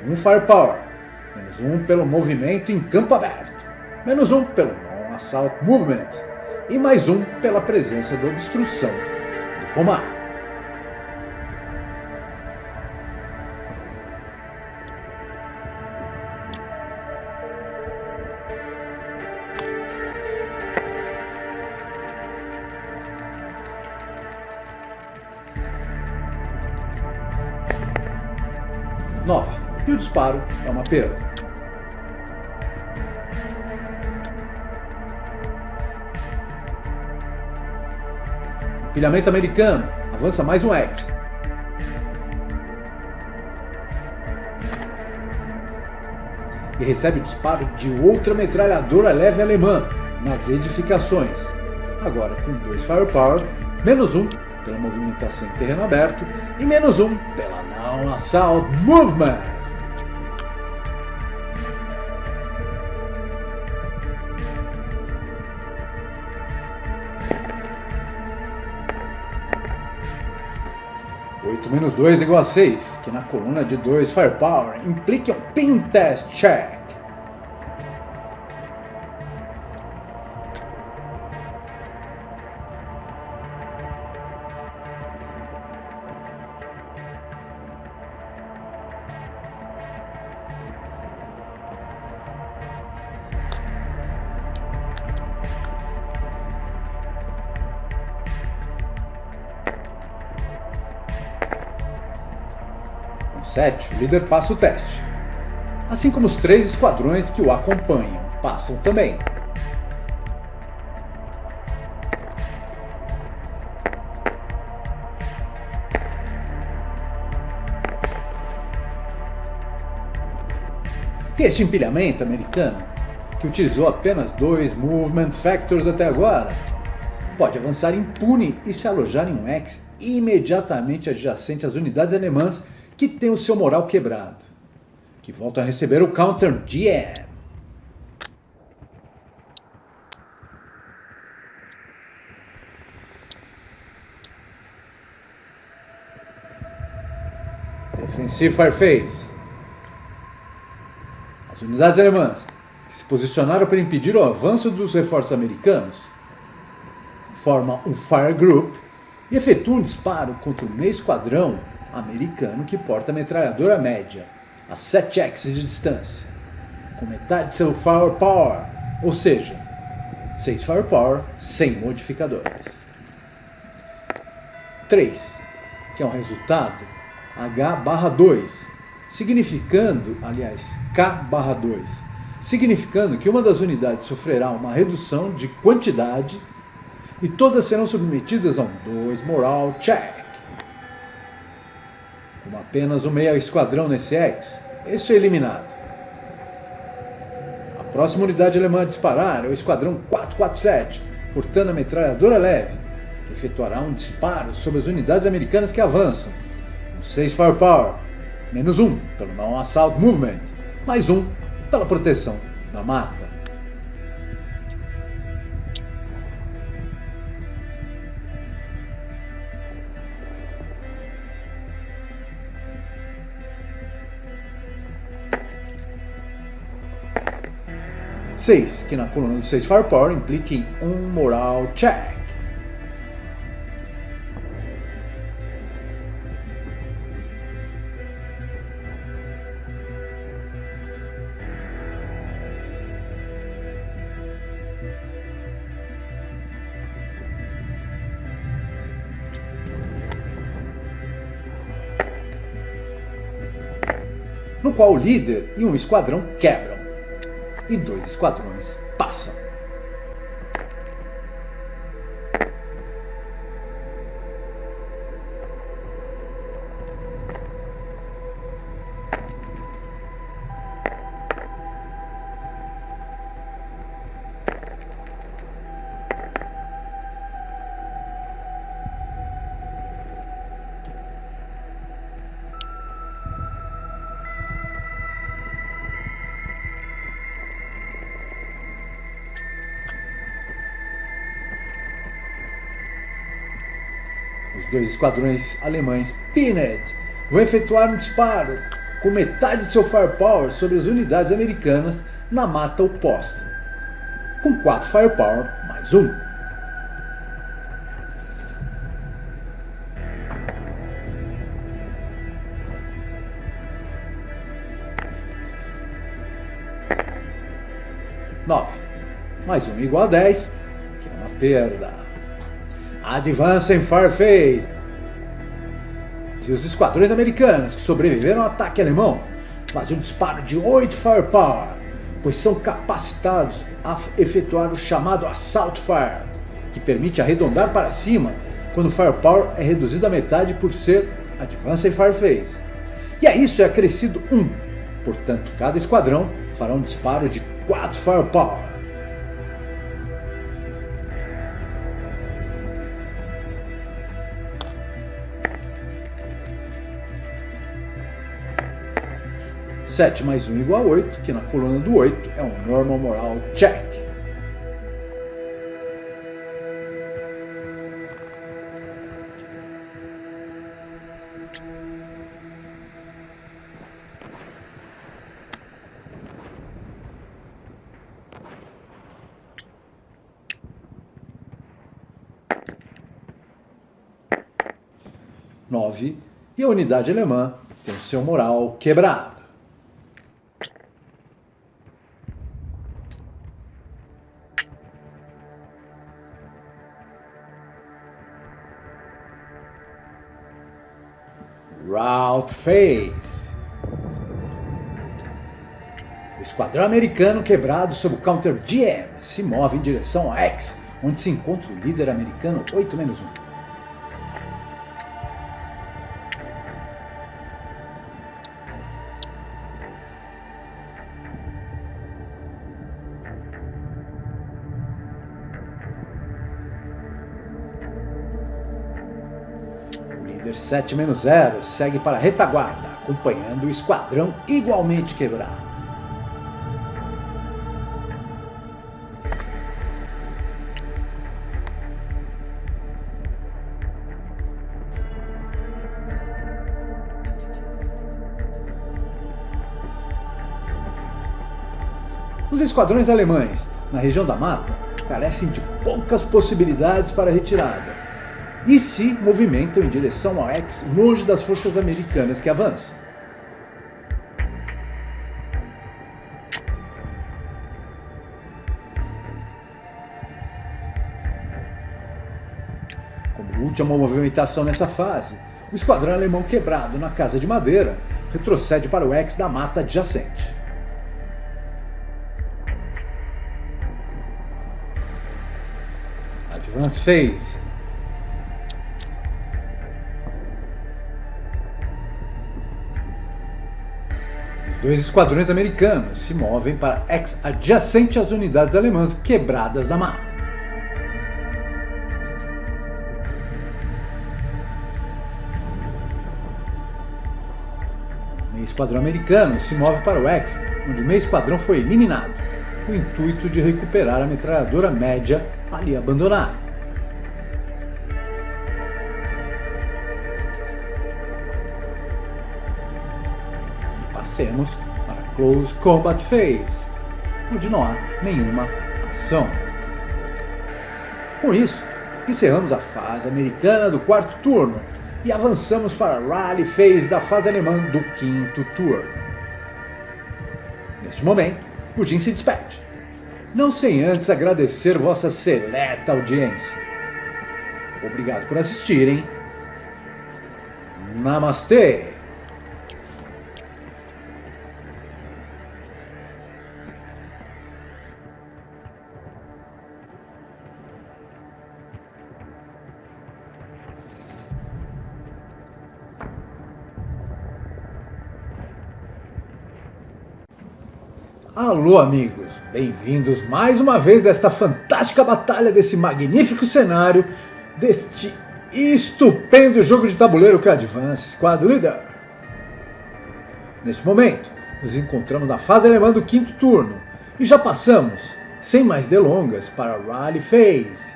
1 firepower, menos 1 pelo movimento em campo aberto, menos 1 pelo non-assault movement e mais 1 pela presença da obstrução do pomar. E o disparo é uma perda. Empilhamento americano avança mais um X. E recebe o disparo de outra metralhadora leve alemã nas edificações. Agora com 2 firepower, menos 1 pela movimentação em terreno aberto e menos 1 pela non-assault movement. Menos 2 igual a 6, que na coluna de 2 firepower implica um pin test check. O líder passa o teste, assim como os 3 esquadrões que o acompanham, passam também. E este empilhamento americano, que utilizou apenas 2 Movement Factors até agora, pode avançar impune e se alojar em um X imediatamente adjacente às unidades alemãs que têm o seu moral quebrado, que voltam a receber o Counter GM. Defensive Fireface. As unidades alemãs, que se posicionaram para impedir o avanço dos reforços americanos, formam um Fire Group e efetuam um disparo contra o meio esquadrão americano que porta a metralhadora média a 7 axes de distância, com metade de seu Firepower, ou seja, 6 Firepower sem modificadores. 3, que é um resultado H/2, significando, aliás, K/2, significando que uma das unidades sofrerá uma redução de quantidade e todas serão submetidas a um 2 Moral Check. Como apenas o meio esquadrão nesse X, este é eliminado. A próxima unidade alemã a disparar é o esquadrão 447, portando a metralhadora leve, que efetuará um disparo sobre as unidades americanas que avançam, com 6 Firepower, menos 1 pelo Non-Assault Movement, mais 1 pela proteção da mata. Seis, que na coluna do 6 Firepower implique em um Moral Check. No qual o líder e um esquadrão quebram, e 2 esquadrões passam. Os 2 esquadrões alemães Pinhead vão efetuar um disparo com metade de seu Firepower sobre as unidades americanas na mata oposta, com 4 Firepower mais 1. Nove mais 1 igual a 10, que é uma perda. Advancem Fireface. E os esquadrões americanos que sobreviveram ao ataque alemão fazem um disparo de 8 Firepower, pois são capacitados a efetuar o chamado Assault Fire, que permite arredondar para cima quando o Firepower é reduzido à metade por ser Advanced Fireface. E a isso é acrescido 1, portanto cada esquadrão fará um disparo de 4 Firepower. Sete mais 1 igual a 8, que na coluna do 8 é um Normal Moral Check. Nove, e a unidade alemã tem o seu moral quebrado. Rout Phase. O esquadrão americano quebrado sob o counter GM se move em direção ao X, onde se encontra o líder americano 8-1. O líder 7-0 segue para a retaguarda, acompanhando o esquadrão igualmente quebrado. Os esquadrões alemães, na região da mata, carecem de poucas possibilidades para retirada e se movimentam em direção ao X, longe das forças americanas que avançam. Como última movimentação nessa fase, o esquadrão alemão quebrado na Casa de Madeira retrocede para o X da mata adjacente. Advance Phase. Os dois esquadrões americanos se movem para X adjacente às unidades alemãs quebradas da mata. O meio esquadrão americano se move para o X, onde o meio esquadrão foi eliminado, com o intuito de recuperar a metralhadora média ali abandonada. Passemos para Close Combat Phase, onde não há nenhuma ação. Com isso, encerramos a fase americana do quarto turno e avançamos para a Rally Phase da fase alemã do quinto turno. Neste momento, o Jin se despede, não sem antes agradecer vossa seleta audiência. Obrigado por assistirem. Namastê! Alô amigos, bem-vindos mais uma vez a esta fantástica batalha desse magnífico cenário, deste estupendo jogo de tabuleiro que é Advance Squad Leader. Neste momento, nos encontramos na fase alemã do quinto turno e já passamos, sem mais delongas, para a Rally Phase,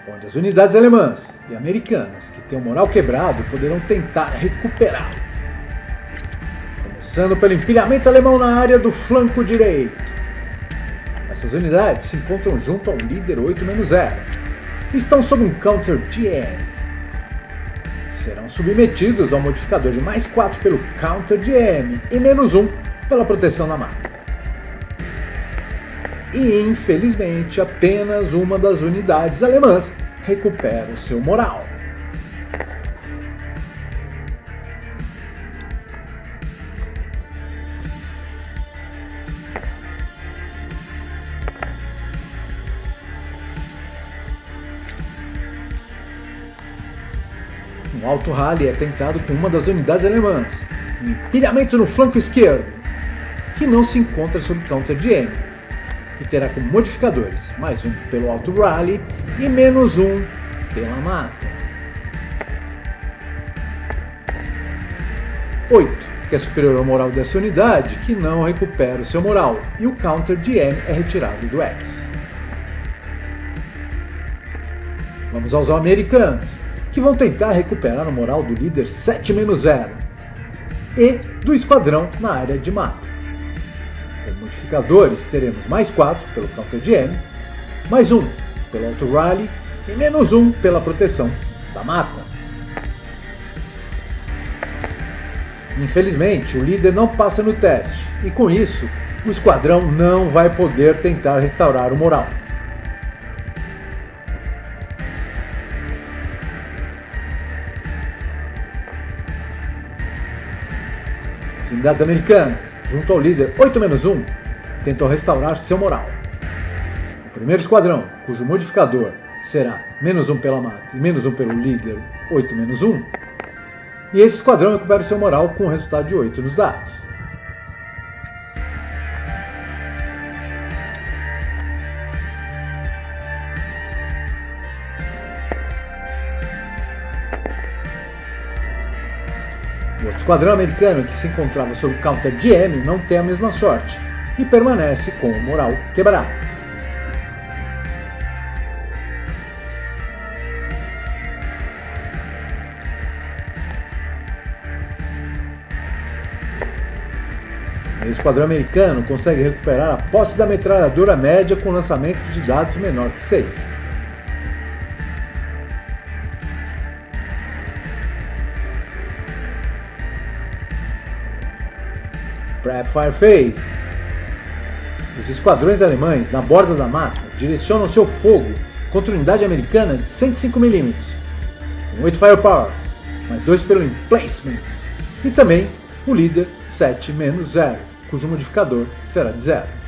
onde as unidades alemãs e americanas que têm o moral quebrado poderão tentar recuperar. Começando pelo empilhamento alemão na área do flanco direito. Essas unidades se encontram junto ao líder 8-0 e estão sob um counter GM. Serão submetidos ao modificador de +4 pelo counter GM e -1 pela proteção da mata. E infelizmente apenas uma das unidades alemãs recupera o seu moral. Um alto rally é tentado com uma das unidades alemãs, um empilhamento no flanco esquerdo, que não se encontra sob counter GM, e terá como modificadores +1 pelo alto rally e -1 pela mata. 8, que é superior ao moral dessa unidade, que não recupera o seu moral, e o counter GM é retirado do X. Vamos aos americanos, que vão tentar recuperar o moral do líder 7-0 e do esquadrão na área de mata. Como modificadores, teremos +4 pelo counter GM, +1 pelo auto rally e -1 pela proteção da mata. Infelizmente, o líder não passa no teste e com isso, o esquadrão não vai poder tentar restaurar o moral. As unidades americanas, junto ao líder 8-1, tentam restaurar seu moral. O primeiro esquadrão, cujo modificador será -1 pela mata e -1 pelo líder, 8-1, e esse esquadrão recupera seu moral com o resultado de 8 nos dados. O outro esquadrão americano, que se encontrava sob o counter de M, não tem a mesma sorte e permanece com o moral quebrado. O esquadrão americano consegue recuperar a posse da metralhadora média com lançamento de dados menor que 6. Prep Fire Phase. Os esquadrões alemães, na borda da mata, direcionam seu fogo contra a unidade americana de 105 mm, com 8 Firepower, mais 2 pelo Emplacement, e também o líder 7-0, cujo modificador será de 0.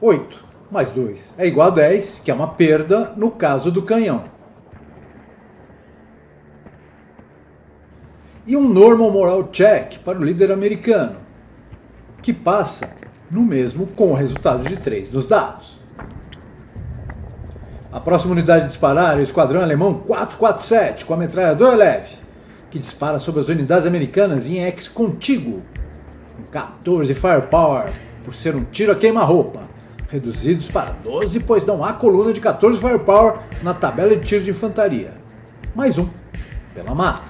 Oito mais 2 é igual a 10, que é uma perda no caso do canhão. E um Normal Moral Check para o líder americano, que passa no mesmo com o resultado de 3 nos dados. A próxima unidade a disparar é o esquadrão alemão 447, com a metralhadora leve, que dispara sobre as unidades americanas em X contíguo, com 14 Firepower, por ser um tiro a queima-roupa, reduzidos para 12, pois não há coluna de 14 Firepower na tabela de tiro de infantaria. Mais 1 pela mata.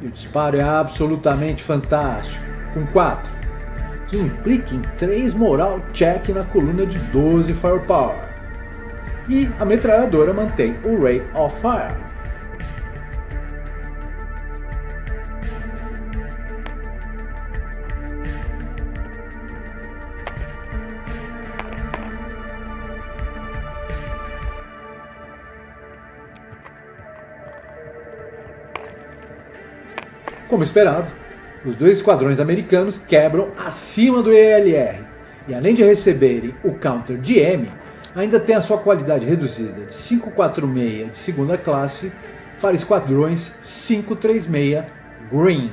E o disparo é absolutamente fantástico, com 4, que implica em 3 moral check na coluna de 12 Firepower. E a metralhadora mantém o Rate of Fire. Como esperado, os dois esquadrões americanos quebram acima do ELR e, além de receberem o counter de M, ainda tem a sua qualidade reduzida de 546 de segunda classe para esquadrões 536 Green.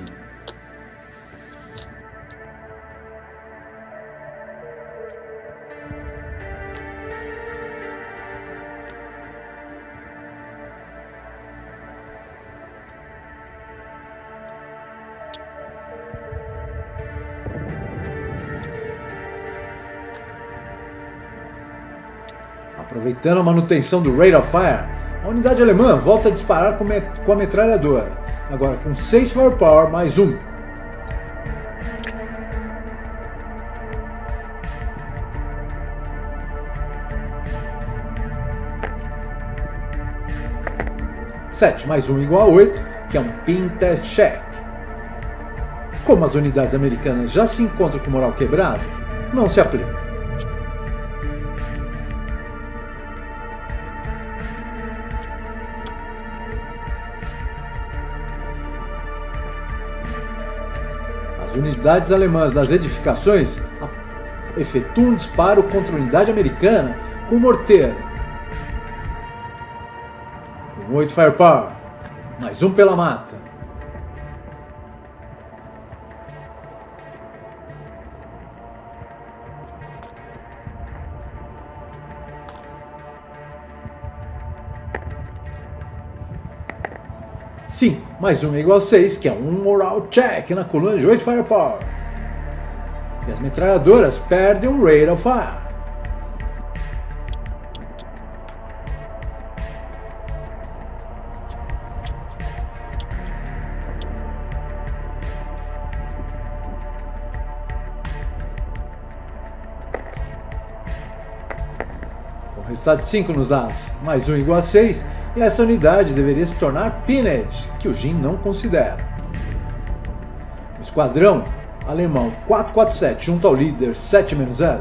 Aproveitando a manutenção do Rate of Fire, a unidade alemã volta a disparar com a metralhadora, agora com 6 Firepower mais 1. Sete mais 1 igual a 8, que é um Pin Test Check. Como as unidades americanas já se encontram com moral quebrado, não se aplica. As unidades alemãs das edificações efetuam um disparo contra a unidade americana com morteiro, com 8 Firepower, mais 1 pela mata. Sim, mais 1 é igual a 6, que é um Moral Check na coluna de 8 Firepower. E as metralhadoras perdem o Rate of Fire. Com o resultado de 5 nos dados, mais 1 igual a 6, e essa unidade deveria se tornar pinned, que o Jin não considera. O esquadrão alemão 447, junto ao líder 7-0,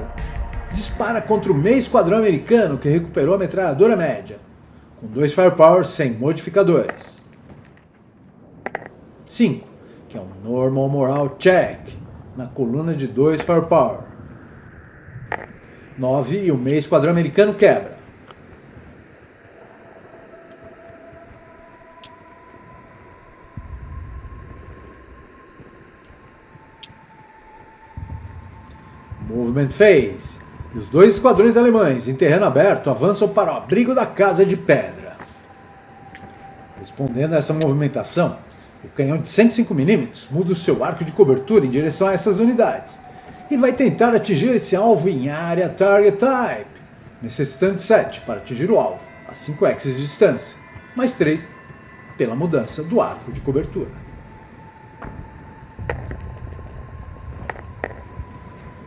dispara contra o meio esquadrão americano que recuperou a metralhadora média, com 2 firepower sem modificadores. 5, que é um normal morale check, na coluna de 2 firepower. 9, e o meio esquadrão americano quebra. Movement Phase. E os 2 esquadrões alemães, em terreno aberto, avançam para o abrigo da Casa de Pedra. Respondendo a essa movimentação, o canhão de 105mm muda o seu arco de cobertura em direção a essas unidades e vai tentar atingir esse alvo em área Target Type, necessitando de 7 para atingir o alvo, a 5 axes de distância, mais 3 pela mudança do arco de cobertura.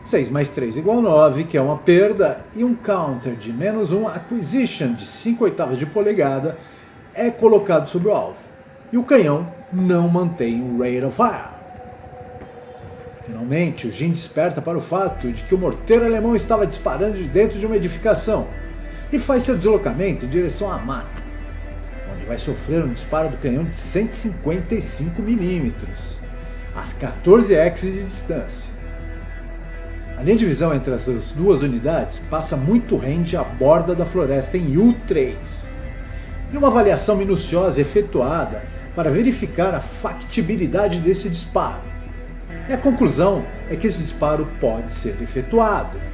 6 mais 3 igual 9, que é uma perda, e um counter de -1 acquisition de 5/8 de polegada é colocado sobre o alvo, e o canhão não mantém um rate of fire. Finalmente, o Jin desperta para o fato de que o morteiro alemão estava disparando de dentro de uma edificação e faz seu deslocamento em direção à mata, onde vai sofrer um disparo do canhão de 155mm, às 14 axes de distância. A linha de visão entre essas duas unidades passa muito range à borda da floresta em U3, e uma avaliação minuciosa efetuada para verificar a factibilidade desse disparo. E a conclusão é que esse disparo pode ser efetuado.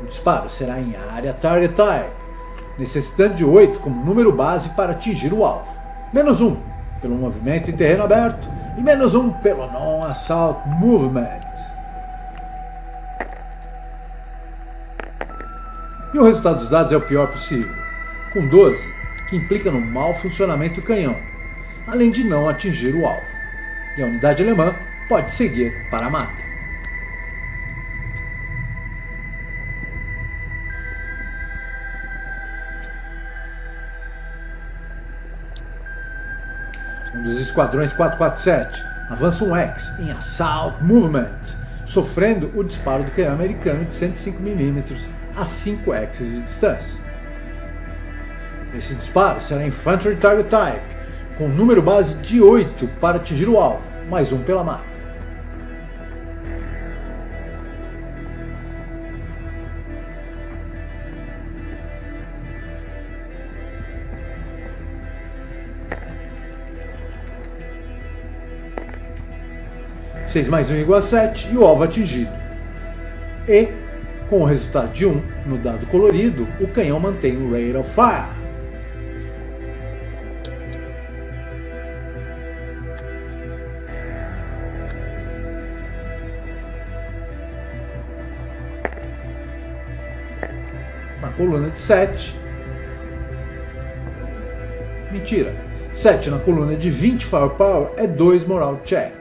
O disparo será em área Target Type, necessitando de 8 como número base para atingir o alvo. -1 pelo movimento em terreno aberto e -1 pelo Non-Assault Movement. E o resultado dos dados é o pior possível, com 12, que implica no mau funcionamento do canhão, além de não atingir o alvo. E a unidade alemã pode seguir para a mata. Um dos esquadrões 447 avança um X em Assault Movement, sofrendo o disparo do canhão americano de 105mm a 5 axes de distância. Esse disparo será Infantry Target Type, com número base de 8 para atingir o alvo, mais 1 pela mata. (6 mais 1 igual a 7) e o alvo atingido. E, com o resultado de 1 no dado colorido, o canhão mantém o rate of fire. Na coluna de 7. Mentira. 7 na coluna de 20 firepower é 2 morale check.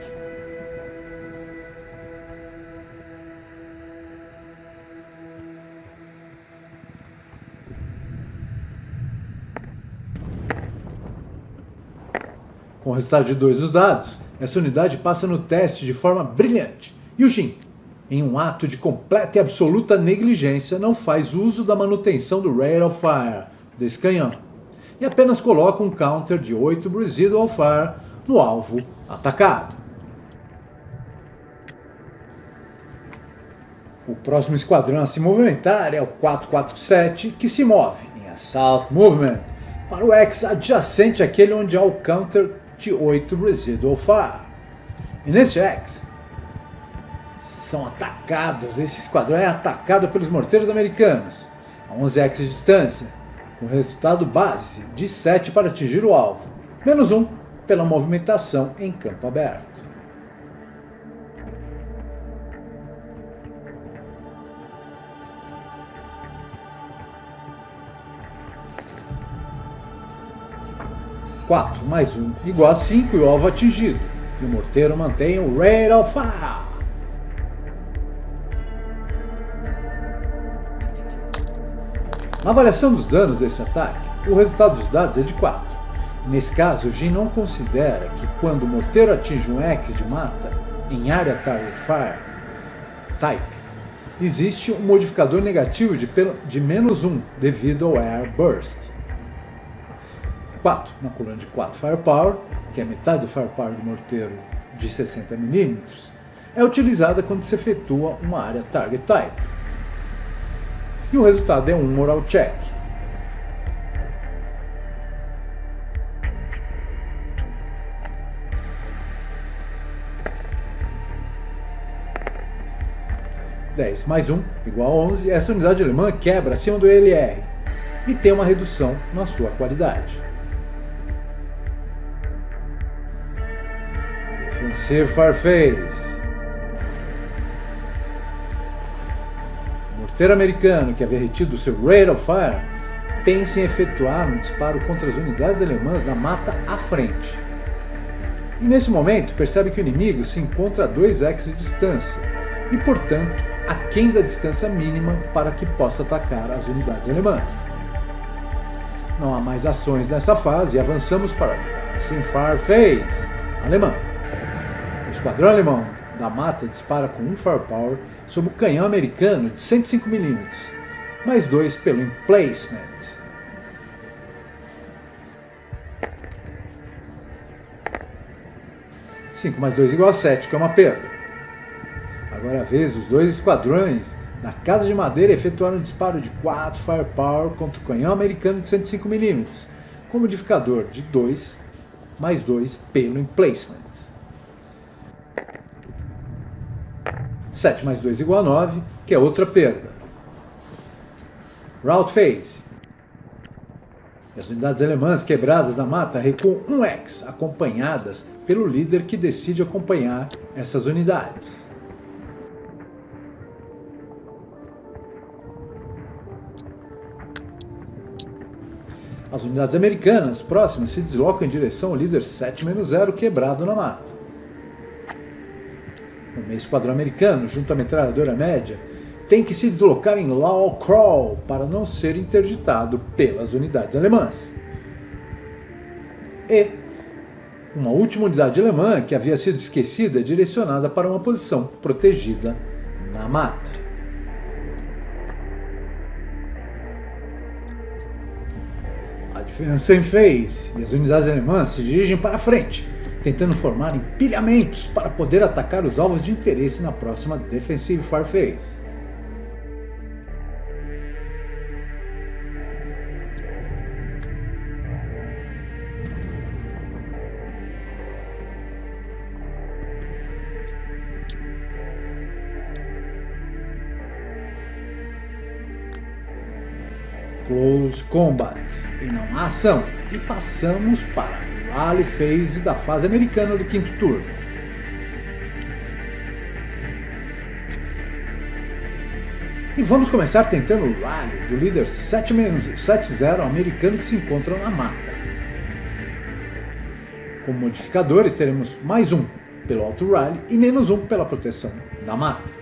Com o resultado de 2 nos dados, essa unidade passa no teste de forma brilhante. E o Jin, em um ato de completa e absoluta negligência, não faz uso da manutenção do rate of fire desse canhão e apenas coloca um counter de 8 residual fire no alvo atacado. O próximo esquadrão a se movimentar é o 447, que se move em Assault Movement para o X adjacente àquele onde há o counter de 8 residual fire. E neste X, são atacados, esse esquadrão é atacado pelos morteiros americanos, a 11 x de distância, com resultado base de 7 para atingir o alvo, menos 1 pela movimentação em campo aberto. Quatro mais 1 igual a 5 e o alvo atingido. E o morteiro mantém o Rate of Fire. Na avaliação dos danos desse ataque, o resultado dos dados é de 4. Nesse caso, o Jin não considera que quando o morteiro atinge um X de mata em área Target Fire Type, existe um modificador negativo de menos 1 devido ao Air Burst. 4, na coluna de 4 Firepower, que é metade do Firepower do morteiro de 60 mm, é utilizada quando se efetua uma área Target Type. E o resultado é um Moral Check. (10 mais 1 igual a 11). Essa unidade alemã quebra acima do LR e tem uma redução na sua qualidade. Defensive Firephase. O morteiro americano que havia retido o seu Rate of Fire pensa em efetuar um disparo contra as unidades alemãs da mata à frente. E nesse momento percebe que o inimigo se encontra a 2 x de distância e, portanto, aquém da distância mínima para que possa atacar as unidades alemãs. Não há mais ações nessa fase e avançamos para a Fire Phase alemã. O esquadrão alemão da mata dispara com 1 Firepower sob o canhão americano de 105 mm, mais 2 pelo Emplacement. (5 mais 2 igual a 7, que é uma perda. Agora é a vez dos dois esquadrões da Casa de Madeira efetuaram um disparo de 4 Firepower contra o canhão americano de 105 mm, com modificador de 2 mais 2 pelo Emplacement. 7 mais 2 igual a 9, que é outra perda. Rout Phase. E as unidades alemãs quebradas na mata recuam 1 x, acompanhadas pelo líder que decide acompanhar essas unidades. As unidades americanas próximas se deslocam em direção ao líder 7-0 quebrado na mata. O meio esquadrão americano, junto à metralhadora média, tem que se deslocar em Low Crawl para não ser interditado pelas unidades alemãs. E uma última unidade alemã, que havia sido esquecida, é direcionada para uma posição protegida na mata. A Defensive Phase e as unidades alemãs se dirigem para a frente, tentando formar empilhamentos para poder atacar os alvos de interesse na próxima Defensive Fire Phase. Close Combat, e não há ação, e passamos para a Rally Phase da fase americana do quinto turno. E vamos começar tentando o Rally do líder 7-0 americano que se encontra na mata. Como modificadores teremos mais 1 pelo Auto Rally e menos 1 pela proteção da mata.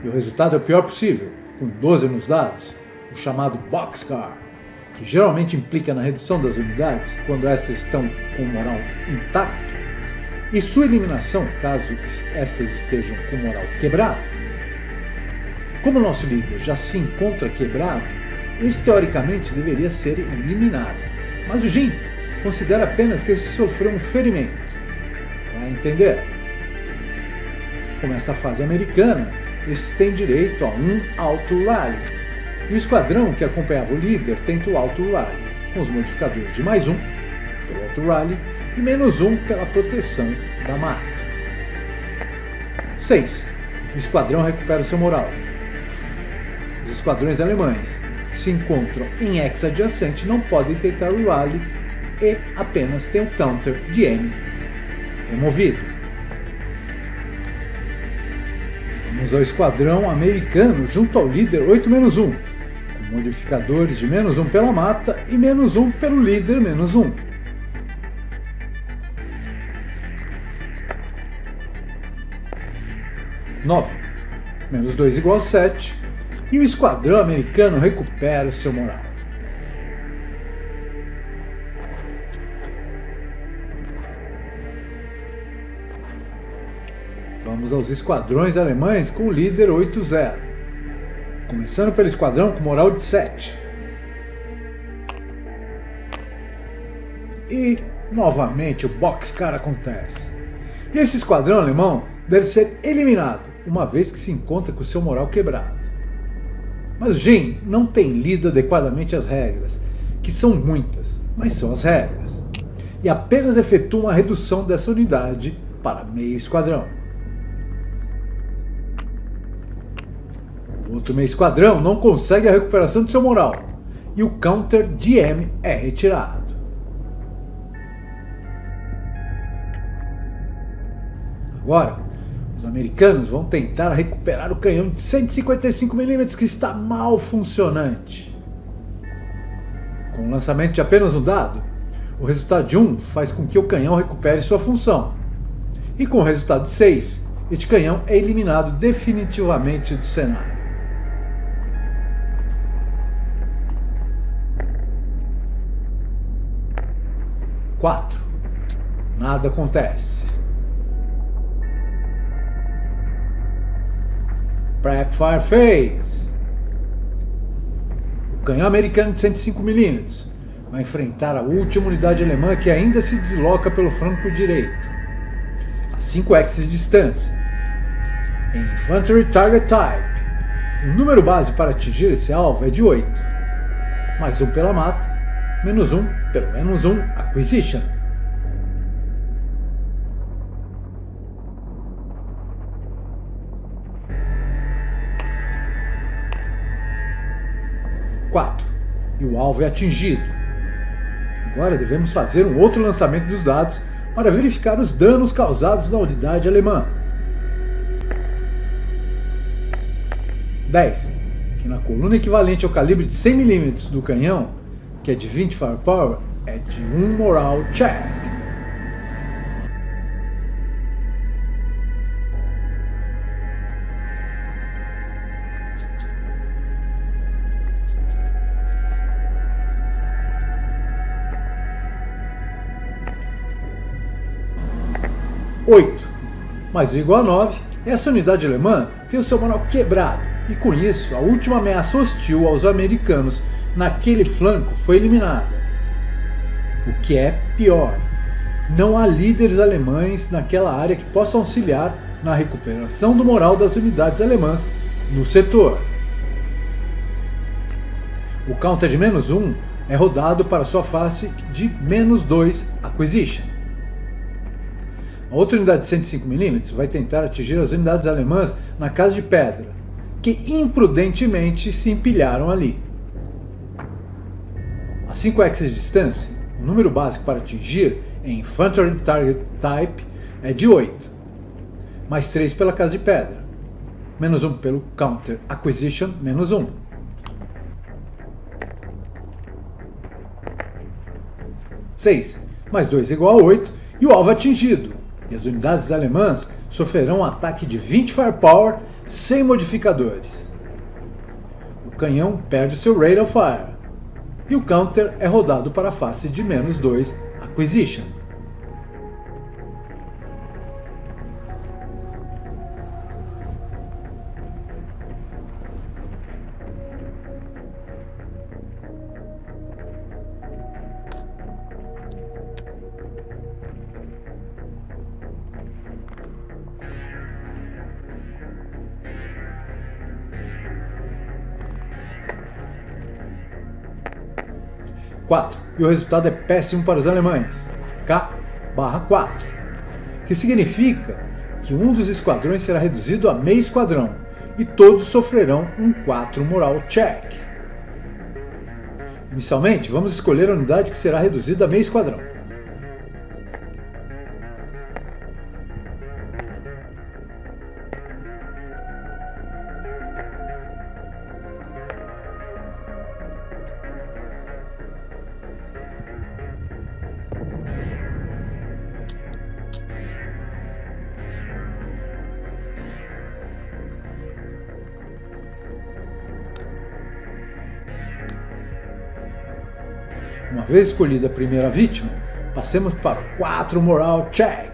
E o resultado é o pior possível, com 12 nos dados, o chamado Boxcar, que geralmente implica na redução das unidades quando estas estão com o moral intacto, e sua eliminação caso estas estejam com o moral quebrado. Como nosso líder já se encontra quebrado, esse teoricamente deveria ser eliminado, mas o Jin considera apenas que ele sofreu um ferimento. Vai entender? Como essa fase americana, esses têm direito a um Auto Rally, e o esquadrão que acompanhava o líder tenta o Auto Rally, com os modificadores de mais 1 pelo Auto Rally e -1 pela proteção da mata. 6. O esquadrão recupera o seu moral. Os esquadrões alemães que se encontram em ex adjacente não podem tentar o rally e apenas tem o counter de M removido. Vamos ao esquadrão americano junto ao líder 8-1, com modificadores de -1 pela mata e -1 pelo líder -1. 9. -2 igual a 7. E o esquadrão americano recupera o seu moral. Vamos aos esquadrões alemães com o líder 8-0. Começando pelo esquadrão com moral de 7. E, novamente, o boxcar acontece. E esse esquadrão alemão deve ser eliminado, uma vez que se encontra com o seu moral quebrado. Mas Jin não tem lido adequadamente as regras, que são muitas, mas são as regras, e apenas efetua uma redução dessa unidade para meio esquadrão. O outro meio esquadrão não consegue a recuperação de seu moral, e o counter de M é retirado. Agora, os americanos vão tentar recuperar o canhão de 155mm que está mal funcionante. Com o lançamento de apenas um dado, o resultado de 1 faz com que o canhão recupere sua função. E com o resultado de 6, este canhão é eliminado definitivamente do cenário. Quatro. Nada acontece. Prep Fire Phase. O canhão americano de 105mm vai enfrentar a última unidade alemã que ainda se desloca pelo flanco direito, a 5x de distância, em Infantry Target Type. O número base para atingir esse alvo é de 8, mais 1 pela mata, -1 pelo -1 Acquisition. E o alvo é atingido. Agora devemos fazer um outro lançamento dos dados para verificar os danos causados na unidade alemã. 10. Que na coluna equivalente ao calibre de 100mm do canhão, que é de 20 firepower, é de 1 moral check. Mais 1 igual a 9, essa unidade alemã tem o seu moral quebrado, e com isso a última ameaça hostil aos americanos naquele flanco foi eliminada. O que é pior, não há líderes alemães naquela área que possam auxiliar na recuperação do moral das unidades alemãs no setor. O counter de -1 é rodado para sua face de -2 Acquisition. A outra unidade de 105mm vai tentar atingir as unidades alemãs na Casa de Pedra, que imprudentemente se empilharam ali. A 5x de distância, o número básico para atingir em Infantry Target Type é de 8, mais 3 pela Casa de Pedra, -1 pelo Counter Acquisition, -1. Mais 2 igual a 8 e o alvo atingido. E as unidades alemãs sofrerão um ataque de 20 firepower sem modificadores. O canhão perde seu Rate of Fire, e o counter é rodado para a face de -2 Acquisition. E o resultado é péssimo para os alemães. K 1/4, que significa que um dos esquadrões será reduzido a meio esquadrão e todos sofrerão um 4 moral check. Inicialmente, vamos escolher a unidade que será reduzida a meio esquadrão. Uma vez escolhida a primeira vítima, passemos para o 4 moral check.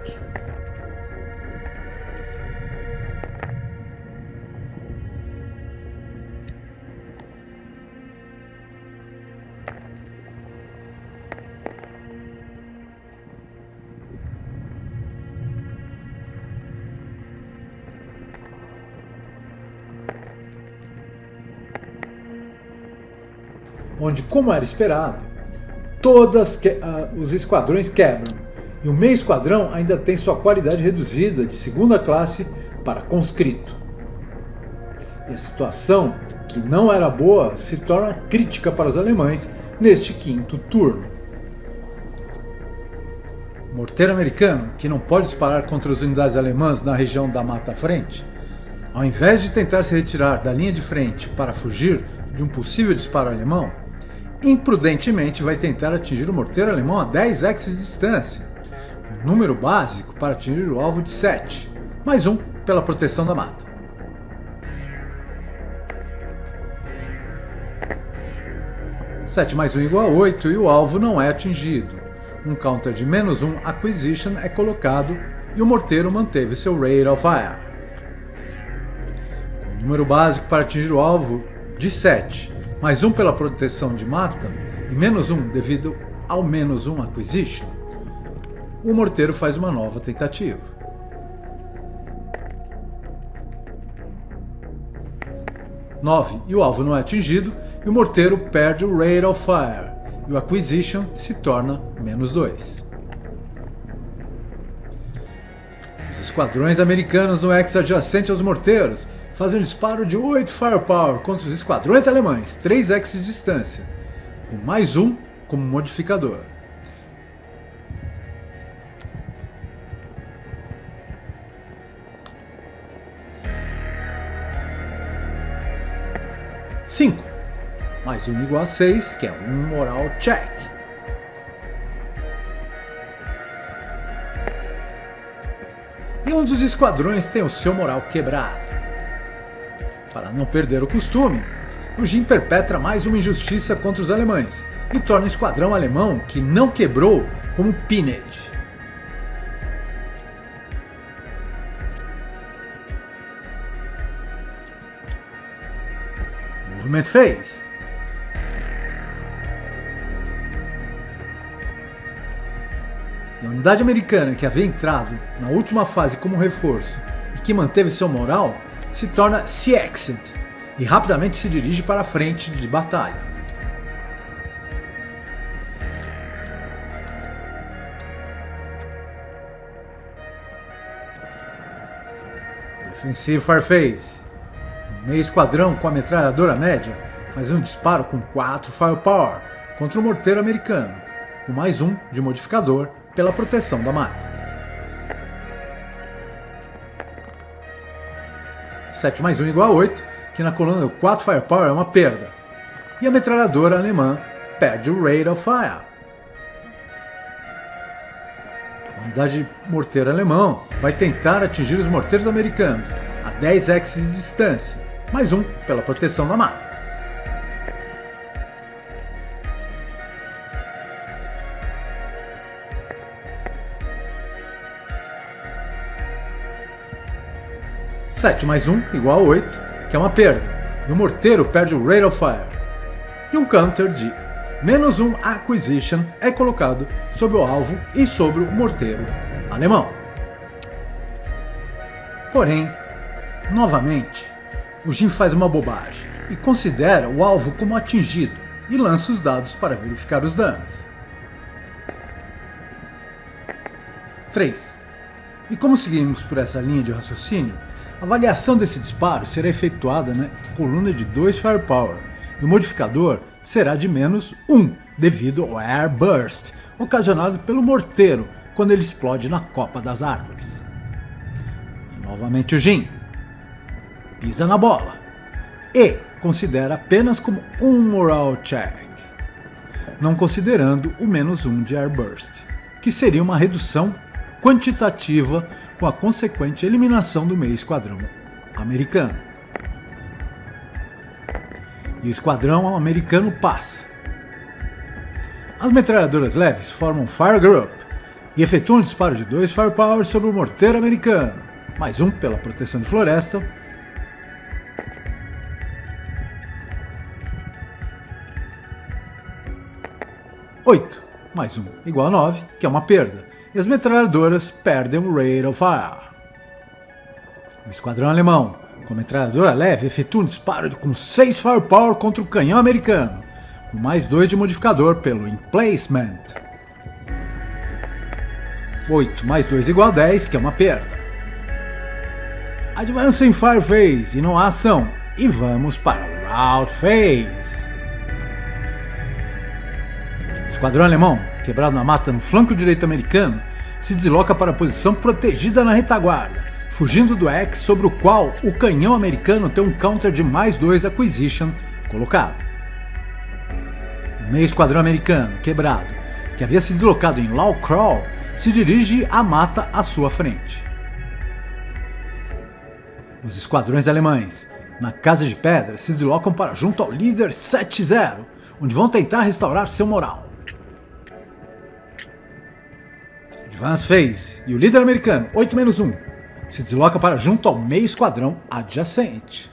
Onde, como era esperado, os esquadrões quebram, e o meio esquadrão ainda tem sua qualidade reduzida de segunda classe para conscrito. E a situação, que não era boa, se torna crítica para os alemães neste quinto turno. O morteiro americano, que não pode disparar contra as unidades alemãs na região da mata à frente, ao invés de tentar se retirar da linha de frente para fugir de um possível disparo alemão, imprudentemente vai tentar atingir o morteiro alemão a 10 x de distância, um número básico para atingir o alvo de 7, mais 1 pela proteção da mata. (7 + 1 = 8) e o alvo não é atingido. Um counter de -1 acquisition é colocado e o morteiro manteve seu rate of fire. Com o número básico para atingir o alvo de 7, mais 1 pela proteção de mata e -1 devido ao -1 acquisition, o morteiro faz uma nova tentativa. 9 e o alvo não é atingido e o morteiro perde o rate of fire e o acquisition se torna -2. Os esquadrões americanos no X adjacente aos morteiros fazem um disparo de 8 firepower contra os esquadrões alemães, 3 x de distância, com mais 1 como modificador. (5 mais 1 = 6, que é um moral check. E um dos esquadrões tem o seu moral quebrado. Para não perder o costume, o Jim perpetra mais uma injustiça contra os alemães e torna o esquadrão alemão que não quebrou como pinned. Movement Phase. E a unidade americana que havia entrado na última fase como reforço e que manteve seu moral se torna Sea-Exit e rapidamente se dirige para a frente de batalha. Defensive Fire Phase. O meio esquadrão com a metralhadora média faz um disparo com 4 Firepower contra o morteiro americano, com mais 1 de modificador pela proteção da mata. 7 mais 1 = 8, que na coluna 4 Firepower é uma perda. E a metralhadora alemã perde o Rate of Fire. A unidade morteiro alemão vai tentar atingir os morteiros americanos a 10 x de distância, mais 1 pela proteção da mata. (7 mais 1 = 8, que é uma perda, e o morteiro perde o Rate of Fire. E um counter de -1 Acquisition é colocado sobre o alvo e sobre o morteiro alemão. Porém, novamente, o Jim faz uma bobagem e considera o alvo como atingido e lança os dados para verificar os danos. 3. E como seguimos por essa linha de raciocínio, a avaliação desse disparo será efetuada na coluna de 2 Firepower, e o modificador será de menos 1, devido ao Air Burst, ocasionado pelo morteiro quando ele explode na copa das árvores. E novamente o Jin pisa na bola e considera apenas como um moral check, não considerando o menos 1 de Air Burst, que seria uma redução quantitativa com a consequente eliminação do meio esquadrão americano. E o esquadrão americano passa. As metralhadoras leves formam um Fire Group e efetuam um disparo de 2 Firepower sobre o morteiro americano, mais um pela proteção de floresta. Oito mais 1 igual a 9, que é uma perda, e as metralhadoras perdem o Rate of Fire. O esquadrão alemão, com a metralhadora leve, efetua um disparo com 6 Firepower contra o canhão americano, com mais 2 de modificador pelo Emplacement. 8 mais 2 igual a 10, que é uma perda. Advancing Fire Phase, e não há ação, e vamos para Rout Phase. O esquadrão alemão, quebrado na mata no flanco direito americano, se desloca para a posição protegida na retaguarda, fugindo do X sobre o qual o canhão americano tem um counter de mais 2 Acquisition colocado. O meio esquadrão americano, quebrado, que havia se deslocado em Low Crawl, se dirige à mata à sua frente. Os esquadrões alemães, na Casa de Pedra, se deslocam para junto ao líder 7-0, onde vão tentar restaurar seu moral. Advance Phase, e o líder americano, 8-1, se desloca para junto ao meio esquadrão adjacente.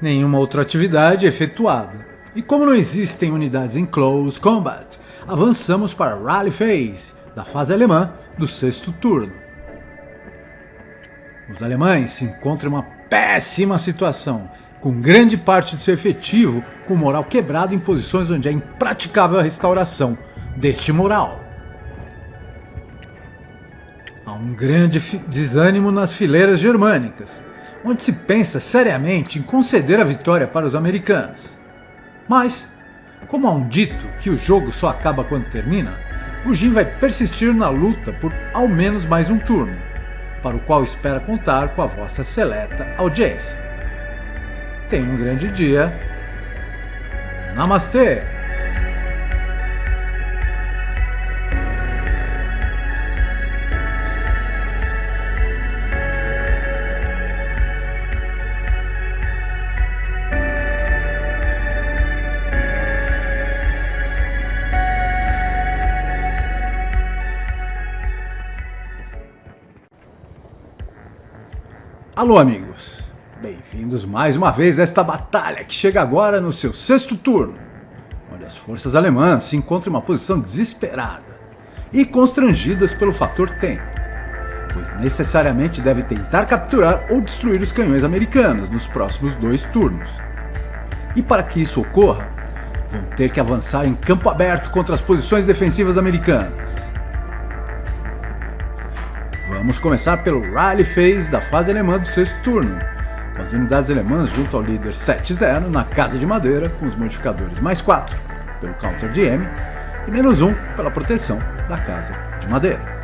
Nenhuma outra atividade é efetuada, e como não existem unidades em Close Combat, avançamos para Rally Phase, da fase alemã do 6º turno. Os alemães se encontram em uma péssima situação, com grande parte de seu efetivo com moral quebrado em posições onde é impraticável a restauração deste moral. Há um grande desânimo nas fileiras germânicas, onde se pensa seriamente em conceder a vitória para os americanos. Mas, como há um dito que o jogo só acaba quando termina, o Jin vai persistir na luta por ao menos mais um turno, para o qual espera contar com a vossa seleta audiência. Tenha um grande dia. Namastê! Alô, amigos! Bem-vindos mais uma vez a esta batalha que chega agora no seu 6º turno, onde as forças alemãs se encontram em uma posição desesperada e constrangidas pelo fator tempo, pois necessariamente devem tentar capturar ou destruir os canhões americanos nos próximos 2 turnos. E para que isso ocorra, vão ter que avançar em campo aberto contra as posições defensivas americanas. Vamos começar pelo Rally Phase da fase alemã do 6º turno, com as unidades alemãs junto ao líder 7-0 na Casa de Madeira, com os modificadores mais 4 pelo counter de M e menos 1 pela proteção da Casa de Madeira.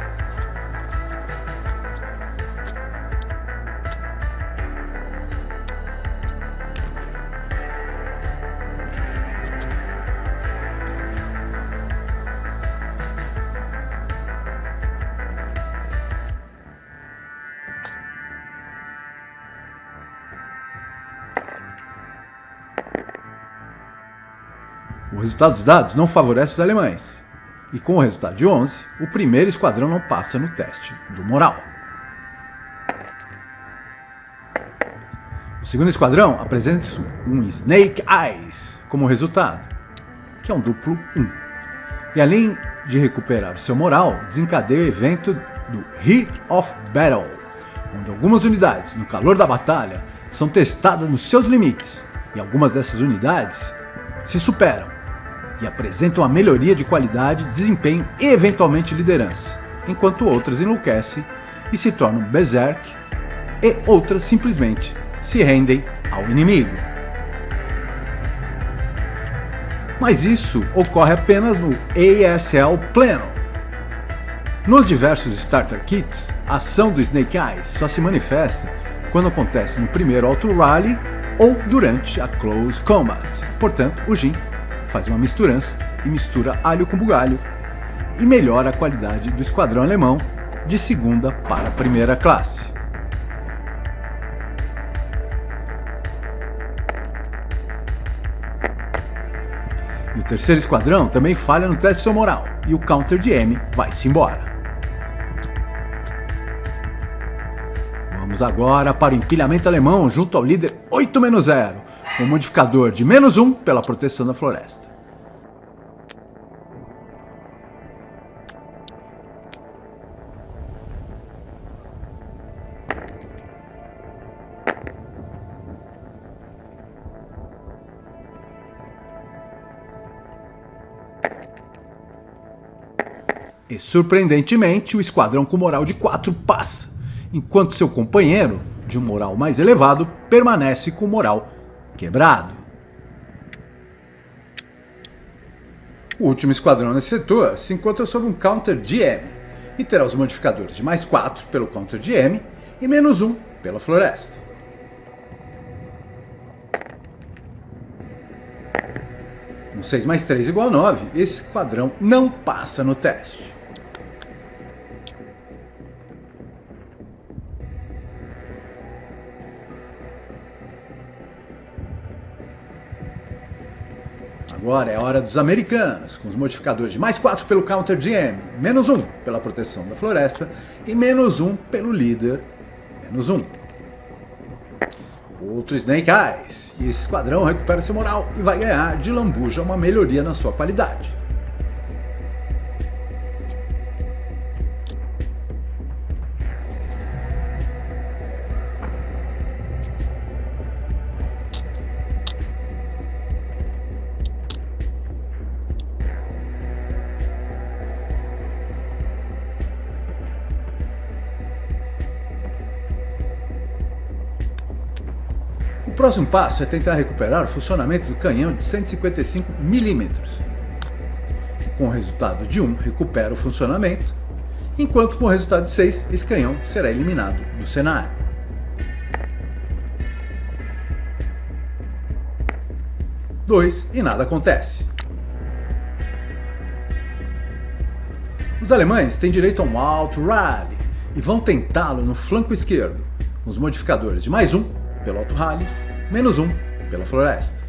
O resultado dos dados não favorece os alemães, e com o resultado de 11, o primeiro esquadrão não passa no teste do moral. O segundo esquadrão apresenta um Snake Eyes como resultado, que é um duplo 1. E além de recuperar o seu moral, desencadeia o evento do Heat of Battle, onde algumas unidades, no calor da batalha, são testadas nos seus limites, e algumas dessas unidades se superam e apresentam uma melhoria de qualidade, desempenho e eventualmente liderança. enquanto outras enlouquecem e se tornam berserk, e outras simplesmente se rendem ao inimigo. Mas isso ocorre apenas no ASL pleno. Nos diversos Starter Kits, a ação do Snake Eyes só se manifesta quando acontece no primeiro Auto Rally ou durante a Close Combat. Portanto, o Jin faz uma misturança e mistura alho com bugalho e melhora a qualidade do esquadrão alemão de segunda para a primeira classe. E o terceiro esquadrão também falha no teste de sua moral, e o counter de M vai-se embora. Vamos agora para o empilhamento alemão junto ao líder 8-0, com um modificador de -1 pela proteção da floresta. E, surpreendentemente, o esquadrão com moral de 4 passa, enquanto seu companheiro, de um moral mais elevado, permanece com moral quebrado. O último esquadrão nesse setor se encontra sob um counter de M, e terá os modificadores de +4 pelo counter de M e -1 pela floresta. Com 6+3 = 9, esse esquadrão não passa no teste. Agora é a hora dos americanos, com os modificadores de +4 pelo counter de M, -1 pela proteção da floresta e -1 pelo líder, -1. Outro Snake Eyes, e esse esquadrão recupera seu moral e vai ganhar de lambuja uma melhoria na sua qualidade. O próximo passo é tentar recuperar o funcionamento do canhão de 155 mm. Com o resultado de 1, recupera o funcionamento, enquanto com o resultado de 6, esse canhão será eliminado do cenário. E nada acontece. Os alemães têm direito a um Auto Rally e vão tentá-lo no flanco esquerdo, com os modificadores de +1 pelo Auto Rally, -1 pela floresta.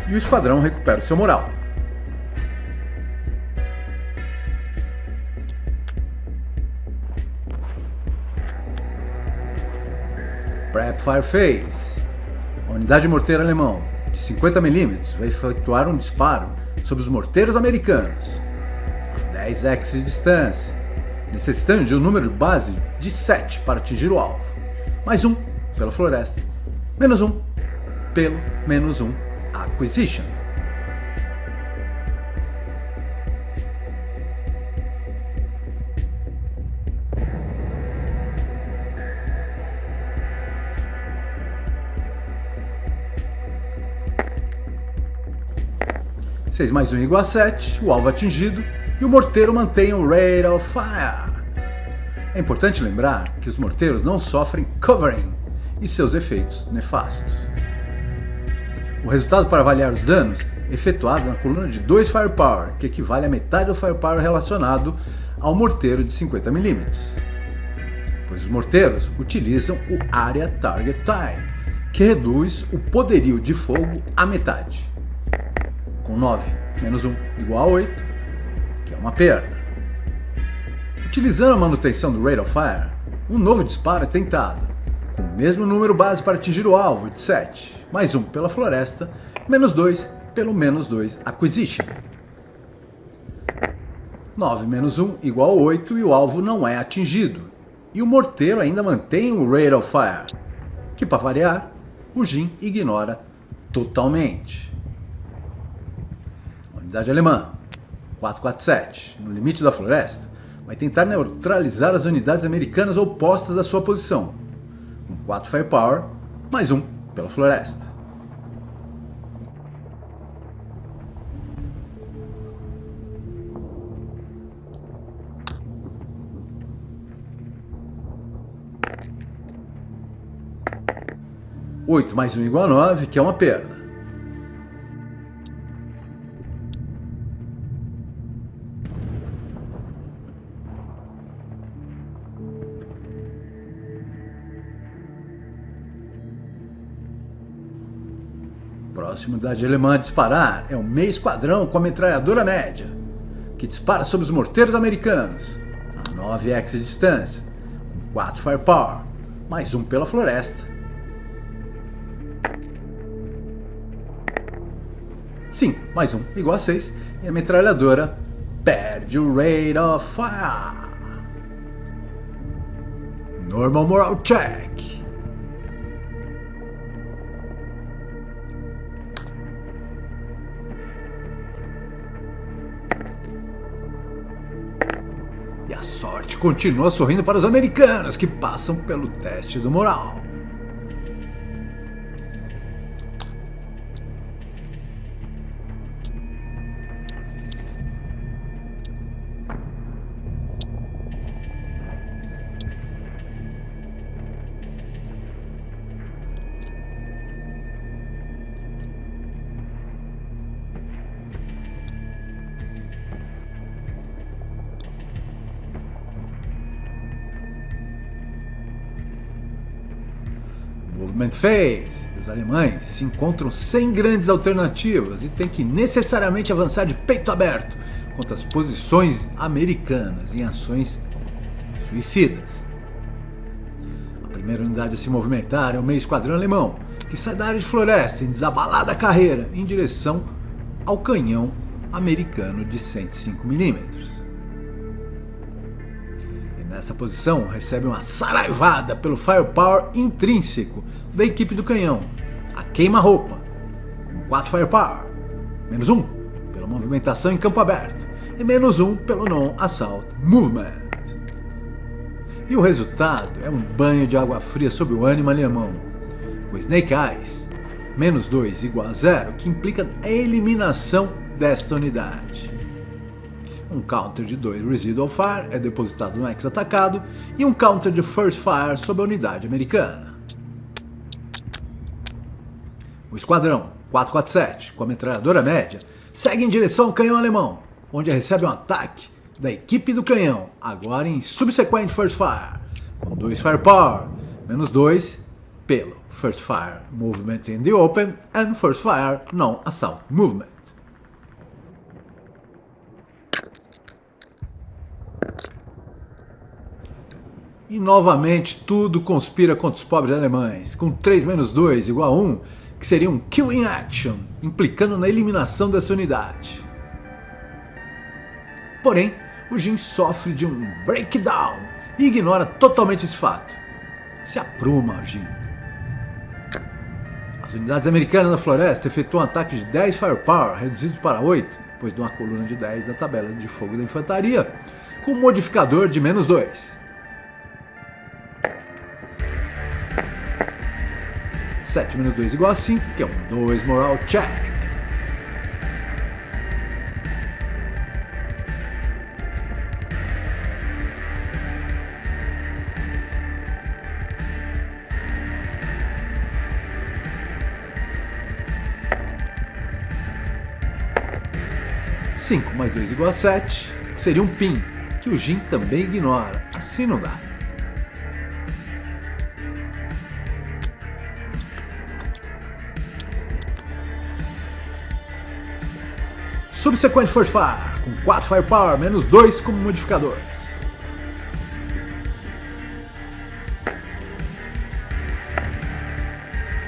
E o esquadrão recupera seu moral. Prep Fire Phase. A unidade morteira alemão de 50 mm vai efetuar um disparo sobre os morteiros americanos a 10 x de distância, necessitando de um número base de 7 para atingir o alvo, +1 pela floresta, -1 pelo -1 Acquisition. Seis mais 1 = 7, o alvo atingido e o morteiro mantém o Rate of Fire. É importante lembrar que os morteiros não sofrem covering e seus efeitos nefastos. O resultado para avaliar os danos é efetuado na coluna de 2 Firepower, que equivale a metade do Firepower relacionado ao morteiro de 50 mm, pois os morteiros utilizam o Area Target Time, que reduz o poderio de fogo à metade. Com 9 menos 1 igual a 8, que é uma perda. Utilizando a manutenção do Rate of Fire, um novo disparo é tentado, com o mesmo número base para atingir o alvo de 7, mais 1 pela floresta, menos 2 pelo -2 Acquisition. 9 menos 1 igual a 8 e o alvo não é atingido. E o morteiro ainda mantém o Rate of Fire, que para variar, o Jin ignora totalmente. A unidade alemã, 447, no limite da floresta, vai tentar neutralizar as unidades americanas opostas à sua posição, com 4 firepower, mais 1 pela floresta. Oito mais 1 igual a 9, que é uma perda. Próxima unidade alemã a disparar é o meio esquadrão com a metralhadora média, que dispara sobre os morteiros americanos, a 9x de distância, com 4 firepower, mais 1 pela floresta. Sim, mais 1 igual a 6, e a metralhadora perde o rate of fire. Normal moral check. E a sorte continua sorrindo para os americanos que passam pelo teste do moral. Movement Phase. Os alemães se encontram sem grandes alternativas e têm que necessariamente avançar de peito aberto contra as posições americanas em ações suicidas. A primeira unidade a se movimentar é o meio esquadrão alemão, que sai da área de floresta em desabalada carreira em direção ao canhão americano de 105mm. Nessa posição, recebe uma saraivada pelo firepower intrínseco da equipe do canhão, a queima-roupa, com 4 firepower, menos 1 pela movimentação em campo aberto e menos 1 pelo non-assault movement. E o resultado é um banho de água fria sobre o ânimo alemão, com Snake Eyes, menos 2 igual a 0, que implica a eliminação desta unidade. Um counter de 2 Residual Fire é depositado no X atacado e um counter de First Fire sobre a unidade americana. O esquadrão 447, com a metralhadora média, segue em direção ao canhão alemão, onde recebe um ataque da equipe do canhão, agora em subsequent First Fire, com 2 Firepower, menos 2 pelo First Fire Movement in the Open and First Fire Non-Assault Movement. E novamente tudo conspira contra os pobres alemães, com 3 menos 2 igual a 1, que seria um Kill in Action, implicando na eliminação dessa unidade. Porém, o Jin sofre de um breakdown e ignora totalmente esse fato. Se apruma, Jin. As unidades americanas na floresta efetuam um ataque de 10 Firepower, reduzido para 8, depois de uma coluna de 10 da tabela de fogo da infantaria, com um modificador de menos 2. 7 menos 2 igual a 5, que é um 2 moral check. Cinco mais 2 igual a 7, que seria um pin, que o Jin também ignora, assim não dá. Subsequent First Fire, com 4 Firepower, menos 2 como modificadores.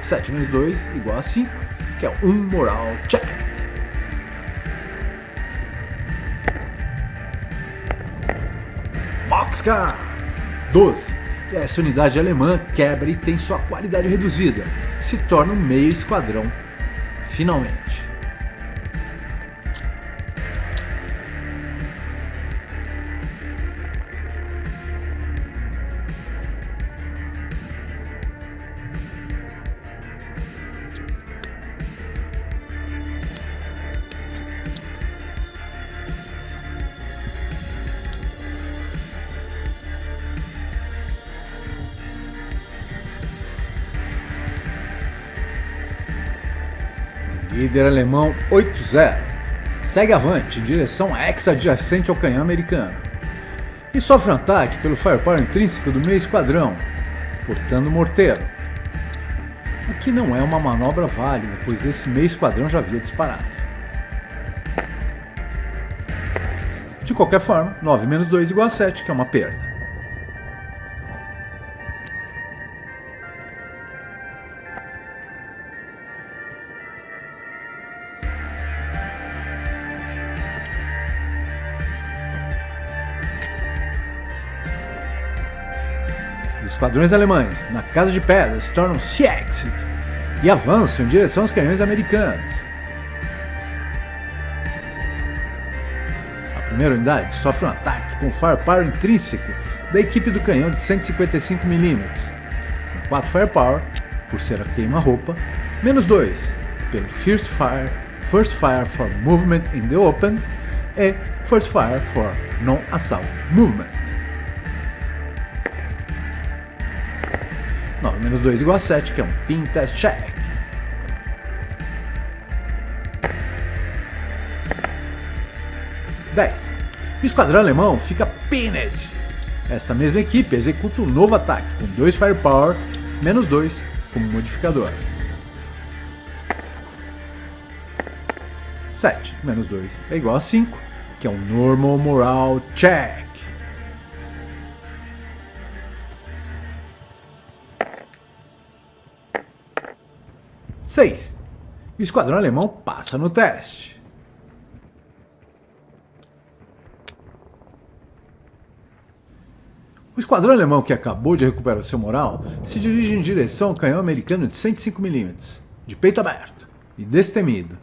Sete menos 2 igual a 5, que é 1 moral check. Boxcar 12. E essa unidade alemã quebra e tem sua qualidade reduzida. Se torna um meio esquadrão finalmente. Líder alemão 8-0. Segue avante em direção à ex adjacente ao canhão americano. E sofre um ataque pelo firepower intrínseco do meio esquadrão, portando o morteiro. O que não é uma manobra válida, pois esse meio esquadrão já havia disparado. De qualquer forma, 9 menos 2 igual a 7, que é uma perda. Os esquadrões alemães, na Casa de Pedra, se tornam Sea-Exit e avançam em direção aos canhões americanos. A primeira unidade sofre um ataque com firepower intrínseco da equipe do canhão de 155mm, com 4 firepower, por ser a queima-roupa, menos 2 pelo First Fire for Movement in the Open e First Fire for Non-Assault Movement. 9 menos 2 igual a 7, que é um Pin Test Check. O esquadrão alemão fica pinned. Esta mesma equipe executa um novo ataque com 2 Firepower, menos 2 como modificador. 7 menos 2 é igual a 5, que é um Normal Morale Check. O esquadrão alemão passa no teste. O esquadrão alemão, que acabou de recuperar seu moral, se dirige em direção ao canhão americano de 105mm, de peito aberto e destemido.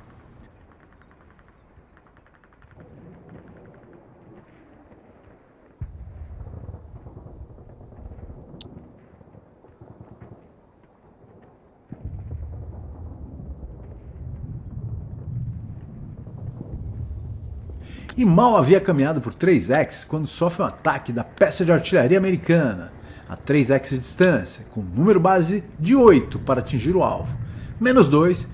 E mal havia caminhado por 3x quando sofre um ataque da peça de artilharia americana, a 3x de distância, com número base de 8 para atingir o alvo, menos 2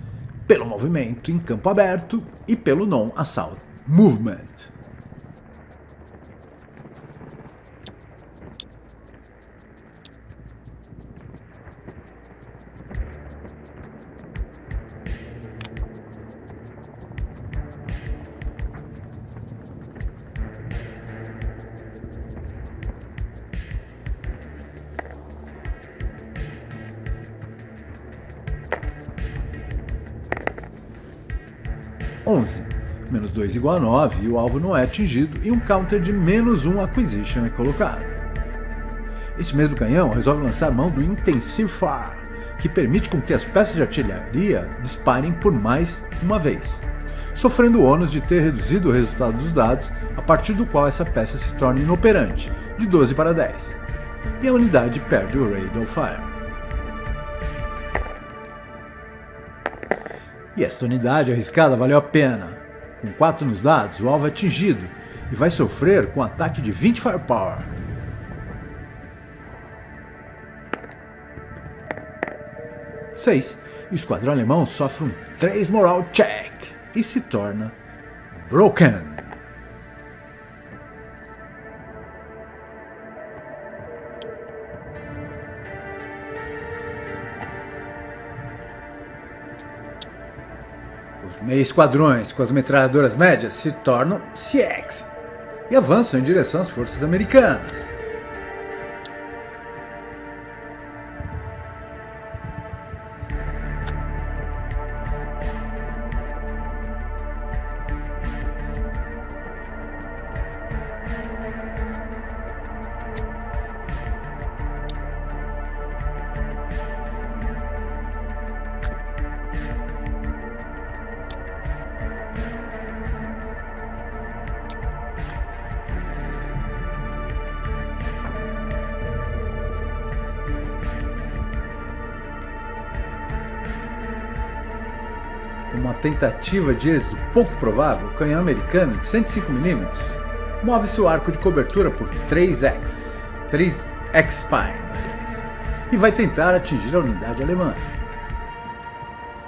pelo movimento em campo aberto e pelo Non-Assault Movement. Menos 2 igual a 9 e o alvo não é atingido e um counter de menos 1 acquisition é colocado. Este mesmo canhão resolve lançar mão do Intensive Fire, que permite com que as peças de artilharia disparem por mais uma vez, sofrendo o ônus de ter reduzido o resultado dos dados, a partir do qual essa peça se torna inoperante, de 12 para 10, e a unidade perde o Rate of Fire. E esta unidade arriscada valeu a pena. Com 4 nos dados, o alvo é atingido e vai sofrer com um ataque de 20 Firepower. 6. E o esquadrão alemão sofre um 3 Morale Check e se torna Broken. Os meia esquadrões com as metralhadoras médias se tornam Sea-Exit e avançam em direção às forças americanas. com uma tentativa de êxito pouco provável, o canhão americano de 105mm move seu arco de cobertura por 3 X-Spine, e vai tentar atingir a unidade alemã.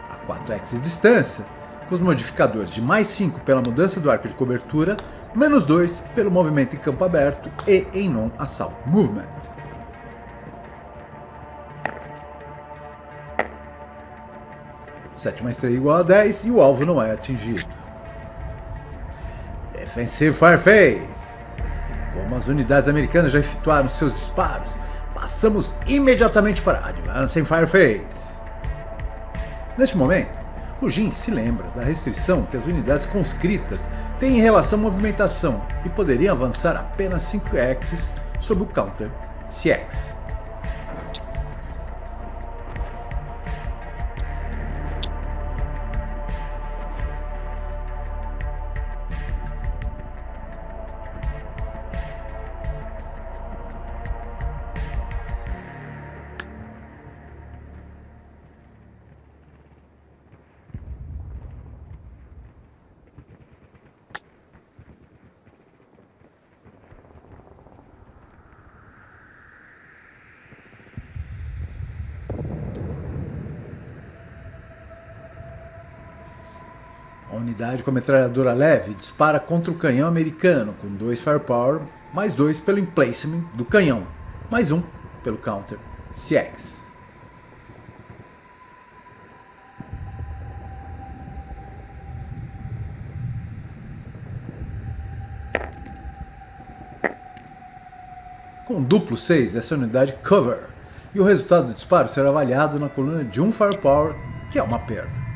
A 4x de distância, com os modificadores de mais 5 pela mudança do arco de cobertura, menos 2 pelo movimento em campo aberto e em non-assault movement. 7 mais 3 igual a 10 e o alvo não é atingido. Defensive Fire Phase. E como as unidades americanas já efetuaram seus disparos, passamos imediatamente para Advancing Fire Phase. Neste momento, o Jin se lembra da restrição que as unidades conscritas têm em relação à movimentação e poderiam avançar apenas 5 axes sob o counter CX. A unidade com a metralhadora leve dispara contra o canhão americano com 2 Firepower, mais 2 pelo emplacement do canhão, mais 1 pelo counter CX. Com duplo 6, essa unidade cover, e o resultado do disparo será avaliado na coluna de 1 Firepower, que é uma perda.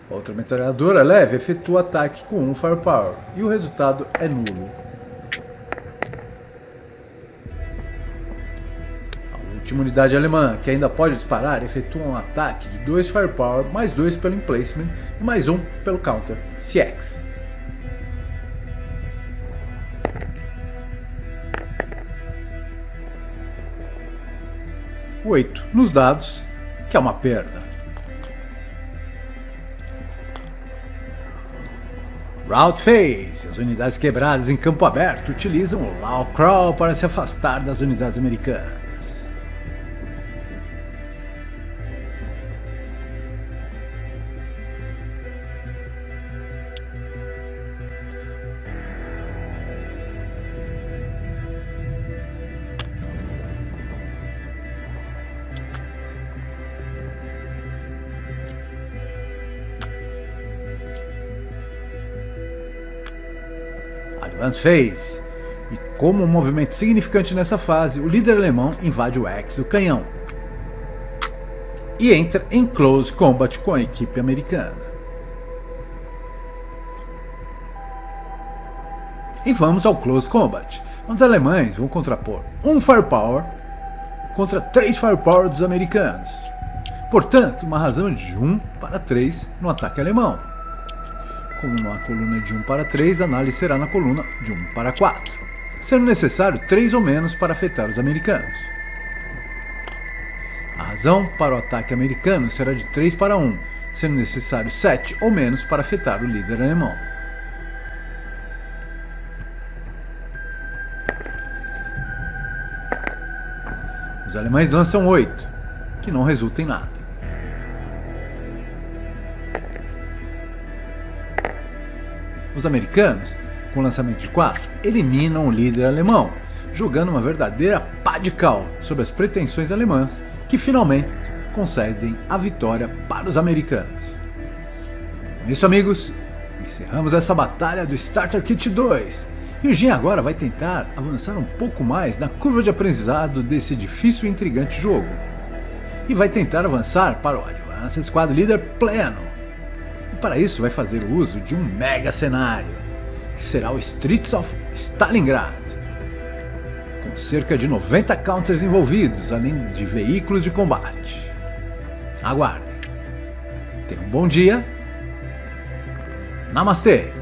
Outra metralhadora leve efetua ataque com 1 Firepower, e o resultado é nulo. A última unidade alemã, que ainda pode disparar, efetua um ataque de 2 Firepower, mais 2 pelo emplacement e mais 1 pelo counter CX. Oito nos dados, que é uma perda. Rout Phase. As unidades quebradas em campo aberto utilizam o Low Crawl para se afastar das unidades americanas. Advance Phase. E como um movimento significante nessa fase, o líder alemão invade o X do canhão e entra em Close Combat com a equipe americana. E vamos ao Close Combat, onde os alemães vão contrapor 1 Firepower contra 3 Firepower dos americanos. Portanto, uma razão de 1 para 3 no ataque alemão. Como na coluna de 1 para 3, a análise será na coluna de 1 para 4, sendo necessário 3 ou menos para afetar os americanos. A razão para o ataque americano será de 3 para 1, sendo necessário 7 ou menos para afetar o líder alemão. Os alemães lançam 8, que não resulta em nada. Os americanos, com o lançamento de 4, eliminam o líder alemão, jogando uma verdadeira pá de cal sobre as pretensões alemãs, que finalmente concedem a vitória para os americanos. Com isso, amigos, encerramos essa batalha do Starter Kit 2, e o Jin agora vai tentar avançar um pouco mais na curva de aprendizado desse difícil e intrigante jogo, e vai tentar avançar para o Advanced Squad Leader pleno. Para isso vai fazer uso de um mega cenário, que será o Streets of Stalingrad, com cerca de 90 counters envolvidos, além de veículos de combate. Aguardem. Tenham um bom dia Namastê!